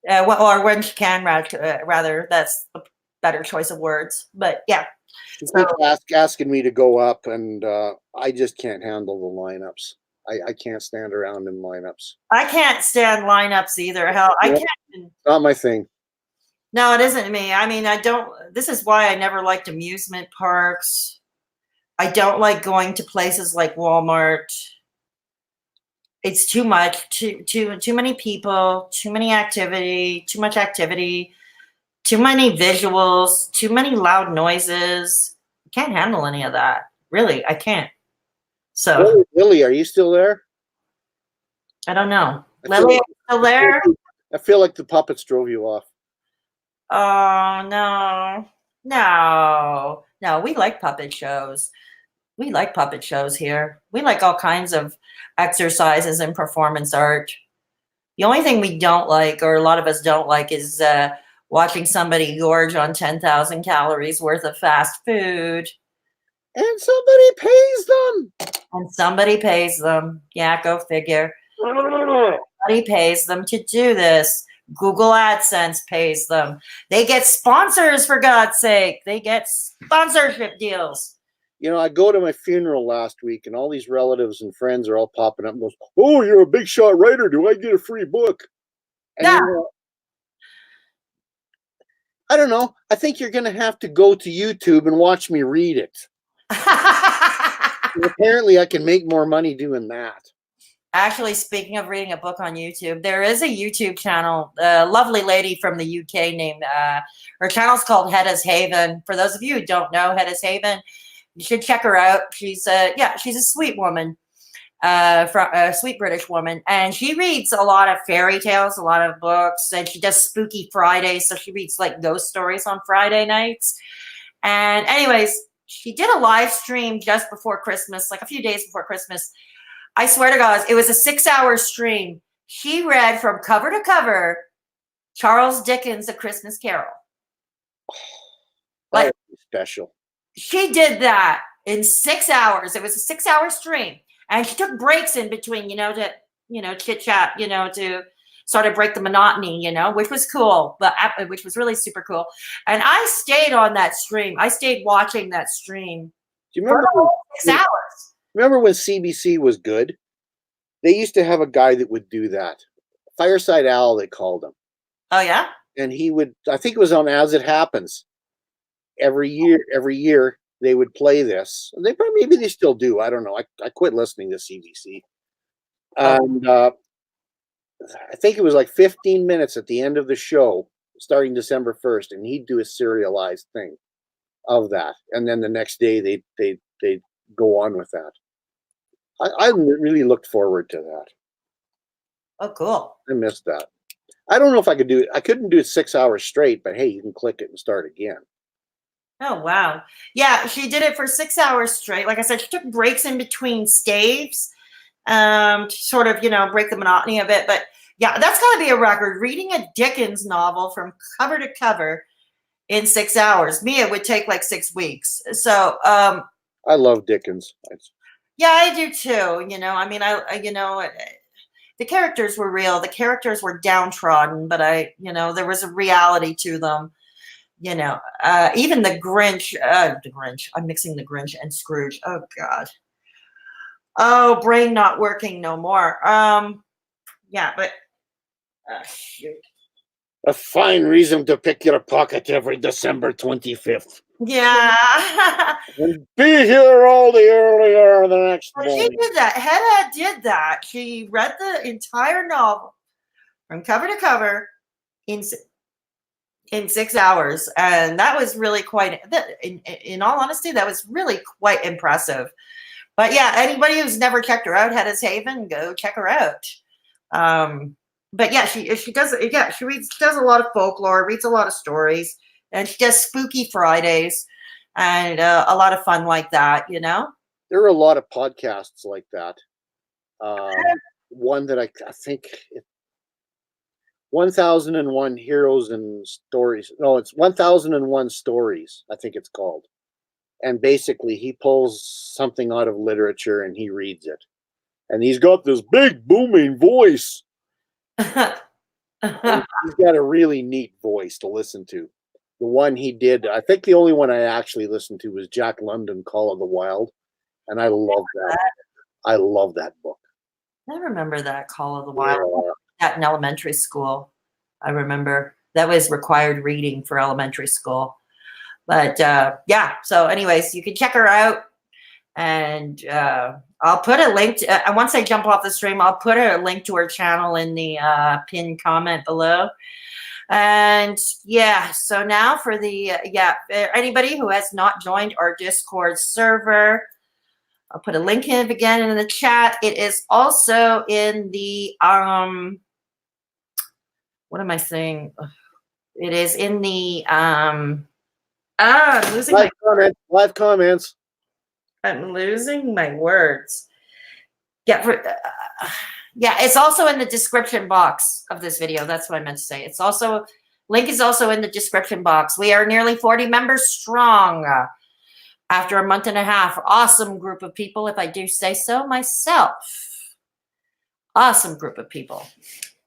Or when she can, rather. That's a better choice of words. But yeah. She keeps asking me to go up, and I just can't handle the lineups. I can't stand around in lineups. I can't stand lineups either. Hell, I can't. Not my thing. No, it isn't me. I mean, I don't. This is why I never liked amusement parks. I don't like going to places like Walmart. It's too much. Too many people. Too much activity. Too many visuals. Too many loud noises. I can't handle any of that. Really, I can't. So, Lily, are you still there? I don't know. I feel Lily, are you still there? I feel like the puppets drove you off. Oh, no. No. No, we like puppet shows. We like puppet shows here. We like all kinds of exercises and performance art. The only thing we don't like, or a lot of us don't like, is watching somebody gorge on 10,000 calories worth of fast food. And somebody pays them. And somebody pays them. Yeah, go figure. Somebody pays them to do this. Google AdSense pays them. They get sponsors, for God's sake. They get sponsorship deals. You know, I go to my funeral last week, and all these relatives and friends are all popping up and goes, "Oh, you're a big shot writer. Do I get a free book?" And Yeah. you know, I don't know. I think you're going to have to go to YouTube and watch me read it. Apparently, I can make more money doing that. Actually, speaking of reading a book on YouTube, there is a YouTube channel, a lovely lady from the UK named, her channel's called Hedda's Haven. For those of you who don't know Hedda's Haven, you should check her out. She's she's a sweet woman, from a sweet British woman, and she reads a lot of fairy tales, a lot of books, and she does Spooky Fridays, so she reads like ghost stories on Friday nights. And anyways, she did a live stream just before Christmas, like a few days before Christmas. I swear to God, it was a 6-hour stream. She read from cover to cover Charles Dickens' A Christmas Carol. That Like, would be special. she did that in 6 hours. It was a 6-hour stream. And she took breaks in between, to chit chat, to sort of break the monotony, which was cool, but which was really super cool. And I stayed on that stream. I stayed watching that stream Do you for remember? 6 hours. Remember when CBC was good? They used to have a guy that would do that. Fireside Owl, they called him. Oh, yeah? And he would, I think it was on As It Happens. Every year they would play this. They probably, maybe they still do. I don't know. I quit listening to CBC. And I think it was like 15 minutes at the end of the show, starting December 1st, and he'd do a serialized thing of that. And then the next day they'd go on with that. I really looked forward to that. Oh, cool. I missed that. I don't know if I could do it. I couldn't do it 6 hours straight, but hey, you can click it and start again. Oh, wow. Yeah, she did it for 6 hours straight. Like I said, she took breaks in between staves to sort of, break the monotony of it. But yeah, that's got to be a record. Reading a Dickens novel from cover to cover in 6 hours. Me, it would take like 6 weeks. So, I love Dickens. yeah, I do too. The characters were real. The characters were downtrodden, but there was a reality to them. Even the Grinch, I'm mixing the Grinch and Scrooge. Oh God. Oh, brain not working no more. Yeah, but shoot. A fine reason to pick your pocket every December 25th. Yeah. And be here all the earlier the next Well, morning. she did that. Hedda did that. She read the entire novel from cover to cover in 6 hours, and that was really quite. In all honesty, that was really quite impressive. But yeah, anybody who's never checked her out, Hedda's Haven, go check her out. But yeah, she does. Yeah, she does a lot of folklore, reads a lot of stories, and she does Spooky Fridays, and a lot of fun like that. There are a lot of podcasts like that. One that I think 1001 Heroes and Stories. No, it's 1001 Stories, I think it's called. And basically he pulls something out of literature and he reads it. And he's got this big booming voice. He's got a really neat voice to listen to. The one he did, I think the only one I actually listened to was Jack London, Call of the Wild. And I love that. I love that book. I remember that Call of the Wild. That in elementary school. I remember that was required reading for elementary school. But yeah, so anyways, you can check her out. And I'll put a link to, once I jump off the stream, I'll put a link to her channel in the pinned comment below. And yeah, so now for the, anybody who has not joined our Discord server, I'll put a link in again in the chat. It is also in the what am I saying? It is in the I'm losing live comments. I'm losing my words. Yeah, yeah, it's also in the description box of this video. That's what I meant to say. It's also link is also in the description box. We are nearly 40 members strong. After a month and a half, awesome group of people, if I do say so myself. Awesome group of people.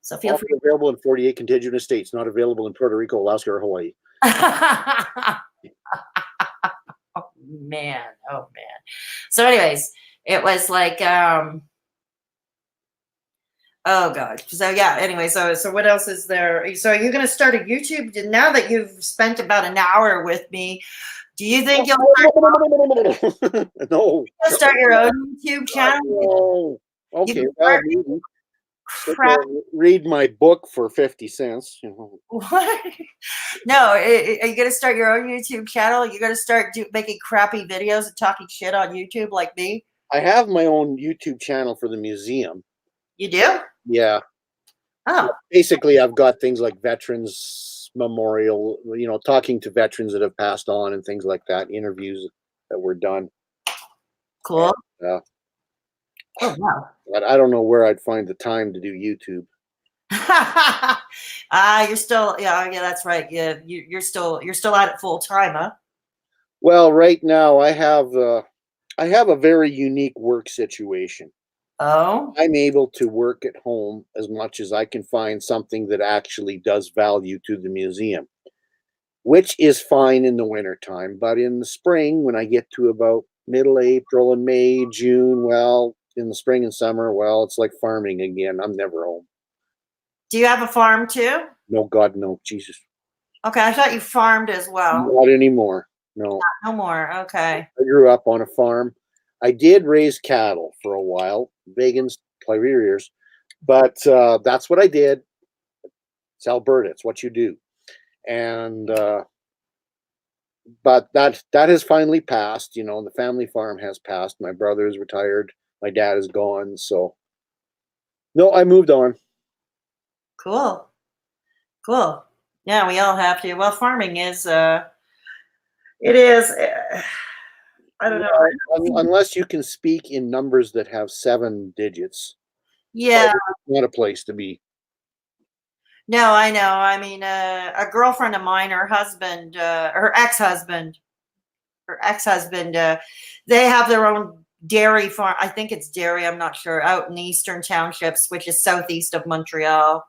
So feel free. Available in 48 contiguous states, not available in Puerto Rico, Alaska, or Hawaii. Oh man. So anyways, it was like oh god. So yeah, anyway, so what else is there? So are you gonna start a YouTube now that you've spent about an hour with me? Do you think you'll start your own YouTube channel? No. Okay, well, read my book for 50 cents. What? No, are you going to start your own YouTube channel? Are you going to start making crappy videos and talking shit on YouTube like me? I have my own YouTube channel for the museum. You do? Yeah. Oh. Basically, I've got things like Veterans Memorial, talking to veterans that have passed on and things like that, interviews that were done. Cool. Yeah. Oh wow. But I don't know where I'd find the time to do YouTube. You're still, yeah, that's right. Yeah, you're still at it full time, huh? Well, right now I have a very unique work situation. Oh. I'm able to work at home as much as I can find something that actually does value to the museum, which is fine in the wintertime. But in the spring, when I get to about middle April and May, June, well, in the spring and summer, well, it's like farming again. I'm never home. Do you have a farm too? No, God, no. Jesus. Okay, I thought you farmed as well. Not anymore. No. No more. Okay. I grew up on a farm. I did raise cattle for a while, vegans, Claveriers, but that's what I did. It's Alberta. It's what you do. And but that has finally passed. The family farm has passed. My brother is retired. My dad is gone. So no, I moved on. Cool. Yeah, we all have to. Well, farming is it is. I don't know. Unless you can speak in numbers that have 7 digits. Yeah. It's not a place to be. No, I know. I mean, a girlfriend of mine, her husband, her ex-husband, they have their own dairy farm. I think it's dairy. I'm not sure. Out in Eastern Townships, which is southeast of Montreal.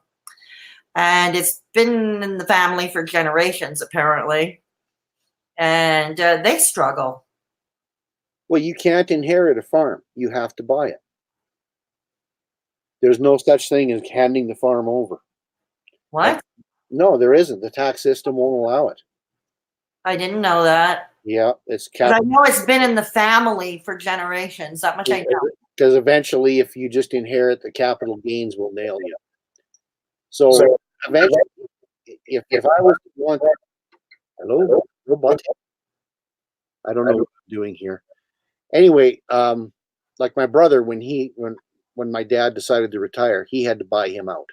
And it's been in the family for generations, apparently. And they struggle. Well, you can't inherit a farm. You have to buy it. There's no such thing as handing the farm over. What? No, there isn't. The tax system won't allow it. I didn't know that. Yeah, it's But I know it's been in the family for generations. That much I know. Because eventually, if you just inherit, the capital gains will nail you. So eventually, if I was to want, hello, robot. I don't know what I'm doing here. Anyway, like my brother, when my dad decided to retire, he had to buy him out.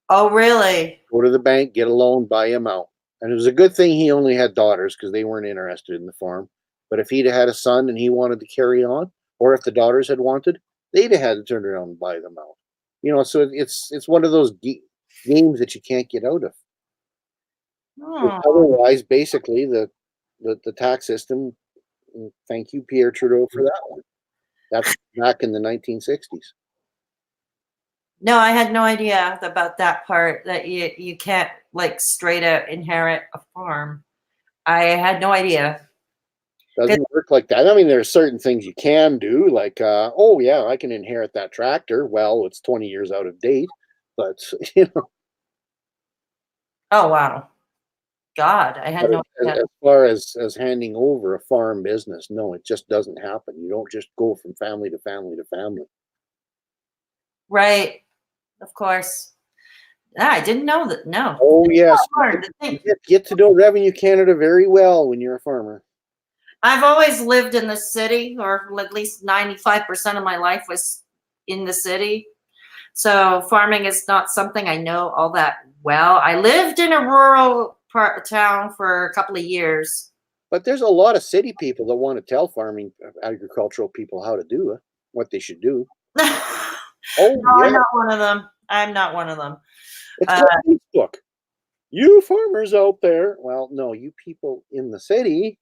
Oh, really? Go to the bank, get a loan, buy him out. And it was a good thing he only had daughters because they weren't interested in the farm. But if he'd had a son and he wanted to carry on, or if the daughters had wanted, they'd have had to turn around and buy them out. So it's one of those games that you can't get out of. Otherwise, basically, the tax system. Thank you, Pierre Trudeau, for that one. That's back in the 1960s. No, I had no idea about that part, that you can't like straight out inherit a farm. I had no idea. Doesn't work like that. I mean, there are certain things you can do, like, oh yeah, I can inherit that tractor. Well, it's 20 years out of date, but Oh wow. God, I had no idea. As far as handing over a farm business, no, it just doesn't happen. You don't just go from family to family to family. Right. Of course. I didn't know that. No. Oh, yes. You get to know Revenue Canada very well when you're a farmer. I've always lived in the city, or at least 95% of my life was in the city. So farming is not something I know all that well. I lived in a rural part of town for a couple of years. But there's a lot of city people that want to tell farming agricultural people how to do it, what they should do. No, Oh, I'm yeah. not one of them. I'm not one of them. It's called Facebook. You farmers out there. Well, no, you people in the city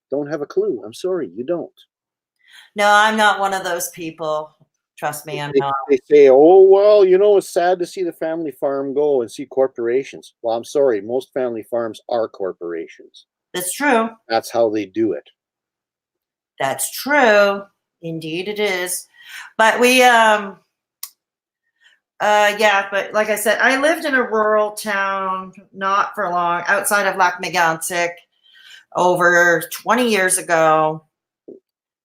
don't have a clue. I'm sorry, you don't. No, I'm not one of those people. Trust me, I'm not. They say, oh, well, you know, it's sad to see the family farm go and see corporations. Well, I'm sorry, most family farms are corporations. That's true. That's how they do it. That's true. Indeed it is. But we yeah, but like I said, I lived in a rural town not for long, outside of Lac Mégantic, over 20 years ago.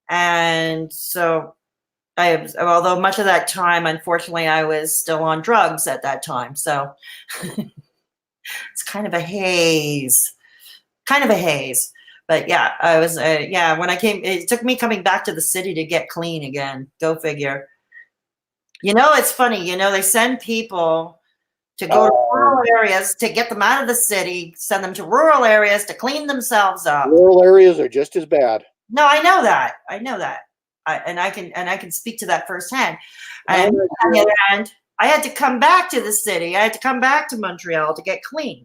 And so although much of that time, unfortunately, I was still on drugs at that time. So it's kind of a haze. But yeah, I was, yeah, when I came, it took me coming back to the city to get clean again. Go figure. You know, it's funny, you know, they send people to go to rural areas to get them out of the city, send them to rural areas to clean themselves up. Rural areas are just as bad. No, I know that. And I can speak to that firsthand. And on the other hand, I had to come back to the city. I had to come back to Montreal to get clean.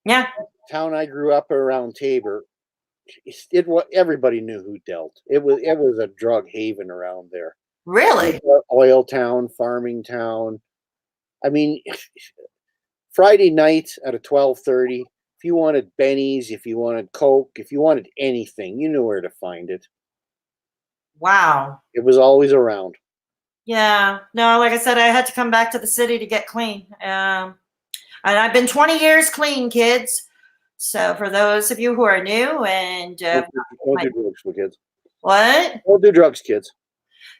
Yeah. Town I grew up around, Tabor, everybody knew who dealt. It was a drug haven around there. Really? Oil town, farming town. I mean, Friday night at a 12:30, if you wanted bennies, if you wanted Coke, if you wanted anything, you knew where to find it. Wow. It was always around. Yeah. No, like I said, I had to come back to the city to get clean. And I've been 20 years clean, kids. So for those of you who are new and Don't do drugs for kids. what? Don't do drugs, kids.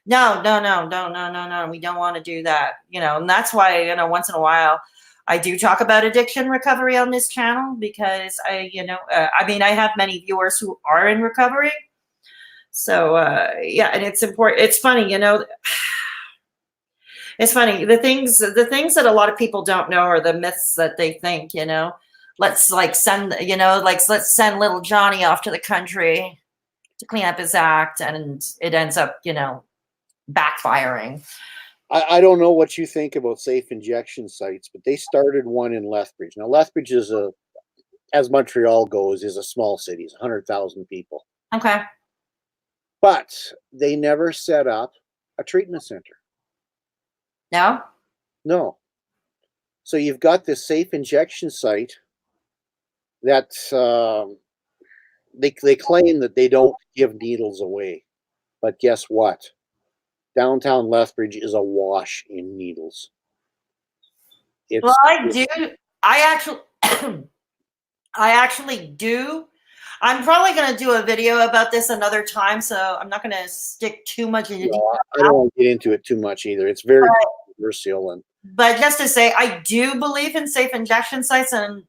No. We don't want to do that. You know, and that's why, you know, once in a while I do talk about addiction recovery on this channel because I have many viewers who are in recovery. So yeah, and it's important. It's funny, you know, it's funny. The things that a lot of people don't know are the myths that they think, you know, let's send little Johnny off to the country to clean up his act. And it ends up, you know, backfiring. I don't know what you think about safe injection sites, but they started one in Lethbridge. Now, Lethbridge is as Montreal goes, is a small city. It's 100,000 people. Okay. But they never set up a treatment center. No? No. So you've got this safe injection site that they claim that they don't give needles away. But guess what? Downtown Lethbridge is awash in needles. Well, I do. I actually do. I'm probably going to do a video about this another time, so I'm not going to stick too much into detail. I don't want to get into it too much either. It's very controversial. But just to say, I do believe in safe injection sites, and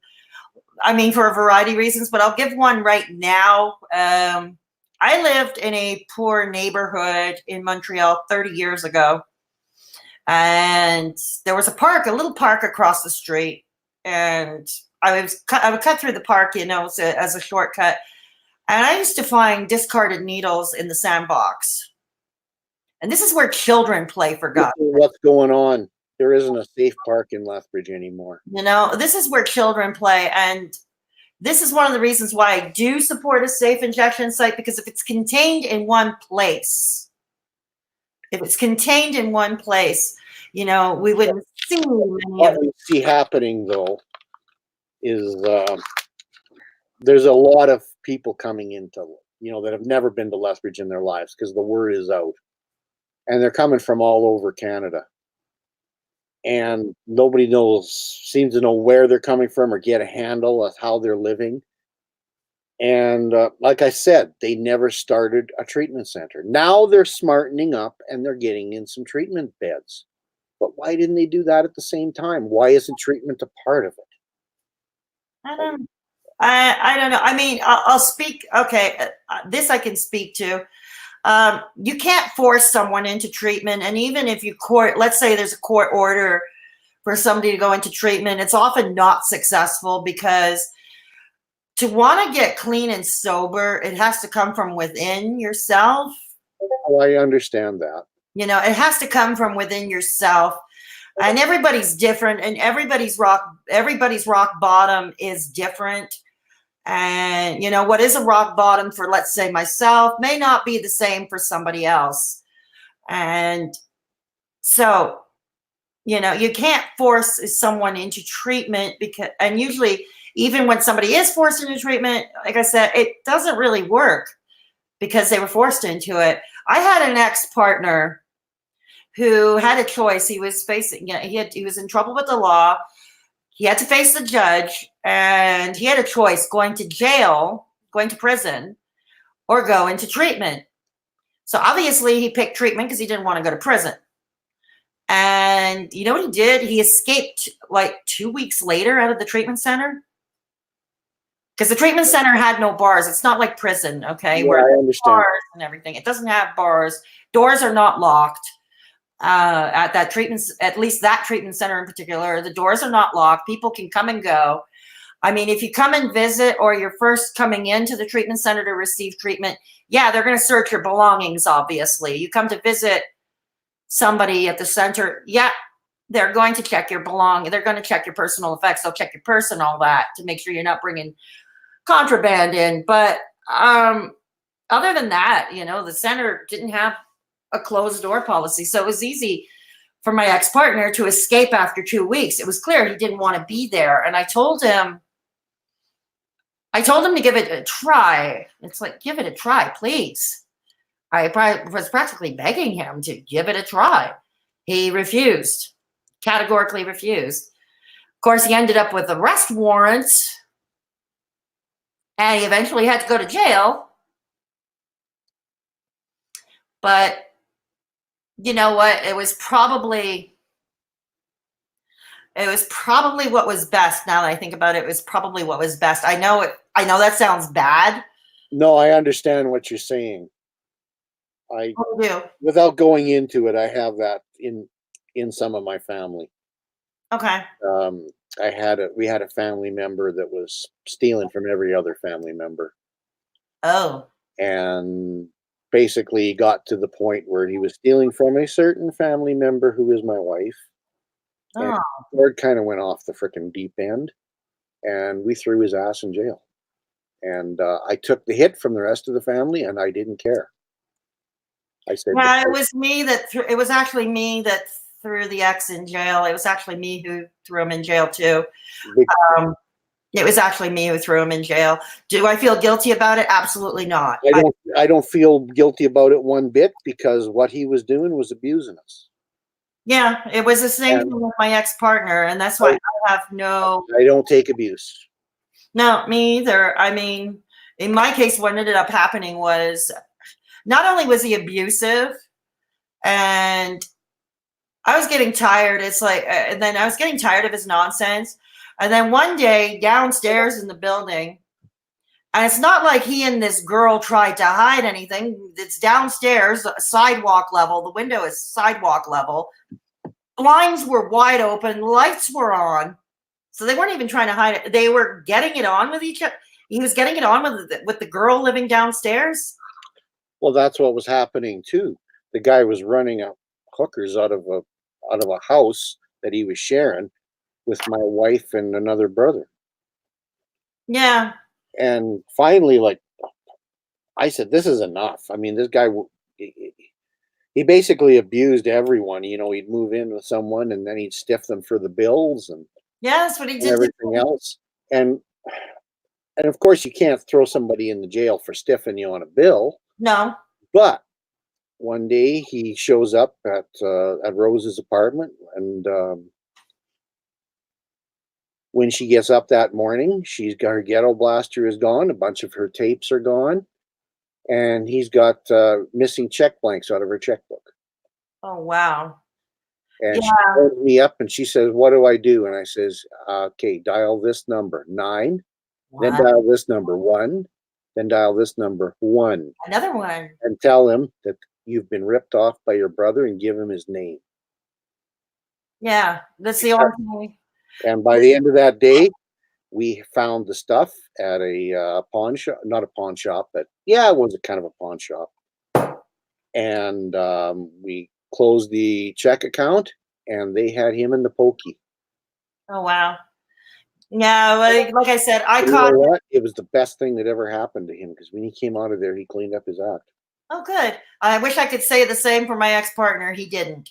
I mean, for a variety of reasons, but I'll give one right now. I lived in a poor neighborhood in Montreal 30 years ago, and there was a little park across the street, and I would cut through the park, you know, as a shortcut, and I used to find discarded needles in the sandbox. And this is where children play, for God's sake. What's going on? There isn't a safe park in Lethbridge anymore. You know, this is where children play, and this is one of the reasons why I do support a safe injection site, because if it's contained in one place, you know, we wouldn't see many What we see happening, though, is there's a lot of people coming into, you know, that have never been to Lethbridge in their lives because the word is out. And they're coming from all over Canada. And nobody seems to know where they're coming from or get a handle of how they're living. And like I said, they never started a treatment center. Now they're smartening up and they're getting in some treatment beds. But why didn't they do that at the same time? Why isn't treatment a part of it? I don't know. I mean, I'll speak. Okay, this I can speak to. You can't force someone into treatment, and even if you let's say there's a court order for somebody to go into treatment, it's often not successful because to want to get clean and sober, it has to come from within yourself. Oh, I understand that. You know, it has to come from within yourself, and everybody's different, and everybody's rock bottom is different. And you know, what is a rock bottom for, let's say, myself may not be the same for somebody else. And so, you know, you can't force someone into treatment because, and usually even when somebody is forced into treatment, like I said, it doesn't really work because they were forced into it. I had an ex-partner who had a choice. He was facing, you know, he was in trouble with the law. He had to face the judge, and he had a choice: going to jail, going to prison, or go into treatment. So obviously he picked treatment because he didn't want to go to prison. And you know what he did? He escaped like 2 weeks later out of the treatment center. Because the treatment center had no bars. It's not like prison, okay? Yeah, where I understand. bars and everything. It doesn't have bars. Doors are not locked. At that treatment, at least that treatment center in particular, the doors are not locked. People can come and go. I mean, if you come and visit or you're first coming into the treatment center to receive treatment, yeah, they're going to search your belongings, obviously. You come to visit somebody at the center, yeah, they're going to check your belongings. They're going to check your personal effects. They'll check your purse and all that to make sure you're not bringing contraband in. But other than that, you know, the center didn't have a closed door policy. So it was easy for my ex-partner to escape after 2 weeks. It was clear he didn't want to be there. And I told him to give it a try. It's like, give it a try, please. I was practically begging him to give it a try. He refused, categorically refused. Of course, he ended up with arrest warrants, and he eventually had to go to jail. But you know what? It was probably what was best. Now that I think about it, it was probably what was best. I know that sounds bad. No, I understand what you're saying. I do. Without going into it, I have that in some of my family. Okay. We had a family member that was stealing from every other family member. Oh. And basically got to the point where he was stealing from a certain family member who is my wife. And the Lord kind of went off the freaking deep end, and we threw his ass in jail. And I took the hit from the rest of the family, and I didn't care. I said, yeah, it was me that it was actually me that threw the ex in jail. It was actually me who threw him in jail too. It was actually me who threw him in jail. Do I feel guilty about it? Absolutely not. I don't feel guilty about it one bit, because what he was doing was abusing us. Yeah, it was the same thing with my ex-partner, and that's why I don't take abuse. No, me either. I mean, in my case, what ended up happening was not only was he abusive, and I was getting tired. It's like, and then I was getting tired of his nonsense. And then one day downstairs in the building, and it's not like he and this girl tried to hide anything. It's downstairs, sidewalk level. The window is sidewalk level. Blinds were wide open. Lights were on. So they weren't even trying to hide it. They were getting it on with each other. He was getting it on with the girl living downstairs. Well, that's what was happening too. The guy was running hookers out of a house that he was sharing with my wife and another brother. Yeah. And finally, like, I said, this is enough. I mean, this guy, he basically abused everyone. You know, he'd move in with someone and then he'd stiff them for the bills and that's what he did. Everything else. And of course, you can't throw somebody in the jail for stiffing you on a bill. No. But one day he shows up at Rose's apartment, and when she gets up that morning, she's got her ghetto blaster is gone, a bunch of her tapes are gone, and he's got missing check blanks out of her checkbook. Oh, wow. And she calls me up and she says, "What do I do?" And I says, "Okay, dial this number, 9 Then What? dial this number 1. Then dial this number 1 Another one. and tell him that you've been ripped off by your brother and give him his name. Yeah, that's the only thing. And by the end of that day, we found the stuff at a pawn shop, not a pawn shop, but yeah, it was a kind of a pawn shop. And we closed the check account, and they had him in the pokey. Oh wow. Yeah, like I said, I And you caught. know what? It was the best thing that ever happened to him because when he came out of there, he cleaned up his act. Oh, good. I wish I could say the same for my ex-partner. He didn't.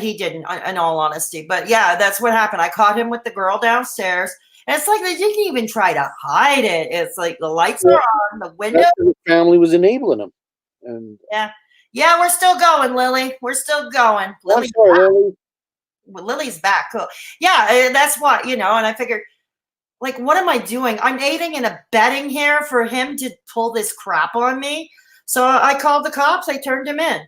He didn't, in all honesty. But yeah, that's what happened. I caught him with the girl downstairs. And it's like they didn't even try to hide it. It's like the lights are on, the window. The family was enabling him. And Yeah, we're still going, Lily. We're still going. Lily's sorry, Lily. Lily's back. Cool. Yeah, that's what, and I figured, like, what am I doing? I'm aiding and abetting here for him to pull this crap on me. So I called the cops. I turned him in.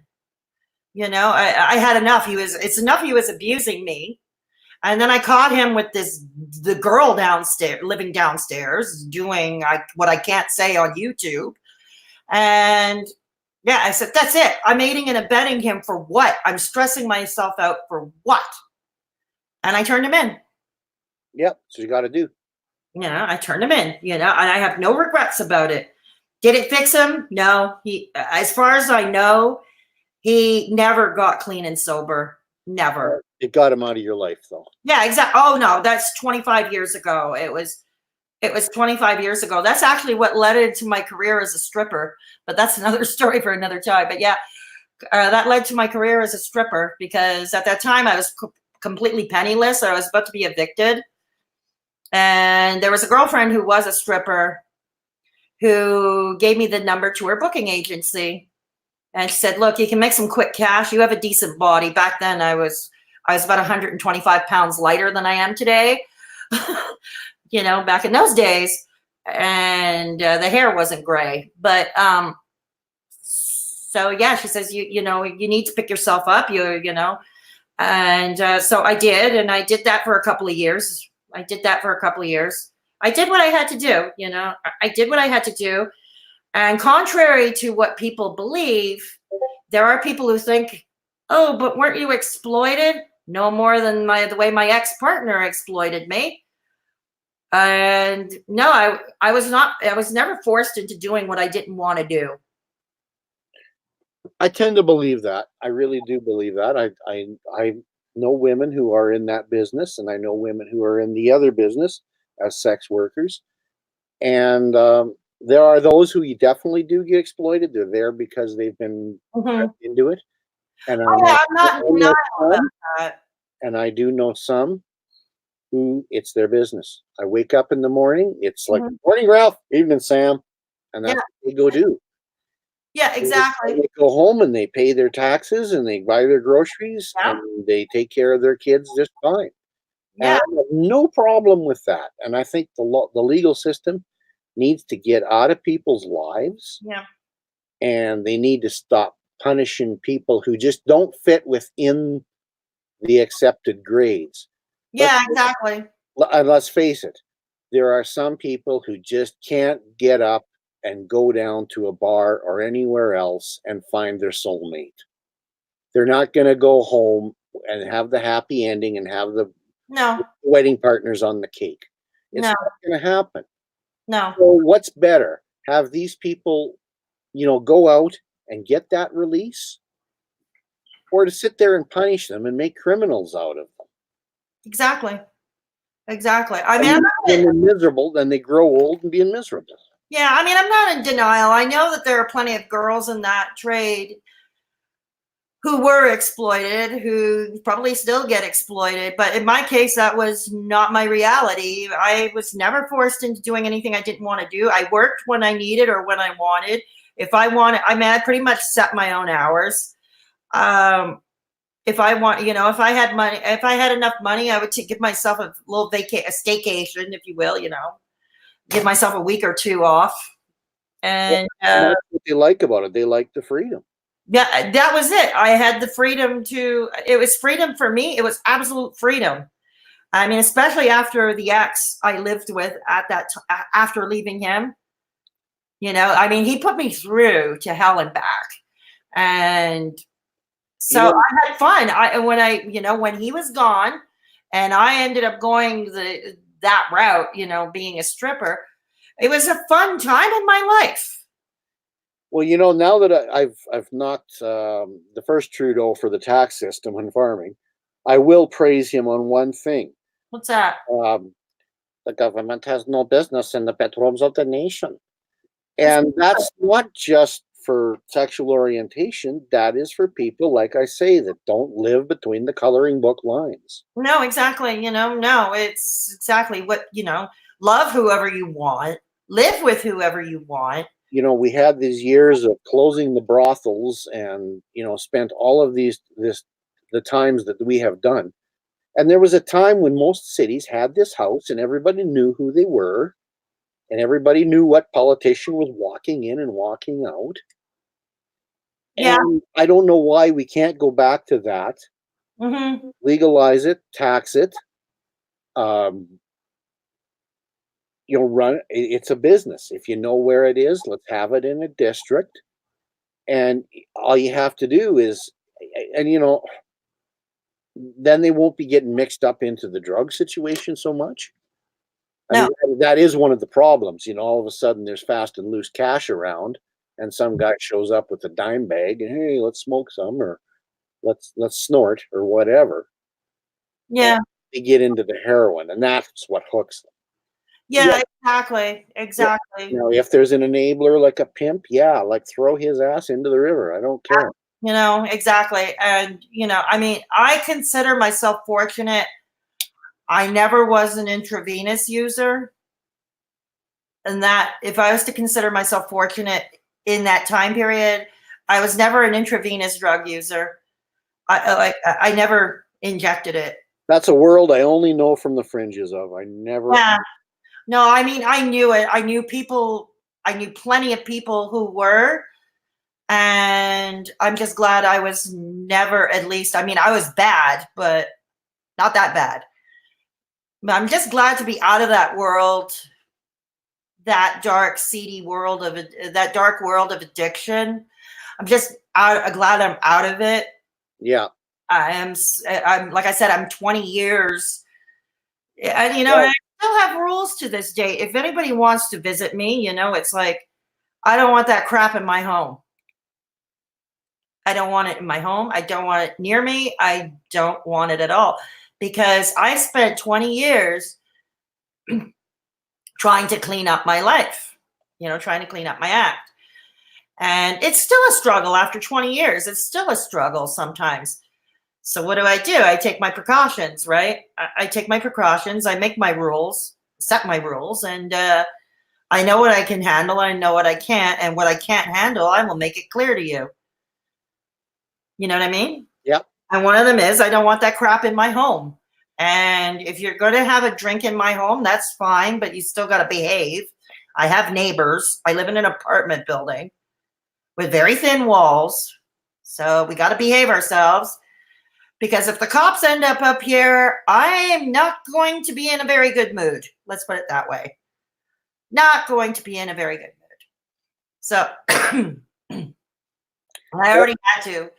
I had enough. It's enough he was abusing me. And then I caught him with the girl downstairs, living downstairs, doing what I can't say on YouTube. And yeah, I said, that's it. I'm aiding and abetting him for what? I'm stressing myself out for what? And I turned him in. Yep. So you got to do. I turned him in, and I have no regrets about it. Did it fix him? No. He, as far as I know, he never got clean and sober. Never. It got him out of your life, though. Yeah, exactly. Oh no, that's 25 years ago. It was 25 years ago. That's actually what led into my career as a stripper. But that's another story for another time. But yeah, that led to my career as a stripper because at that time I was completely penniless. I was about to be evicted. And there was a girlfriend who was a stripper who gave me the number to her booking agency. And she said, look, you can make some quick cash. You have a decent body. Back then I was about 125 pounds lighter than I am today, back in those days. And the hair wasn't gray. But so, yeah, she says, you need to pick yourself up, And so I did. And I did that for a couple of years. I did what I had to do, I did what I had to do. And contrary to what people believe, there are people who think, oh, but weren't you exploited? No more than the way my ex-partner exploited me. And no, I was not. I was never forced into doing what I didn't want to do. I tend to believe that. I really do believe that. I know women who are in that business, and I know women who are in the other business as sex workers. And there are those who you definitely do get exploited. They're there because they've been into it. And I'm not in denial about that. And I do know some who it's their business. I wake up in the morning, it's like, morning, Ralph, evening, Sam. And that's what they go do. Yeah, exactly. They go home and they pay their taxes and they buy their groceries and they take care of their kids just fine. Yeah. And I have no problem with that. And I think the legal system needs to get out of people's lives. Yeah. And they need to stop punishing people who just don't fit within the accepted grades. Yeah, exactly. And let's face it, there are some people who just can't get up and go down to a bar or anywhere else and find their soulmate. They're not going to go home and have the happy ending and have the wedding partners on the cake. It's not going to happen. No. So what's better? Have these people, go out and get that release, or to sit there and punish them and make criminals out of them? Exactly. I mean, mean, when they're miserable, then they grow old and being miserable. Yeah, I mean, I'm not in denial. I know that there are plenty of girls in that trade who were exploited, who probably still get exploited. But in my case, that was not my reality. I was never forced into doing anything I didn't want to do. I worked when I needed or when I wanted. If I wanted, I pretty much set my own hours. If I want, if I had money, if I had enough money, I would give myself a little a staycation, if you will, give myself a week or two off. And that's what they like about it. They like the freedom. Yeah, that was it. I had the freedom it was freedom for me. It was absolute freedom. I mean, especially after the ex I lived with at that after leaving him. I mean, he put me through to hell and back, and so I had fun. When he was gone, and I ended up going that route, being a stripper. It was a fun time in my life. Well, now that I've knocked the first Trudeau for the tax system and farming, I will praise him on one thing. What's that? The government has no business in the bedrooms of the nation. And that's not just for sexual orientation. That is for people, like I say, that don't live between the coloring book lines. No, exactly. No, it's exactly what, love whoever you want, live with whoever you want. We had these years of closing the brothels and, spent all of the times that we have done. And there was a time when most cities had this house and everybody knew who they were. And everybody knew what politician was walking in and walking out. Yeah. And I don't know why we can't go back to that. Mm-hmm. Legalize it, tax it. Run. It's a business. If you know where it is, let's have it in a district. And all you have to do is, then they won't be getting mixed up into the drug situation so much. I mean, that is one of the problems. All of a sudden there's fast and loose cash around, and some guy shows up with a dime bag and, hey, let's smoke some, or let's snort or whatever. Yeah. And they get into the heroin, and that's what hooks them. Yeah, exactly. If there's an enabler like a pimp, like throw his ass into the river. I don't care. Exactly. And, I mean, I consider myself fortunate. I never was an intravenous user. And that if I was to consider myself fortunate in that time period, I was never an intravenous drug user. I never injected it. That's a world I only know from the fringes of. I never. Yeah. No, I mean, I knew it. I knew plenty of people who were. And I'm just glad I was never, at least, I mean, I was bad, but not that bad. But I'm just glad to be out of that world, that dark, seedy world that dark world of addiction. I'm just glad I'm out of it. Yeah. I'm like I said, I'm 20 years. And, and I still have rules to this day. If anybody wants to visit me, it's like, I don't want that crap in my home. I don't want it in my home. I don't want it near me. I don't want it at all, because I spent 20 years trying to clean up my life, trying to clean up my act. And it's still a struggle after 20 years. It's still a struggle sometimes. So what do? I take my precautions, right? I take my precautions. I make my rules, set my rules, and I know what I can handle. I know what I can't. And what I can't handle, I will make it clear to you. You know what I mean? Yeah. And one of them is, I don't want that crap in my home. And if you're going to have a drink in my home, that's fine, but you still got to behave. I have neighbors. I live in an apartment building with very thin walls. So we got to behave ourselves, because if the cops end up here, I am not going to be in a very good mood. Let's put it that way. Not going to be in a very good mood. So I already had to.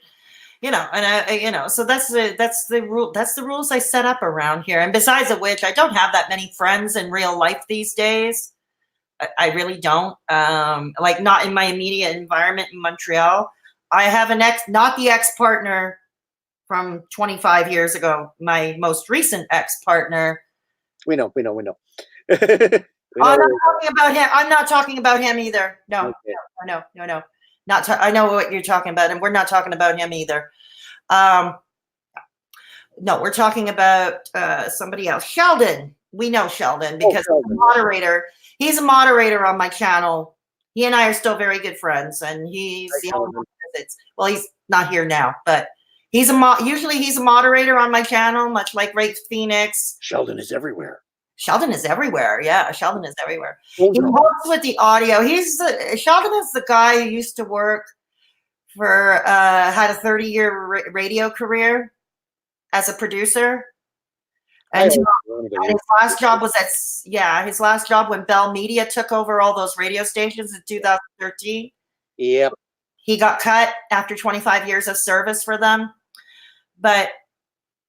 So that's the rule. That's the rules I set up around here. And besides of which, I don't have that many friends in real life these days. I really don't. Like not in my immediate environment in Montreal. I have an not the ex-partner from 25 years ago. My most recent ex-partner. We know. I'm not talking about him. I'm not talking about him either. No, okay. No. I know what you're talking about, and we're not talking about him either. No, we're talking about somebody else. Sheldon. We know Sheldon because he's a moderator. He's a moderator on my channel. He and I are still very good friends, and he's the only one who visits. Well, he's not here now, but he's usually he's a moderator on my channel, much like Ray Phoenix. Sheldon is everywhere. Sheldon is everywhere. Yeah, Sheldon is everywhere. He works with the audio. Sheldon is the guy who used to work for had a 30-year radio career as a producer. And, One of and his last job was his last job when Bell Media took over all those radio stations in 2013. Yep. He got cut after 25 years of service for them. But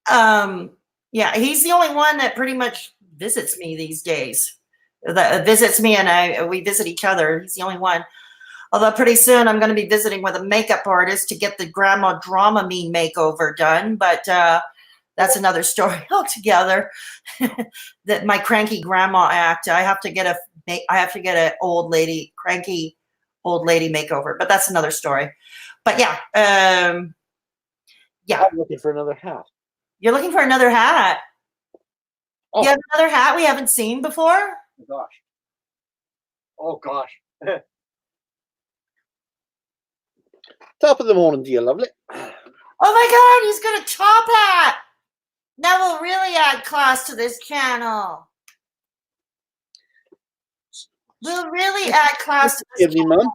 yeah, he's the only one that pretty much visits me these days. That visits me, and we visit each other. He's the only one. Although pretty soon I'm going to be visiting with a makeup artist to get the Grandma Dramamine makeover done. But that's another story altogether. That my cranky grandma act. I have to get a cranky old lady makeover. But that's another story. But yeah, yeah. I'm looking for another hat. You're looking for another hat. Oh. You have another hat we haven't seen before? Gosh. Oh gosh. Top of the morning to you, lovely. Oh my God, he's got a top hat. Now we'll really add class to this channel. We'll really add class to this Chimney, channel. Mum.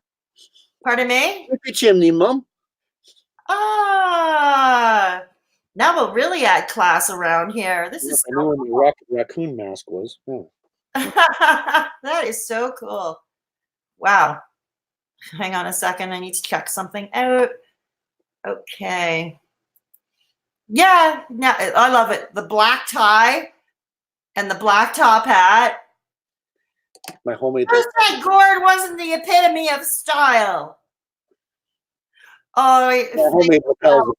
Pardon me? Look at chimney, Mum. Ah, now we'll really add class around here. This is I know when the raccoon mask was. Oh. that is so cool. Wow. Hang on a second. I need to check something out. Okay. Yeah, I love it. The black tie and the black top hat. My homemade. First that Gord wasn't the epitome of style. Oh, My homemade lapels.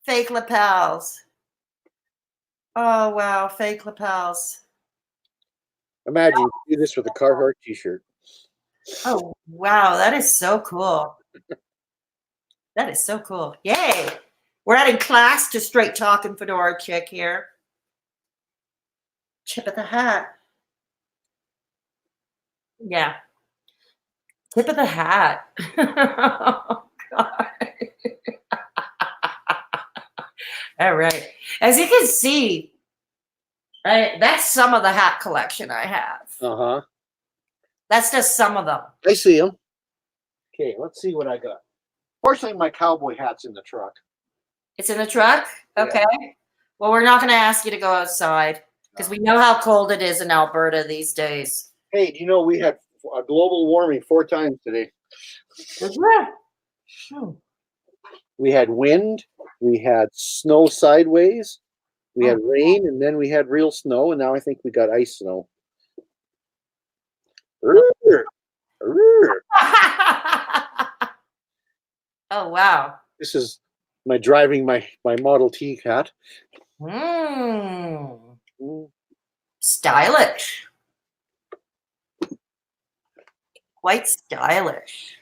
fake lapels. Oh, wow. Fake lapels. Imagine you do this with a Carhartt t-shirt. Oh, wow. That is so cool. That is so cool. Yay. We're adding class to straight talking Fedora chick here. Tip of the hat. Yeah. Tip of the hat. Oh, God. All right. As you can see, that's some of the hat collection I have. Uh-huh. That's just some of them. I see them. Okay, let's see what I got. Fortunately, my cowboy hat's in the truck. It's in the truck? Okay. Yeah. Well, we're not going to ask you to go outside because we know how cold it is in Alberta these days. Hey, do you know we had a global warming 4 times today? We had wind, we had snow sideways, we had rain, and then we had real snow, and now I think we got ice snow. Oh, wow. This is my driving my Model T hat. Stylish. Quite stylish.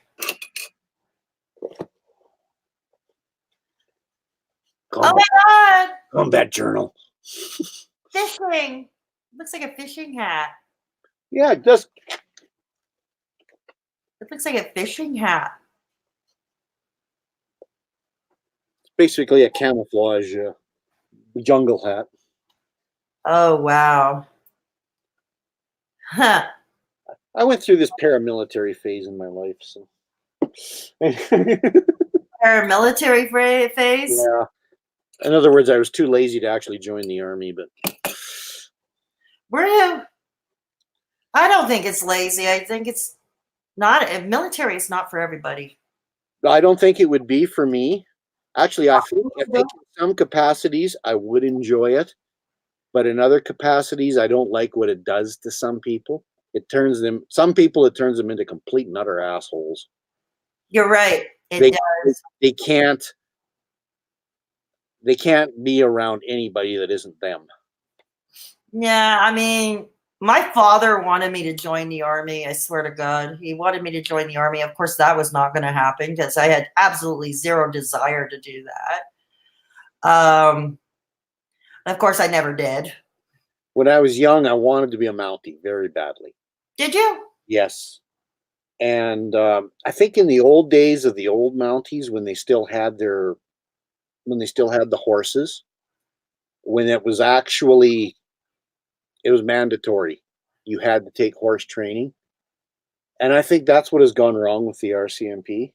Oh my God! Combat journal. Fishing. Looks like a fishing hat. Yeah, it does. It looks like a fishing hat. It's basically a camouflage jungle hat. Oh, wow. Huh. I went through this paramilitary phase in my life, so. Paramilitary phase? Yeah. In other words, I was too lazy to actually join the army, but. Were you? I don't think it's lazy. I think it's not. Military is not for everybody. I don't think it would be for me. Actually, I think in some capacities I would enjoy it, but in other capacities I don't like what it does to some people. Some people it turns them into complete and utter assholes. You're right. It does. They can't be around anybody that isn't them. Yeah, I mean, my father wanted me to join the army. I swear to God, he wanted me to join the army. Of course, that was not going to happen because I had absolutely zero desire to do that. Of course, I never did. When I was young, I wanted to be a Mountie very badly. Did you? Yes. And I think in the old days of the old Mounties, when they still had the horses, when it was mandatory. You had to take horse training. And I think that's what has gone wrong with the RCMP.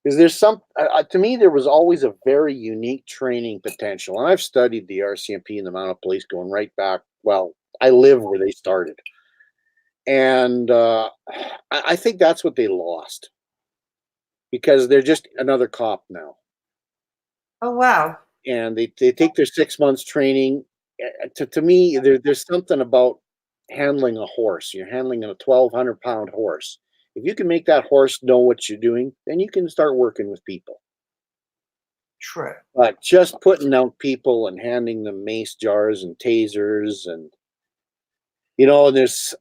Because there's some, to me, there was always a very unique training potential. And I've studied the RCMP and the Mounted Police going right back. Well, I live where they started. And I think that's what they lost. Because they're just another cop now. Oh, wow. And they take their 6 months training. To me, there's something about handling a horse. You're handling a 1,200-pound horse. If you can make that horse know what you're doing, then you can start working with people. True. But just putting out people and handing them mace jars and tasers and, there's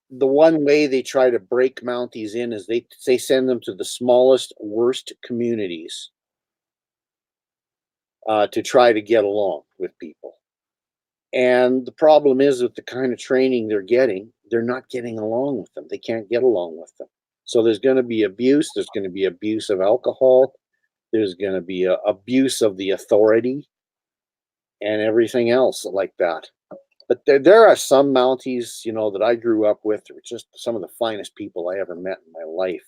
the one way they try to break Mounties in is they send them to the smallest, worst communities to try to get along with people. And the problem is with the kind of training they're getting, they're not getting along with them. They can't get along with them. So there's going to be abuse. There's going to be abuse of alcohol. There's going to be abuse of the authority and everything else like that. But there are some Mounties, that I grew up with, that were just some of the finest people I ever met in my life.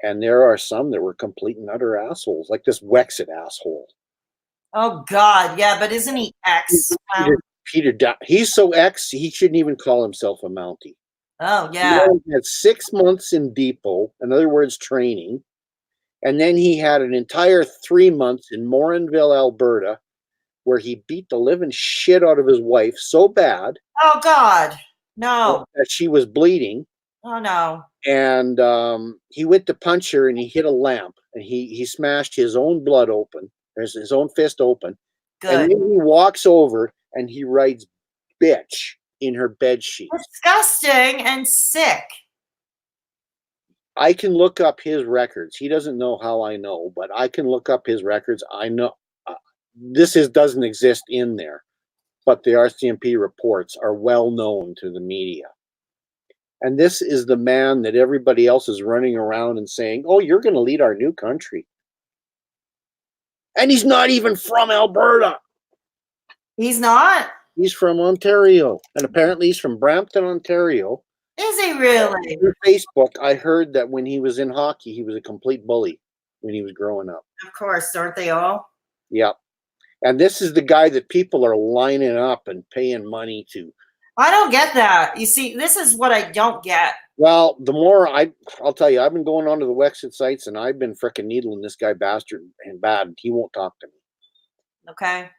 And there are some that were complete and utter assholes, like this Wexit asshole. Oh, God. Yeah, but isn't he ex? He's so ex, he shouldn't even call himself a Mountie. Oh, yeah. He had 6 months in depot, in other words, training. And then he had an entire 3 months in Morinville, Alberta, where he beat the living shit out of his wife so bad. Oh, God. No. That she was bleeding. Oh, no. And he went to punch her and he hit a lamp and he smashed his own blood open, his own fist open. Good. And then he walks over and he writes bitch in her bed sheet. Disgusting and sick. I can look up his records. He doesn't know how I know, but I can look up his records. I know doesn't exist in there, but the RCMP reports are well known to the media. And this is the man that everybody else is running around and saying, oh, you're going to lead our new country. And he's not even from Alberta. He's not? He's from Ontario. And apparently he's from Brampton, Ontario. Is he really? Through Facebook, I heard that when he was in hockey, he was a complete bully when he was growing up. Of course, aren't they all? Yeah. And this is the guy that people are lining up and paying money to. I don't get that. You see, this is what I don't get. Well, the more I'll tell you, I've been going onto the Wexit sites and I've been frickin' needling this guy bastard and bad. He won't talk to me. Okay.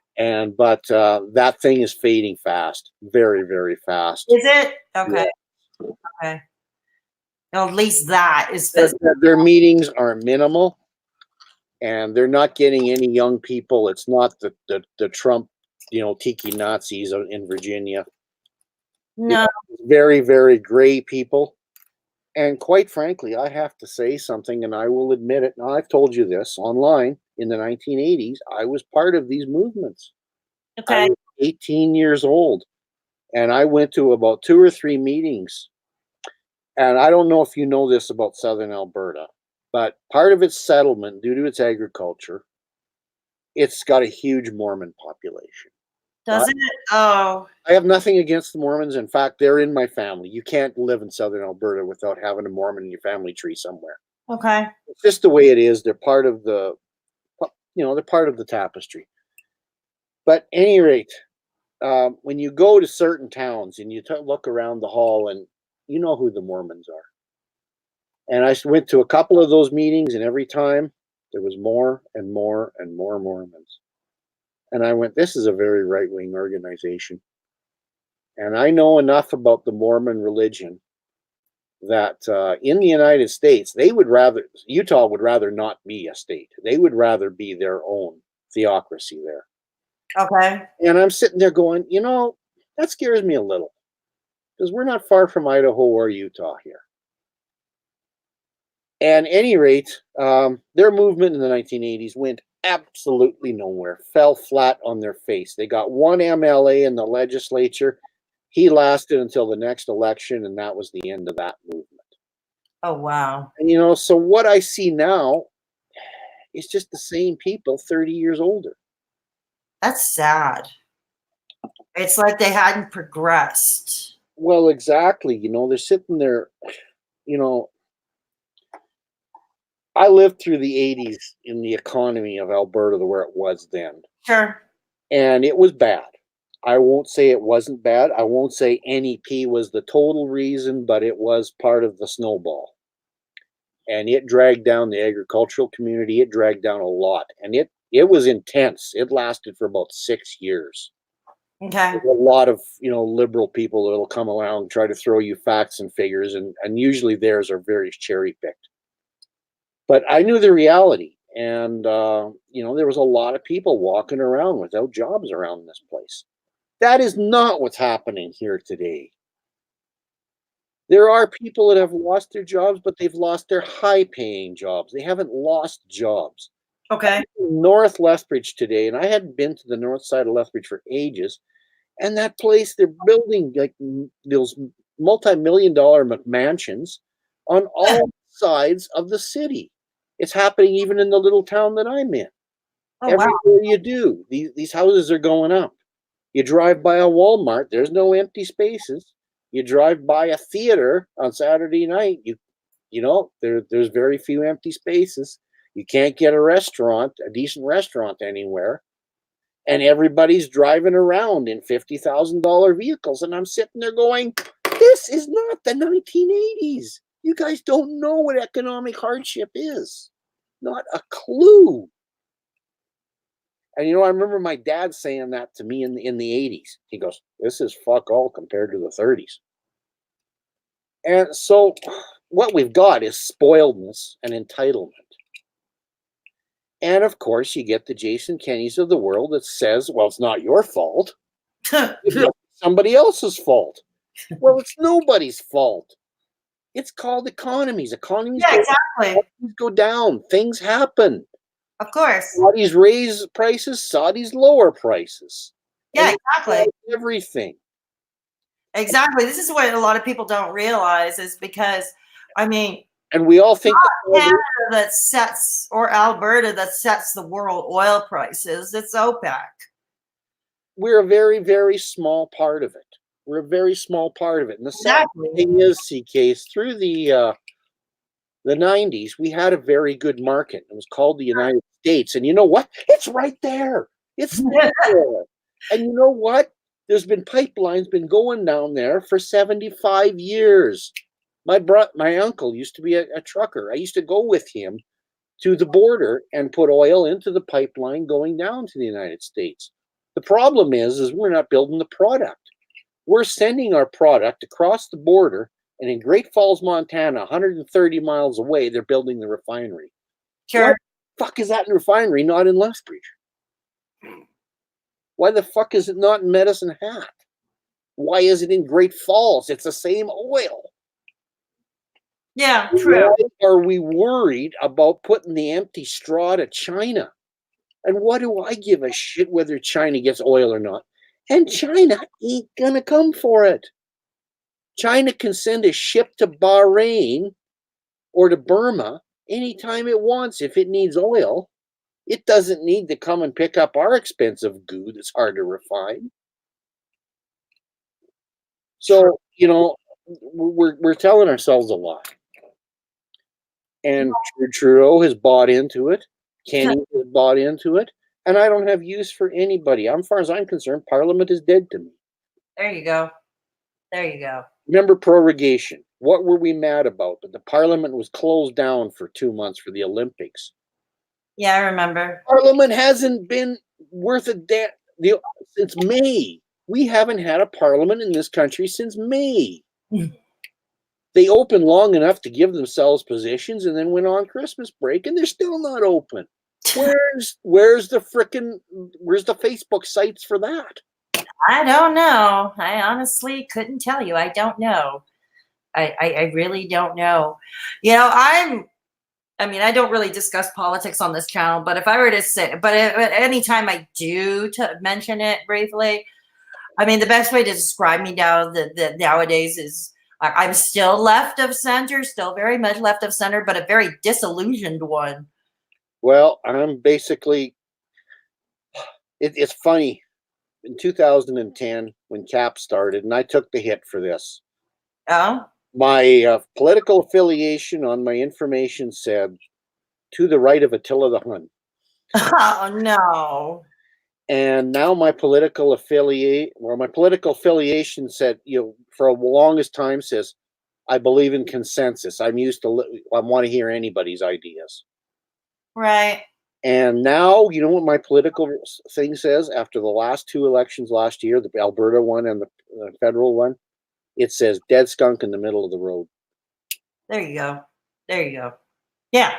But that thing is fading fast, very, very fast. Is it? Okay. Yeah. Okay. No, at least that is physical. Their meetings are minimal, and they're not getting any young people. It's not the Trump, tiki Nazis in Virginia. No. Very, very gray people. And quite frankly, I have to say something, and I will admit it. Now, I've told you this online. In the 1980s, I was part of these movements. Okay. I was 18 years old, and I went to about 2 or 3 meetings. And I don't know if you know this about Southern Alberta, but part of its settlement, due to its agriculture, it's got a huge Mormon population. Does it? Oh. I have nothing against the Mormons. In fact, they're in my family. You can't live in Southern Alberta without having a Mormon in your family tree somewhere. Okay. It's just the way it is. They're part of the, they're part of the tapestry. But at any rate, when you go to certain towns and you look around the hall, and you know who the Mormons are. And I went to a couple of those meetings, and every time there was more and more and more Mormons. And I went, this is a very right-wing organization. And I know enough about the Mormon religion that in the United States, Utah would rather not be a state. They would rather be their own theocracy there. Okay. And I'm sitting there going, that scares me a little, because we're not far from Idaho or Utah here. And at any rate, their movement in the 1980s went absolutely nowhere, fell flat on their face. They got one MLA in the legislature. He lasted until the next election, and that was the end of that movement. Oh, wow. And, so what I see now is just the same people 30 years older. That's sad. It's like they hadn't progressed. Well, exactly. They're sitting there, I lived through the 80s in the economy of Alberta, where it was then. Sure. And it was bad. I won't say it wasn't bad. I won't say NEP was the total reason, but it was part of the snowball. And it dragged down the agricultural community. It dragged down a lot. And it was intense. It lasted for about 6 years. Okay. There's a lot of, liberal people that'll come around and try to throw you facts and figures, and usually theirs are very cherry-picked. But I knew the reality. And, there was a lot of people walking around without jobs around this place. That is not what's happening here today. There are people that have lost their jobs, but they've lost their high-paying jobs. They haven't lost jobs. Okay. North Lethbridge today, and I hadn't been to the north side of Lethbridge for ages, and that place, they're building like those multi-million-dollar McMansions on all sides of the city. It's happening even in the little town that I'm in. Oh, Everywhere wow. you do, these houses are going up. You drive by a Walmart, there's no empty spaces. You drive by a theater on Saturday night, there's very few empty spaces. You can't get a decent restaurant anywhere. And everybody's driving around in $50,000 vehicles. And I'm sitting there going, this is not the 1980s. You guys don't know what economic hardship is. Not a clue. And I remember my dad saying that to me in the 80s. He goes, this is fuck all compared to the 30s. And so what we've got is spoiledness and entitlement. And of course, you get the Jason Kennys of the world that says, well, it's not your fault. It's somebody else's fault. Well, it's nobody's fault. It's called economies. Economies Yeah, exactly. go down. Things happen. Of course. Saudis raise prices, Saudis lower prices. Yeah, And exactly. everything. Exactly. This is what a lot of people don't realize is because, and we all think Canada that sets, or Alberta that sets the world oil prices. It's OPEC. We're a very, very small part of it. We're a very small part of it. And the sad thing is, CK, through the 90s, we had a very good market. It was called the United States. And you know what? It's right there. It's right there. And you know what? There's been pipelines been going down there for 75 years. My uncle used to be a trucker. I used to go with him to the border and put oil into the pipeline going down to the United States. The problem is we're not building the product. We're sending our product across the border, and in Great Falls, Montana, 130 miles away, they're building the refinery. Sure. Why the fuck is that refinery not in Lethbridge? Why the fuck is it not in Medicine Hat? Why is it in Great Falls? It's the same oil. Yeah, true. Why are we worried about putting the empty straw to China? And what do I give a shit whether China gets oil or not? And China ain't gonna come for it. China can send a ship to Bahrain or to Burma anytime it wants if it needs oil. It doesn't need to come and pick up our expensive goo that's hard to refine. So, we're telling ourselves a lie. And Trudeau has bought into it. Kenny has bought into it. And I don't have use for anybody. As far as I'm concerned, Parliament is dead to me. There you go. There you go. Remember prorogation. What were we mad about? But the Parliament was closed down for 2 months for the Olympics. Yeah, I remember. Parliament hasn't been worth a damn since May. We haven't had a parliament in this country since May. They opened long enough to give themselves positions and then went on Christmas break, and they're still not open. Where's the Facebook sites for that? I don't know. I honestly couldn't tell you. I don't know. I really don't know. I don't really discuss politics on this channel, but if I were to say, anytime I do to mention it briefly, the best way to describe me nowadays is I'm still left of center, still very much left of center, but a very disillusioned one. Well, I'm basically, it's funny. In 2010, when CAP started, and I took the hit for this. Oh? My political affiliation on my information said to the right of Attila the Hun. Oh no. And now my political affiliation said, for the longest time says, I believe in consensus. I want to hear anybody's ideas. Right. And now, you know what my political thing says after the last two elections last year, the Alberta one and the federal one? It says dead skunk in the middle of the road. There you go. There you go. Yeah.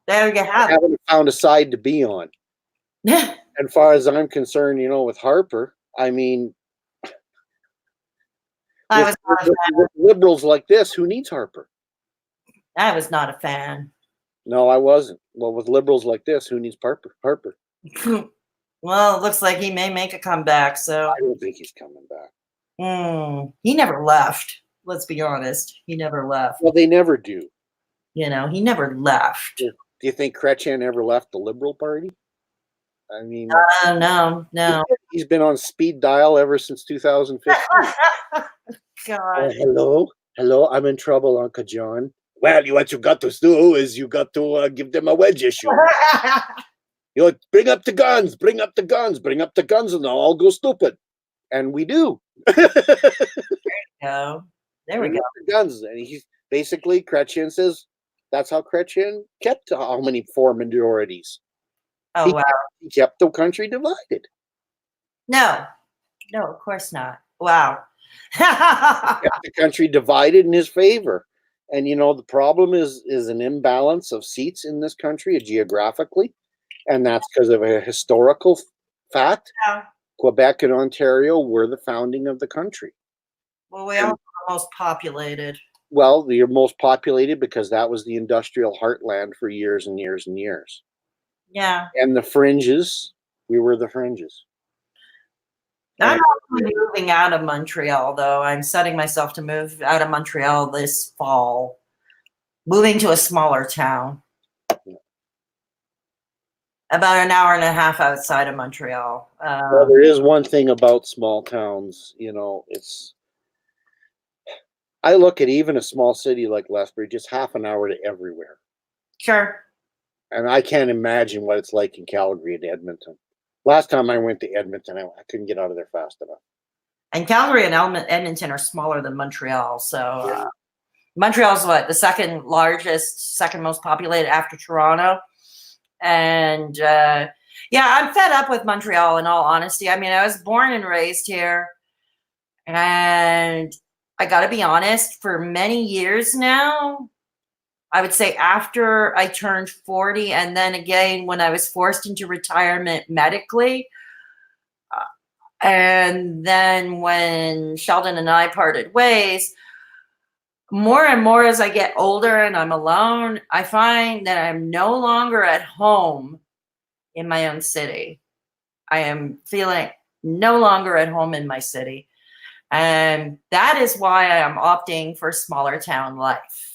There you I have haven't found a side to be on. it. As far as I'm concerned, with Harper, I mean, I was not a fan. with liberals like this, who needs Harper? I was not a fan. No, I wasn't. Well, with liberals like this, who needs Harper? Well, it looks like he may make a comeback. So I don't think he's coming back. he never left. Let's be honest. He never left. Well, they never do. He never left. Do you think Chrétien ever left the Liberal Party? I mean, No. He's been on speed dial ever since 2015. God. Hello, I'm in trouble, Uncle John. Well, what you got to do is you got to give them a wedge issue. Bring up the guns, bring up the guns, and they'll all go stupid. And we do. There we go. The guns. And he's basically, Chrétien says, that's how Chrétien kept how many 4 minorities. Oh, wow. He kept the country divided. No, of course not. Wow. He kept the country divided in his favor. And, the problem is an imbalance of seats in this country geographically. And that's because of a historical fact. Yeah. Quebec and Ontario were the founding of the country. Well, we are the most populated. Well, you're most populated because that was the industrial heartland for years and years and years. Yeah. And the fringes, we were the fringes. I'm actually moving out of Montreal, though. I'm setting myself to move out of Montreal this fall. Moving to a smaller town. About an hour and a half outside of Montreal. Well, there is one thing about small towns, I look at even a small city like Lethbridge, just half an hour to everywhere. Sure. And I can't imagine what it's like in Calgary and Edmonton. Last time I went to Edmonton, I couldn't get out of there fast enough. And Calgary and Edmonton are smaller than Montreal. So Montreal's the second most populated after Toronto. And I'm fed up with Montreal, in all honesty. I mean, I was born and raised here. And I got to be honest, for many years now, I would say after I turned 40, and then again when I was forced into retirement medically, and then when Sheldon and I parted ways, more and more as I get older and I'm alone, I find that I'm no longer at home in my own city. I am feeling no longer at home in my city. And that is why I am opting for smaller town life.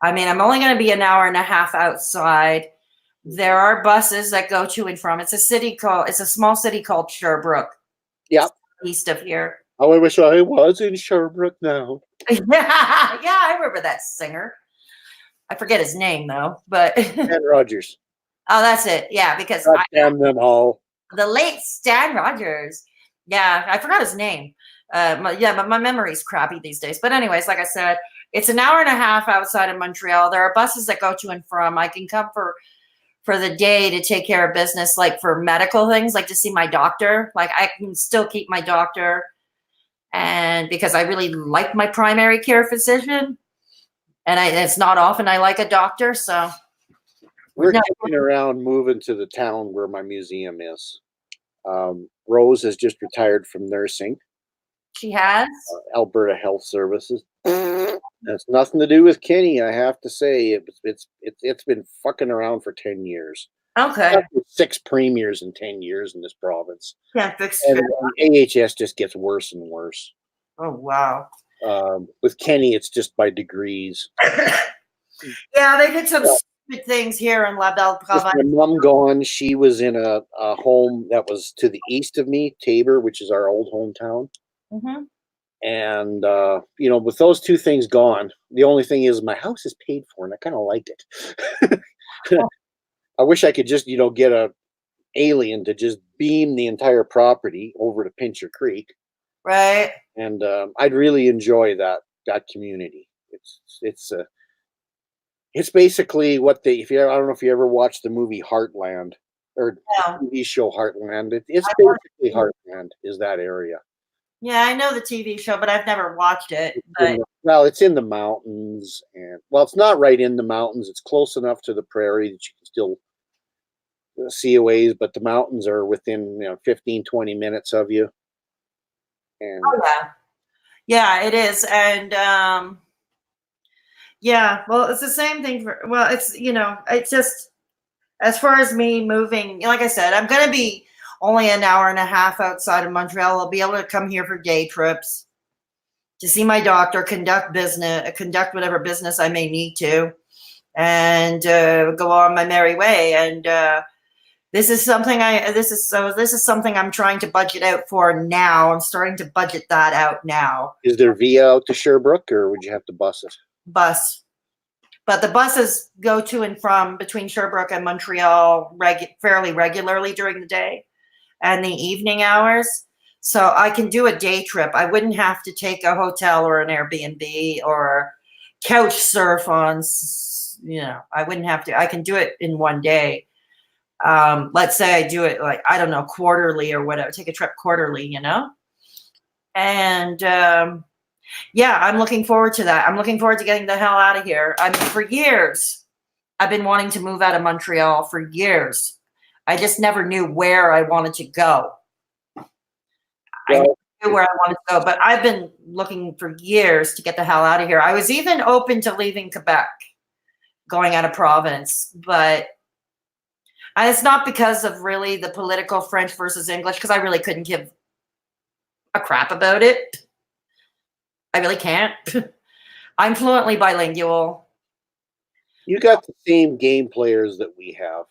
I mean, I'm only going to be an hour and a half outside. There are buses that go to and from. It's a small city called Sherbrooke. Yep. East of here. Oh, I wish I was in Sherbrooke now. Yeah, I remember that singer. I forget his name though, but Stan Rogers. Oh, that's it. Yeah, because damn them all. The late Stan Rogers. Yeah, I forgot his name. But my memory's crappy these days. But anyways, like I said, it's an hour and a half outside of Montreal. There are buses that go to and from. I can come for the day to take care of business, like for medical things, like to see my doctor. Like I can still keep my doctor, and because I really like my primary care physician, and it's not often I like a doctor. So we're kicking around moving to the town where my museum is. Rose has just retired from nursing. She has Alberta Health Services. That's nothing to do with Kenny, I have to say. It's been fucking around for 10 years. Okay. 6 premiers in 10 years in this province. Yeah, fix and AHS just gets worse and worse. Oh wow. With Kenny, it's just by degrees. Yeah, they did some stupid things here in La Belle Province. With my mom gone, she was in a home that was to the east of me, Tabor, which is our old hometown. Mm-hmm. And, with those two things gone, the only thing is my house is paid for and I kind of like it. I wish I could just, get a alien to just beam the entire property over to Pincher Creek, Right. and I'd really enjoy that community. It's basically what they. If you, I don't know if you ever watched the movie Heartland or Yeah. the TV show Heartland. It's I basically watched- Heartland is that area. Yeah, I know the TV show, but I've never watched it. It's But well, it's in the mountains, and well, it's not right in the mountains. It's close enough to the prairie that you can still see a ways, but the mountains are within 15, 20 minutes of you. And oh yeah, it is, and yeah. Well, it's the same thing for. Well, it's just as far as me moving. Like I said, I'm gonna be only an hour and a half outside of Montreal. I'll be able to come here for day trips to see my doctor, conduct whatever business I may need to, and go on my merry way. And this is something I'm trying to budget out for now. I'm starting to budget that out now. is there via out to Sherbrooke, or would you have to bus it? Bus, but the buses go to and from between Sherbrooke and Montreal fairly regularly during the day and the evening hours. So I can do a day trip. I wouldn't have to take a hotel or an Airbnb or couch surf on, I wouldn't have to. I can do it in one day. Let's say I do it like, I don't know, quarterly or whatever, take a trip quarterly, and yeah, I'm looking forward to that. I'm looking forward to getting the hell out of here. I mean, for years, I've been wanting to move out of Montreal for years. I just never knew where I wanted to go. I knew where I wanted to go, but I've been looking for years to get the hell out of here. I was even open to leaving Quebec, going out of province, but and it's not because of really the political French versus English, because I really couldn't give a crap about it. I really can't. I'm fluently bilingual. You got the same game players that we have.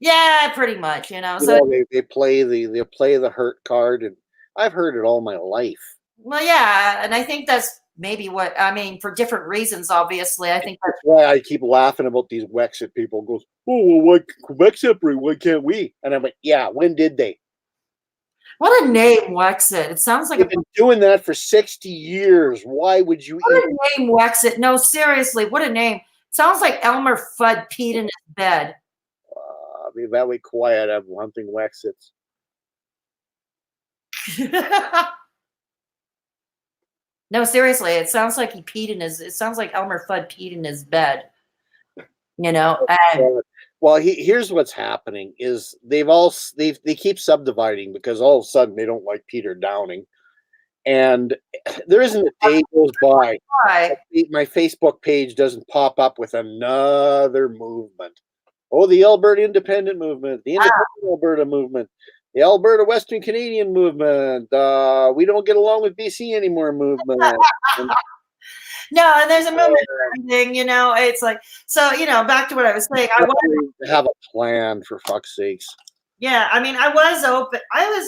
Yeah, pretty much, You So, know, they play the hurt card, and I've heard it all my life. well, yeah, and I think that's maybe what I mean for different reasons. Obviously, I think That's why I keep laughing about these Wexit people. Goes, oh well, why Quebec separate? Why can't we? And I'm like, yeah, when did they? what a name, Wexit. It sounds like They've been doing that for 60 years. Why would you? what a name, Wexit. No, seriously, what a name. Sounds like Elmer Fudd peed in his bed. Be very quiet. I'm hunting Wexits. No, seriously, it sounds like it sounds like Elmer Fudd peed in his bed. And Well, here's what's happening: is they keep subdividing because all of a sudden they don't like Peter Downing, and there isn't a day goes by why? my Facebook page doesn't pop up with another movement. Oh, the Alberta Independent Movement, the Independent Alberta Movement, the Alberta Western Canadian Movement, we don't get along with BC anymore movement. No, and there's a movement for everything, It's like, so, back to what I was saying. I wanted to have a plan, for fuck's sakes. Yeah, I mean, I was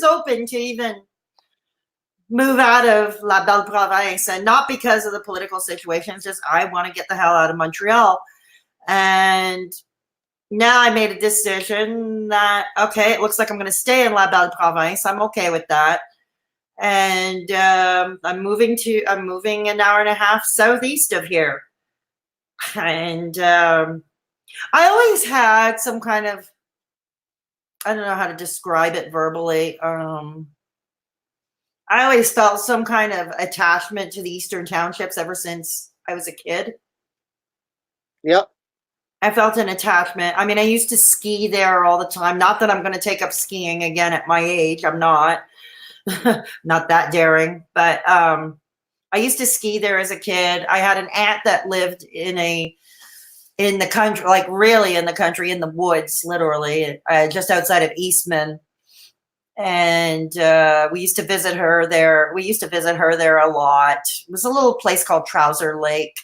open to even move out of La Belle Province, and not because of the political situation. It's just I want to get the hell out of Montreal. And now I made a decision that, okay, it looks like I'm going to stay in La Belle Province. I'm okay with that. And I'm moving an hour and a half southeast of here. And I always had some kind of, I don't know how to describe it verbally. I always felt some kind of attachment to the Eastern Townships ever since I was a kid. Yep. I felt an attachment. I mean, I used to ski there all the time. Not that I'm going to take up skiing again at my age. I'm not. Not that daring. But I used to ski there as a kid. I had an aunt that lived in the country, like really in the country, in the woods, literally, just outside of Eastman. And we used to visit her there. We used to visit her there a lot. It was a little place called Trouser Lake.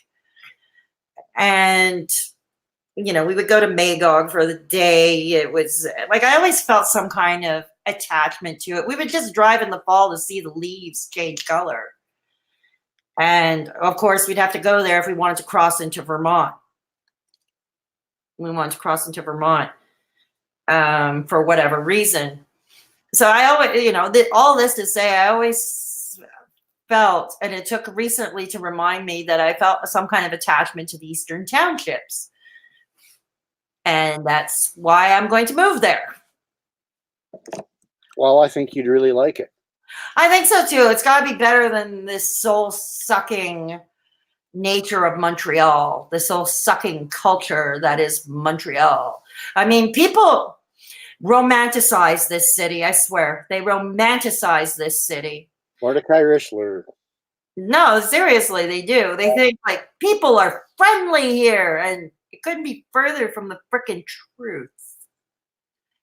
And we would go to Magog for the day. It was like I always felt some kind of attachment to it. We would just drive in the fall to see the leaves change color. And of course, we'd have to go there if we wanted to cross into Vermont. we wanted to cross into Vermont for whatever reason. So I always, all this to say, I always felt, and it took recently to remind me that I felt some kind of attachment to the Eastern Townships. And that's why I'm going to move there. Well, I think you'd really like it. I think so too. It's got to be better than this soul-sucking nature of Montreal, the soul-sucking culture that is Montreal. I mean, people romanticize this city, I swear. They romanticize this city. Mordecai Richler. No, seriously, they do. They think like people are friendly here, and it couldn't be further from the frickin' truth.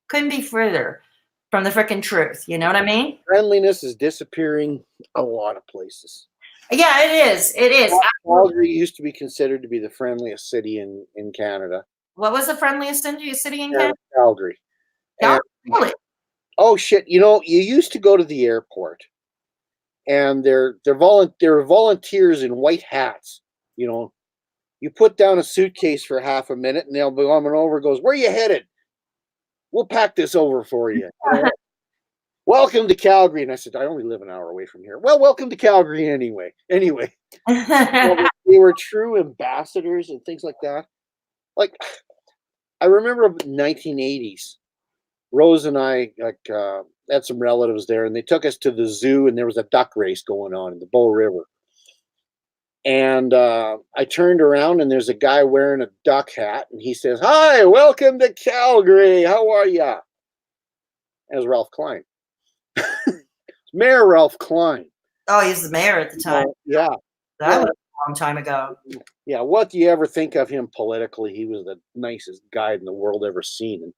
Couldn't be further from the frickin' truth. You know what I mean? Friendliness is disappearing a lot of places. Yeah, it is. It is. Calgary used to be considered to be the friendliest city in Canada. What was the friendliest city in Canada? Calgary. Really? Oh shit! You used to go to the airport, and they're volunteers in white hats. You put down a suitcase for half a minute, and they'll be coming over. Goes, where are you headed? We'll pack this over for you. Welcome to Calgary. And I said, I only live an hour away from here. Well, welcome to Calgary anyway. They were true ambassadors and things like that. Like, I remember in the 1980s, Rose and I had some relatives there, and they took us to the zoo, and there was a duck race going on in the Bow River. And I turned around, and there's a guy wearing a duck hat, and he says, "Hi, welcome to Calgary. How are ya?" It was Ralph Klein. Mayor Ralph Klein. Oh, he was the mayor at the time. Yeah. That was a long time ago. Yeah, what do you ever think of him politically? He was the nicest guy in the world ever seen. And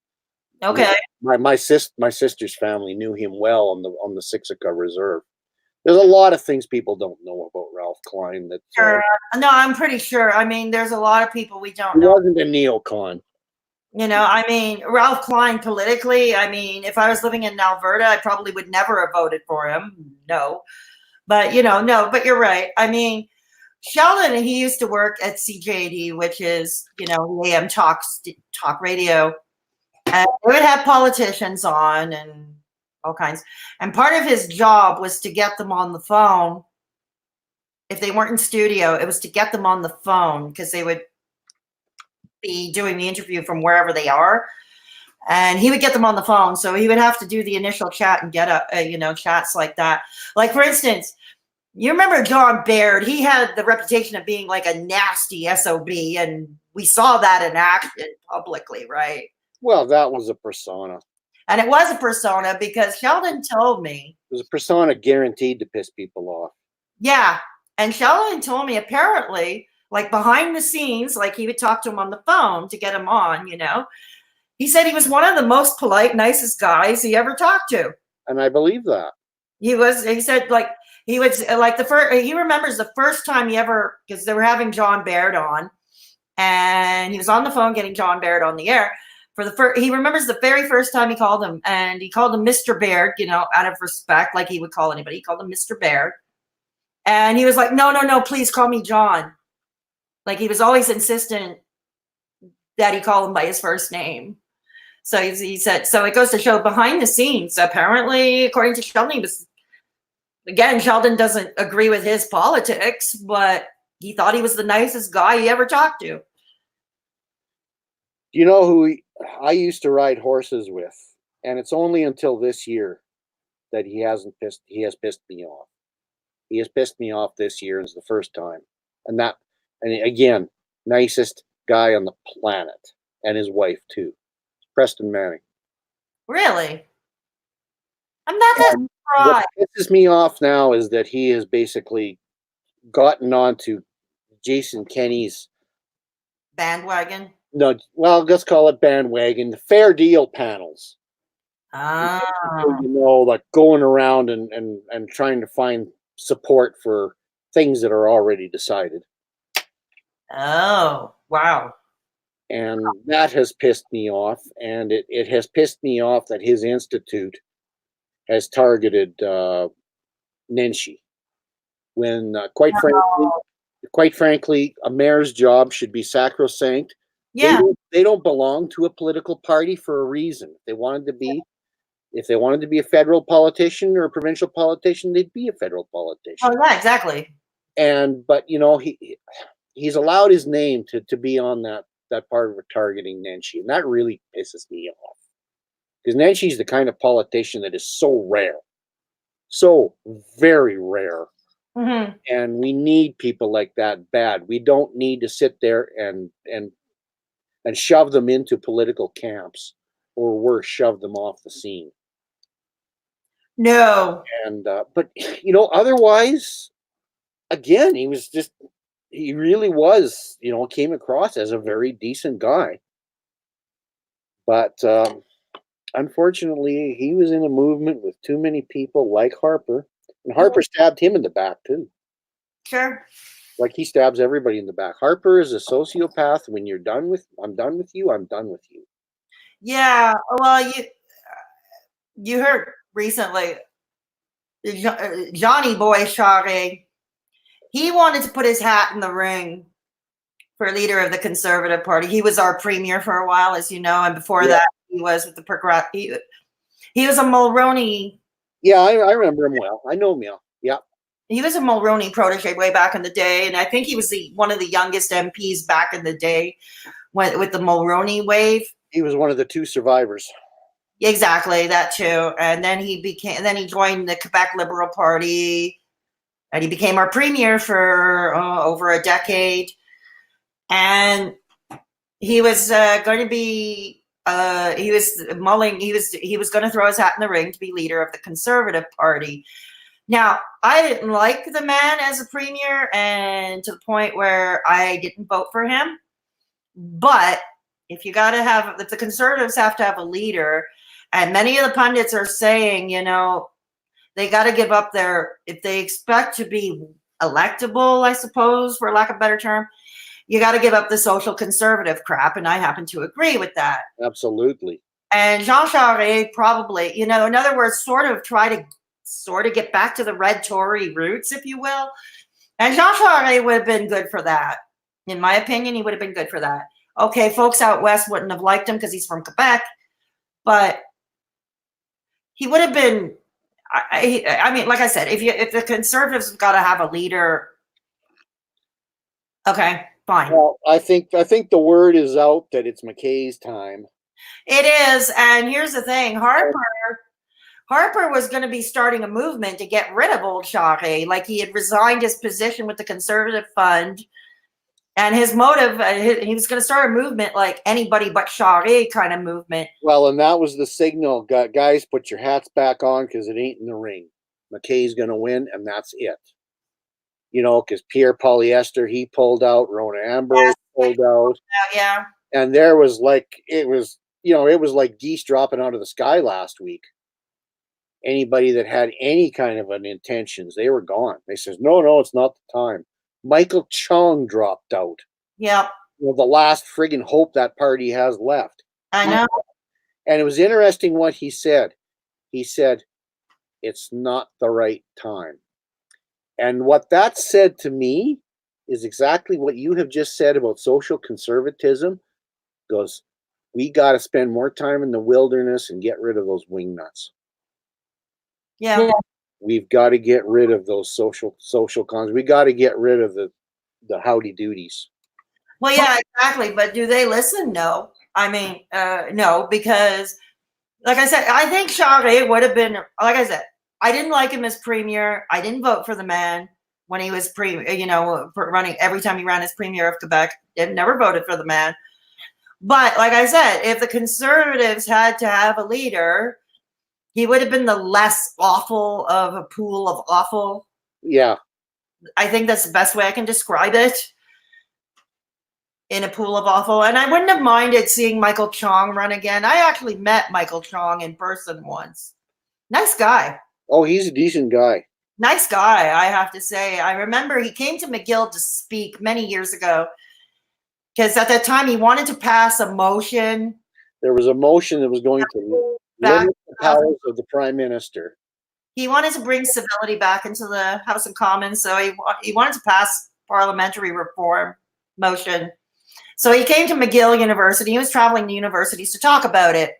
okay. My sister's family knew him well on the Siksika Reserve. There's a lot of things people don't know about Ralph Klein. That Sure. No, I'm pretty sure. I mean, there's a lot of people we don't he know. wasn't a neocon. I mean, Ralph Klein politically, I mean, if I was living in Alberta, I probably would never have voted for him. No. But, no, but you're right. I mean, Sheldon, he used to work at CJD, which is, the AM talk radio. And they would have politicians on and all kinds. And part of his job was to get them on the phone. If they weren't in studio, it was to get them on the phone because they would be doing the interview from wherever they are. And he would get them on the phone. So he would have to do the initial chat and get chats like that. Like, for instance, you remember John Baird? He had the reputation of being like a nasty SOB. And we saw that in action publicly, right? Well, that was a persona. And it was a persona because Sheldon told me. It was a persona guaranteed to piss people off. Yeah. And Sheldon told me apparently, like behind the scenes, like he would talk to him on the phone to get him on, He said he was one of the most polite, nicest guys he ever talked to. And I believe that. He said like he was like he remembers the first time he ever, because they were having John Baird on and he was on the phone getting John Baird on the air. He remembers the very first time he called him, and he called him Mr. Baird, out of respect, like he would call anybody. He called him Mr. Baird. And he was like, no, please call me John. Like he was always insistent that he call him by his first name. So he said, so it goes to show behind the scenes, apparently, according to Sheldon, Sheldon doesn't agree with his politics, but he thought he was the nicest guy he ever talked to. You know who I used to ride horses with, and it's only until this year that he has pissed me off. He has pissed me off this year. It's the first time. And again, nicest guy on the planet, and his wife too. Preston Manning. Really? I'm not that surprised. What pisses me off now is that he has basically gotten onto Jason Kenney's bandwagon. No, well, let's call it bandwagon. The fair deal panels. Like going around and trying to find support for things that are already decided. Oh, wow. And that has pissed me off. And it has pissed me off that his institute has targeted Nenshi. When, quite frankly, a mayor's job should be sacrosanct. Yeah. They don't belong to a political party for a reason. If they wanted to be a federal politician or a provincial politician, they'd be a federal politician. Oh, yeah, exactly. But he's allowed his name to be on that part of targeting Nenshi, and that really pisses me off. Because Nenshi's the kind of politician that is so rare, so very rare. Mm-hmm. And we need people like that bad. We don't need to sit there and shove them into political camps, or worse, shove them off the scene. No. And but otherwise, again, he really was, came across as a very decent guy. But unfortunately, he was in a movement with too many people like Harper, and Harper stabbed him in the back too. Sure. Like he stabs everybody in the back. Harper is a sociopath. When I'm done with you, I'm done with you. Yeah. Well, you heard recently, Johnny Boy Charest, he wanted to put his hat in the ring for leader of the Conservative Party. He was our premier for a while, as you know, and before that, he was with the Progressive. He was a Mulroney. Yeah, I remember him well. I know him well. Yeah. He was a Mulroney protege way back in the day, and I think he was one of the youngest MPs back in the day with the Mulroney wave. He was one of the two survivors. Exactly, that too. And then he joined the Quebec Liberal Party, and he became our premier for over a decade. And he was going to be he was going to throw his hat in the ring to be leader of the Conservative Party. Now, I didn't like the man as a premier, and to the point where I didn't vote for him. But if the Conservatives have to have a leader, and many of the pundits are saying, they got to give up if they expect to be electable, I suppose, for lack of a better term, you got to give up the social conservative crap. And I happen to agree with that. Absolutely. And Jean Charest probably, in other words, try to get back to the red Tory roots, if you will. And Jean Charest would have been good for that. In my opinion, he would have been good for that. Okay, folks out west wouldn't have liked him because he's from Quebec, but he would have been. I mean, like I said, if the Conservatives have got to have a leader, okay, fine. Well, I think the word is out that it's McKay's time. It is, and here's the thing: Harper was going to be starting a movement to get rid of old Charest. Like, he had resigned his position with the Conservative Fund, and his motive, he was going to start a movement like anybody but Charest kind of movement. Well, and that was the signal. Guys, put your hats back on because it ain't in the ring. McKay's going to win, and that's it. Because Pierre Poilievre, he pulled out. Rona Ambrose pulled out. Yeah. And there was it was like geese dropping out of the sky last week. Anybody that had any kind of an intentions, they were gone. They says, no, it's not the time. Michael Chong dropped out. Yep. The last friggin' hope that party has left. I know. And it was interesting what he said. He said, it's not the right time. And what that said to me is exactly what you have just said about social conservatism. Goes, we got to spend more time in the wilderness and get rid of those wingnuts. Yeah. We've got to get rid of those social cons. We got to get rid of the howdy doodies. Well, yeah, exactly. But do they listen? No. I mean, no, because like I said, I think Charest would have been, like I said, I didn't like him as premier. I didn't vote for the man when he was running every time he ran as premier of Quebec. I never voted for the man. But like I said, if the Conservatives had to have a leader, he would have been the less awful of a pool of awful. Yeah. I think that's the best way I can describe it. In a pool of awful. And I wouldn't have minded seeing Michael Chong run again. I actually met Michael Chong in person once. Nice guy. Oh, he's a decent guy. Nice guy, I have to say. I remember he came to McGill to speak many years ago because at that time he wanted to pass a motion. There was a motion that was going to limit the powers of the Prime Minister. He wanted to bring civility back into the House of Commons, so he wanted to pass parliamentary reform motion. So he came to McGill University. He was traveling to universities to talk about it.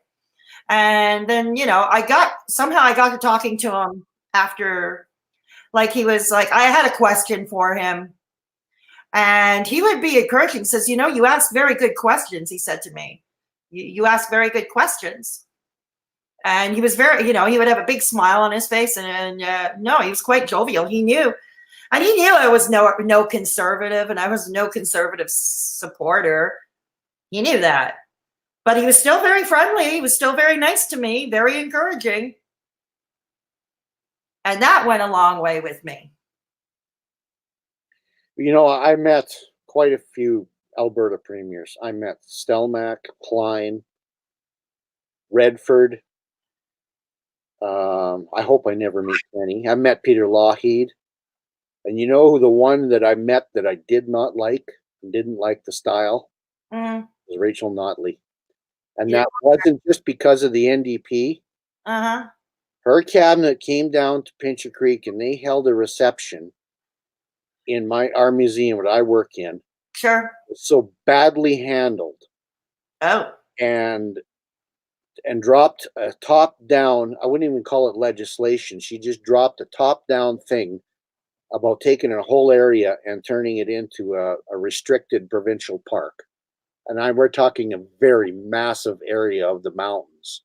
And then, I got to talking to him after, like, he was like, I had a question for him. And he would be encouraging. He says, you ask very good questions, he said to me. You ask very good questions. And he was very, he would have a big smile on his face. And no, he was quite jovial. He knew. And he knew I was no conservative, and I was no conservative supporter. He knew that. But he was still very friendly. He was still very nice to me, very encouraging. And that went a long way with me. I met quite a few Alberta premiers. I met Stelmach, Klein, Redford. I hope I never meet Kenny. I met Peter Lougheed. And the one that I met that I did not like and didn't like the style was Rachel Notley. And that wasn't just because of the NDP. Uh-huh. Her cabinet came down to Pincher Creek and they held a reception in our museum that I work in. Sure. It was so badly handled. Oh. And dropped a top-down, I wouldn't even call it legislation. She just dropped a top-down thing about taking a whole area and turning it into a restricted provincial park. And we're talking a very massive area of the mountains.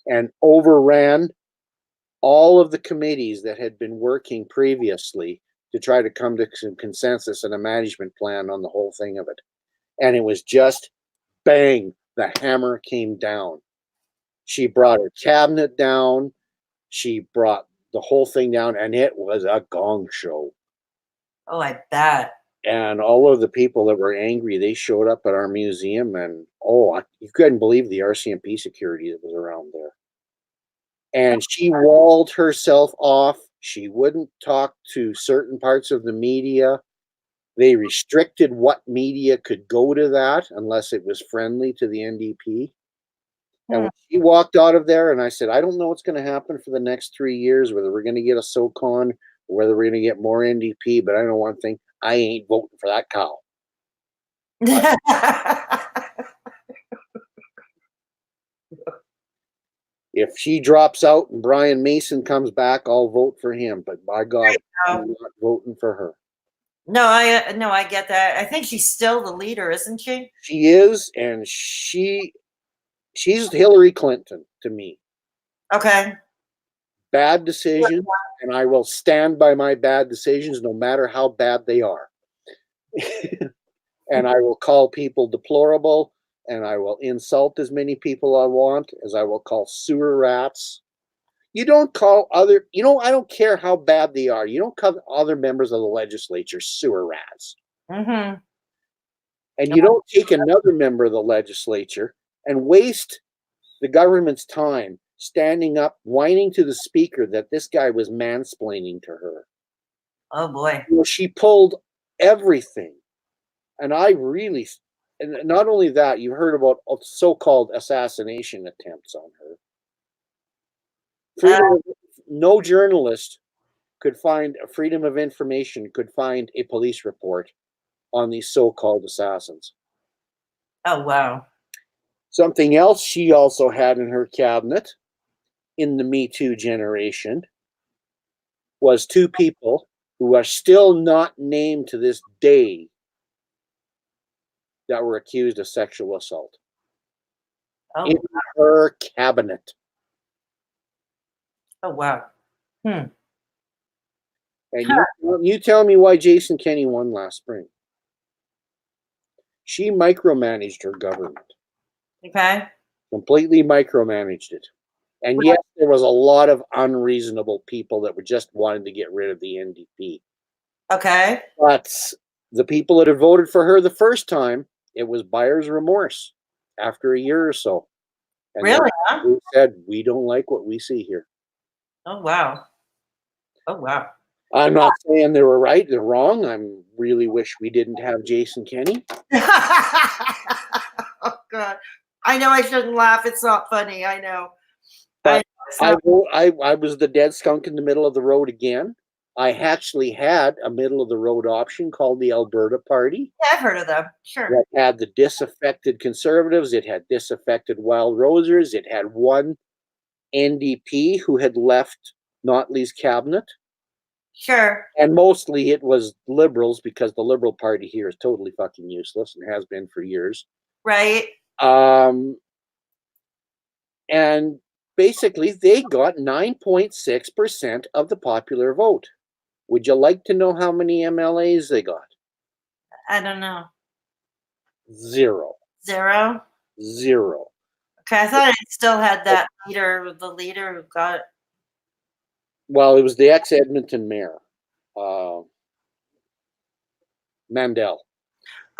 And overran all of the committees that had been working previously to try to come to some consensus and a management plan on the whole thing of it. And it was just bang, the hammer came down. She brought her cabinet down. She brought the whole thing down, and it was a gong show. Oh, I bet. And all of the people that were angry, they showed up at our museum, and you couldn't believe the RCMP security that was around there. And she walled herself off. She wouldn't talk to certain parts of the media. They restricted what media could go to that unless it was friendly to the NDP. And when she walked out of there, and I said, I don't know what's going to happen for the next 3 years, whether we're going to get a SOCON or whether we're going to get more NDP, but I know one thing, I ain't voting for that cow. If she drops out and Brian Mason comes back, I'll vote for him. But by God, I'm not voting for her. No, I get that. I think she's still the leader, isn't she? She is, and she's Hillary Clinton to me. Okay. Bad decision, and I will stand by my bad decisions no matter how bad they are. And I will call people deplorable, and I will insult as many people I want as I will call sewer rats. You don't call I don't care how bad they are. You don't call other members of the legislature sewer rats. Mm-hmm. And you don't take another member of the legislature and waste the government's time standing up, whining to the speaker that this guy was mansplaining to her. Oh, boy. She pulled everything. And and not only that, you heard about so-called assassination attempts on her. No journalist could find freedom of information, could find a police report on these so-called assassins. Oh, wow. Something else she also had in her cabinet in the Me Too generation was two people who are still not named to this day that were accused of sexual assault in her cabinet. Oh, wow. And you tell me why Jason Kenney won last spring. She micromanaged her government. Okay. Completely micromanaged it. And yes, there was a lot of unreasonable people that were just wanting to get rid of the NDP. Okay. But the people that had voted for her the first time, it was buyer's remorse after a year or so. And really? Who said, we don't like what we see here. Oh, wow. Oh, wow. I'm not saying they were right, they're wrong. I really wish we didn't have Jason Kenney. Oh, God. I know I shouldn't laugh. It's not funny. I know. But I was the dead skunk in the middle of the road again. I actually had a middle of the road option called the Alberta Party. Yeah, I've heard of them. Sure. That had the disaffected Conservatives. It had disaffected Wild Rosers. It had one NDP who had left Notley's cabinet. Sure. And mostly it was Liberals, because the Liberal Party here is totally fucking useless and has been for years. Right. And basically they got 9.6% of the popular vote. Would you like to know how many MLAs they got? I don't know. Zero. Zero? Zero. Okay, I thought it still had that leader, the leader who got it. Well, it was the ex-Edmonton mayor, Mandel,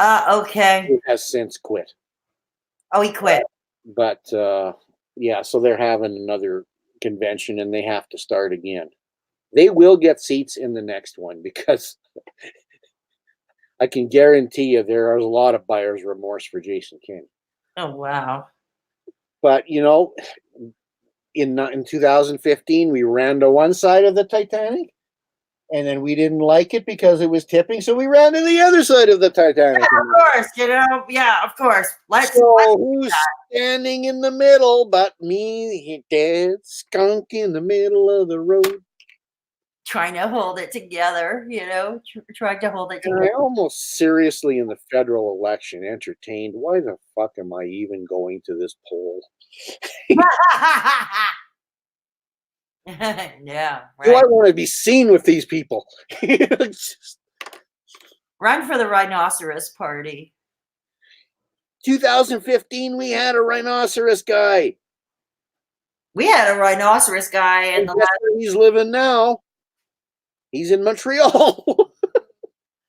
Okay. who has since quit. Oh, he quit. But yeah, so they're having another convention and they have to start again. They will get seats in the next one, because I can guarantee you there is a lot of buyer's remorse for Jason Kenney. Oh, wow. But, you know, in 2015, we ran to one side of the Titanic, and then we didn't like it because it was tipping, so we ran to the other side of the Titanic. Yeah, of course, you know, yeah, of course. Let's Who's standing in the middle but me, dead skunk in the middle of the road? trying to hold it together, you know, trying to hold it And together. I almost seriously, in the federal election, entertained, why the fuck am I even going to this poll? Yeah, Do I right. want to be seen with these people? Run for the rhinoceros party. 2015, we had a rhinoceros guy. We had a rhinoceros guy in And the guess last. where he's living now? He's in Montreal.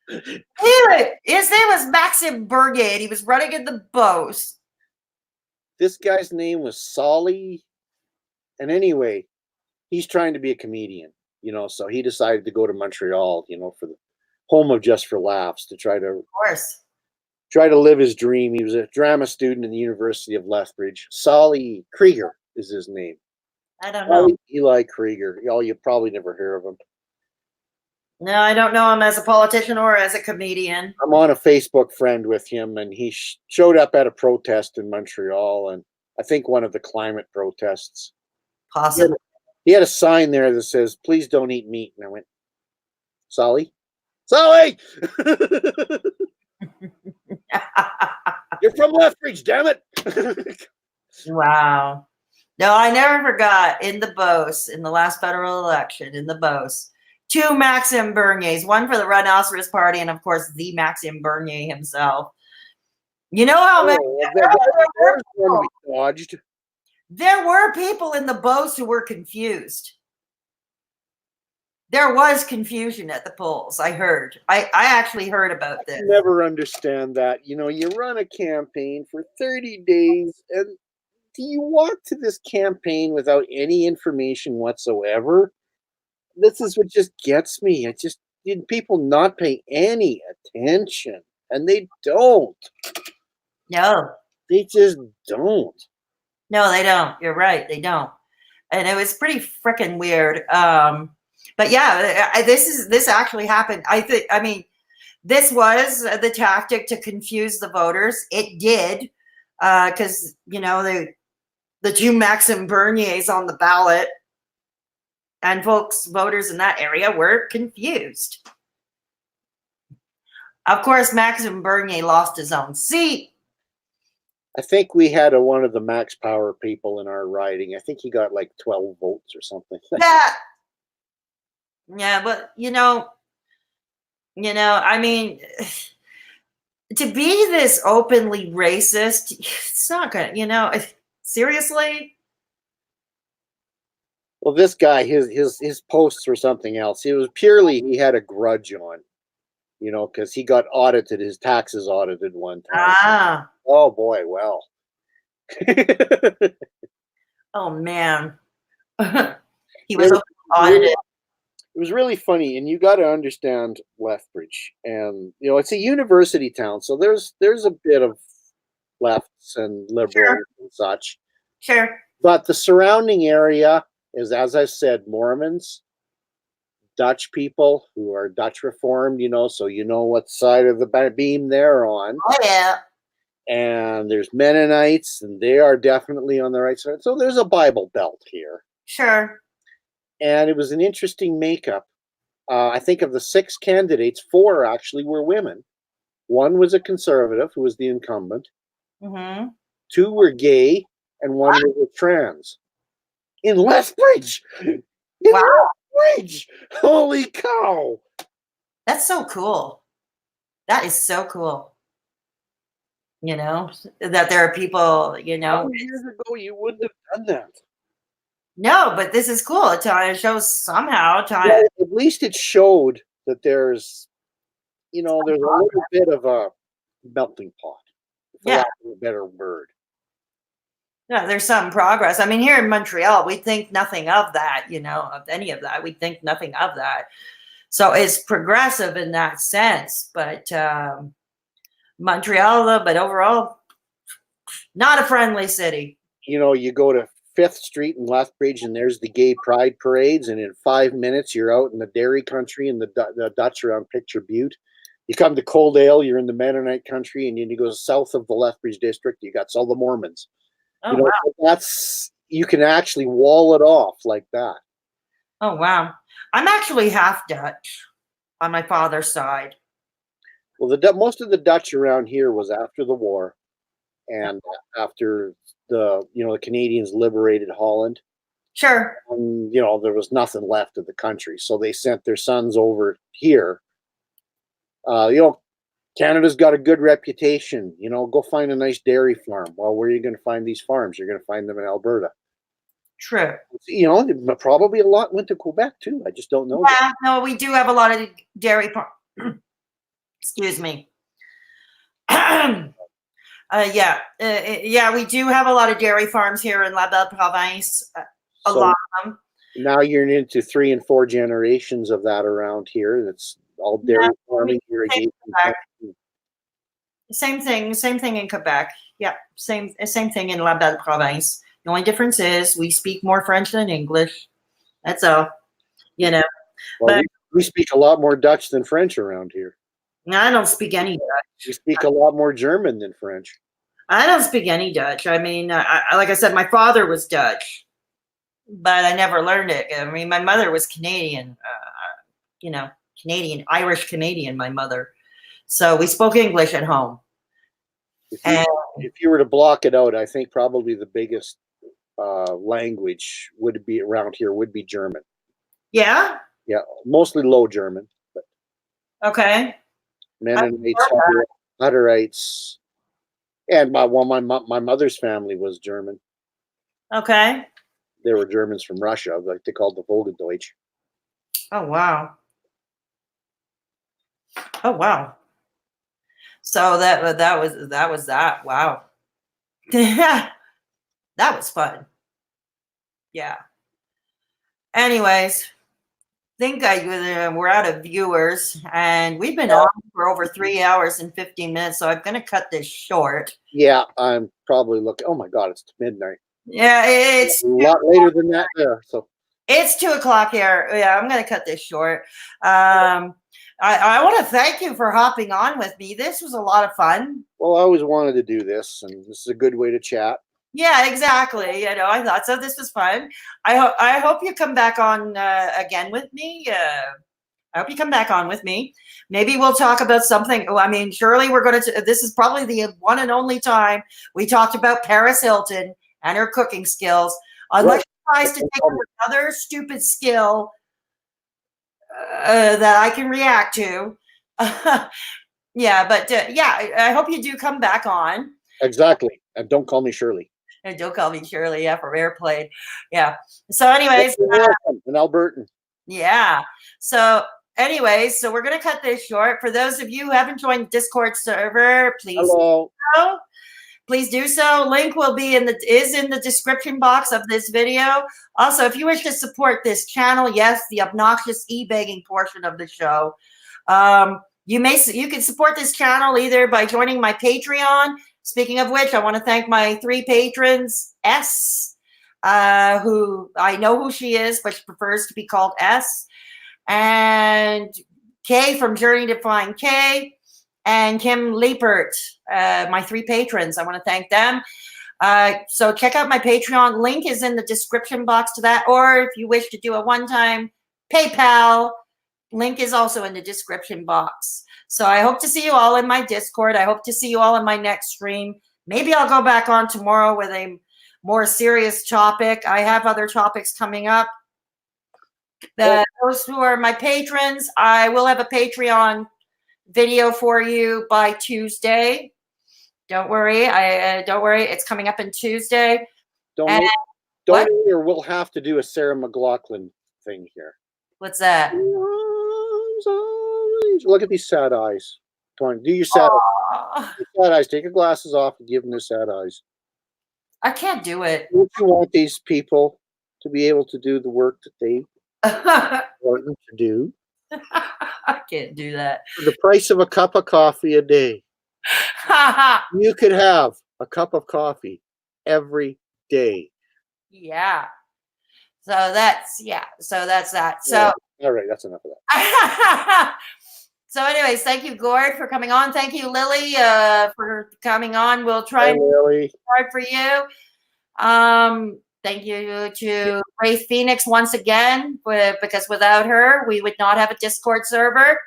His name was Maxim Bernier, and he was running in the Beauce. This guy's name was Solly. And anyway, he's trying to be a comedian, you know, so he decided to go to Montreal, you know, for the home of Just for Laughs, to try Of course. to live his dream. He was a drama student in the University of Lethbridge. Solly Krieger is his name. I don't know. Eli Krieger. Oh, you probably never hear of him. No, I don't know him as a politician or as a comedian. I'm on a Facebook friend with him, and he showed up at a protest in Montreal, and I think one of the climate protests. Possibly. He had a sign there that says, "Please don't eat meat." And I went, Solly? Solly! You're from Lethbridge, damn it! Wow. No, I never forgot in the Beauce, in the last federal election, in the Beauce, two Maxim Berniers, one for the Rhinoceros Party, and of course, the Maxim Bernier himself. You know how many? There's one we dodged. There were people in the Beauce who were confused. There was confusion at the polls. I heard. I actually heard about this. Never understand that. You know, you run a campaign for 30 days, and do you walk to this campaign without any information whatsoever? This is what just gets me. People not pay any attention, and they don't. No. They just don't. No, they don't. You're right. They don't. And it was pretty freaking weird. But yeah, this actually happened. I mean, this was the tactic to confuse the voters. It did, because you know the two Maxim Berniers on the ballot, and voters in that area were confused. Of course, Maxim Bernier lost his own seat. I think we had one of the Max Power people in our riding. I think he got like 12 votes or something. Yeah, but you know, I mean, to be this openly racist, it's not good. You know, seriously. Well, this guy, his posts were something else. It was purely he had a grudge on, you know, because he got audited, his taxes audited one time. Ah. Oh boy, well. Oh man. He was audited. It was really funny, and you got to understand Lethbridge, and you know it's a university town, so there's a bit of lefts and liberals and such. Sure. But the surrounding area is, as I said, Mormons, Dutch people who are Dutch Reformed, so you know what side of the beam they're on. Oh, yeah. And there's Mennonites, and they are definitely on the right side. So there's a Bible Belt here. Sure. And it was an interesting makeup. I think of the 6 candidates, 4 actually were women. 1 was a conservative, who was the incumbent. Mm-hmm. 2 were gay, and 1 was a trans. In Lethbridge! Wow. Lethbridge! Holy cow! That's so cool. That is so cool. That there are people, How years ago you wouldn't have done that? No, but this is cool. It shows somehow. Well, at least it showed that there's a little bit of a melting pot, for lack of a better word. Yeah, there's some progress. I mean, here in Montreal, we think nothing of that, of any of that. We think nothing of that. So it's progressive in that sense. But Montreal, but overall, not a friendly city. You go to 5th Street in Lethbridge, and there's the gay pride parades, and in 5 minutes you're out in the dairy country, and the Dutch are on Picture Butte. You come to Coaldale, you're in the Mennonite country, and then you go south of the Lethbridge district, you got all the Mormons. Oh, wow. That's, you can actually wall it off like that. Oh, wow. I'm actually half Dutch on my father's side. Well, most of the Dutch around here was after the war, and after the Canadians liberated Holland. Sure. There was nothing left of the country, so they sent their sons over here. Canada's got a good reputation. Go find a nice dairy farm. Well, where are you going to find these farms? You're going to find them in Alberta. True. Probably a lot went to Quebec too. I just don't know. Yeah, no, we do have a lot of dairy farms. Excuse me. We do have a lot of dairy farms here in La Belle Province. A lot of them. Now you're into 3 and 4 generations of that around here. That's all dairy farming, irrigation. Same thing in Quebec. Yeah, same thing in La Belle Province. The only difference is we speak more French than English. That's all. Well, but we speak a lot more Dutch than French around here. I don't speak any Dutch. You speak a lot more German than French. I don't speak any Dutch. I mean, like I said, my father was Dutch, but I never learned it. I mean, my mother was Canadian, Canadian, Irish Canadian, my mother. So we spoke English at home. If you were to block it out, I think probably the biggest language would be around here would be German. Yeah? Yeah, mostly Low German. But okay. Mennonites, Hutterites, and my mother's family was German. Okay. They were Germans from Russia, like they called the Volgadeutsch. Oh wow. Oh wow. So that was that. Wow. That was fun. Yeah. Anyways, think we're out of viewers, and we've been on for over 3 hours and 15 minutes, so I'm going to cut this short. Yeah, I'm probably looking. Oh my God, it's midnight. Yeah, it's a lot later than that there. So it's 2 o'clock here. Yeah, I'm going to cut this short. I want to thank you for hopping on with me. This was a lot of fun. Well, I always wanted to do this, and this is a good way to chat. Yeah, exactly. I thought so. This was fun. I hope you come back on again with me. I hope you come back on with me. Maybe we'll talk about something. I mean, surely we're going to. This is probably the one and only time we talked about Paris Hilton and her cooking skills. Unless she tries to take another stupid skill that I can react to. Yeah, but I hope you do come back on. Exactly, and don't call me Shirley. And don't call me Shirley. Yeah, from Airplane. Yeah. So, anyways, an Albertan. Yeah. So, anyways, we're gonna cut this short. For those of you who haven't joined the Discord server, please please do so. Link will be in the description box of this video. Also, if you wish to support this channel, yes, the obnoxious e-begging portion of the show, you can support this channel either by joining my Patreon. Speaking of which, I want to thank my 3 patrons, S, who I know who she is, but she prefers to be called S. and Kay from Journey to Find Kay, and Kim Liepert, my 3 patrons. I want to thank them. So check out my Patreon. Link is in the description box to that. Or if you wish to do a one-time PayPal, link is also in the description box. So I hope to see you all in my Discord. I hope to see you all in my next stream. Maybe I'll go back on tomorrow with a more serious topic. I have other topics coming up. Those who are my patrons, I will have a Patreon video for you by Tuesday. Don't worry. Don't worry. It's coming up on Tuesday. Don't or we'll have to do a Sarah McLachlan thing here. What's that? Look at these sad eyes. Come on, do your sad eyes. Sad eyes. Take your glasses off and give them the sad eyes. I can't do it. Don't you want these people to be able to do the work that they want them to do? I can't do that. For the price of a cup of coffee a day, you could have a cup of coffee every day. Yeah. So that's that. So all right, that's enough of that. So anyways, thank you, Gord, for coming on. Thank you, Lily, for coming on. We'll try and Lily. hard for you. Thank you to Ray Phoenix once again, because without her, we would not have a Discord server.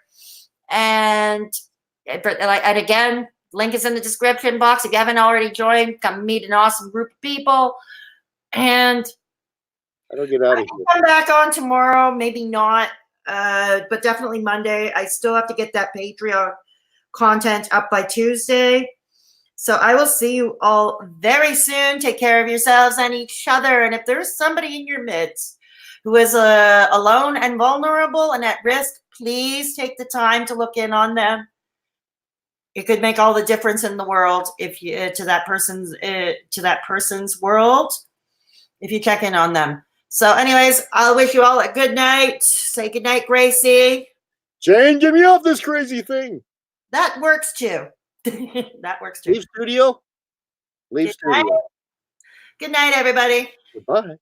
And again, link is in the description box. If you haven't already joined, come meet an awesome group of people. And I don't get out of here. Come back on tomorrow, maybe not, but definitely Monday. I still have to get that Patreon content up by Tuesday. So I will see you all very soon. Take care of yourselves and each other. And if there's somebody in your midst who is alone and vulnerable and at risk, please take the time to look in on them. It could make all the difference in the world if you to that person's world if you check in on them. So anyways, I'll wish you all a good night. Say good night, Gracie. Jane, get me off this crazy thing. That works too. That works too. Leave studio. Leave studio. Good night, everybody. Goodbye.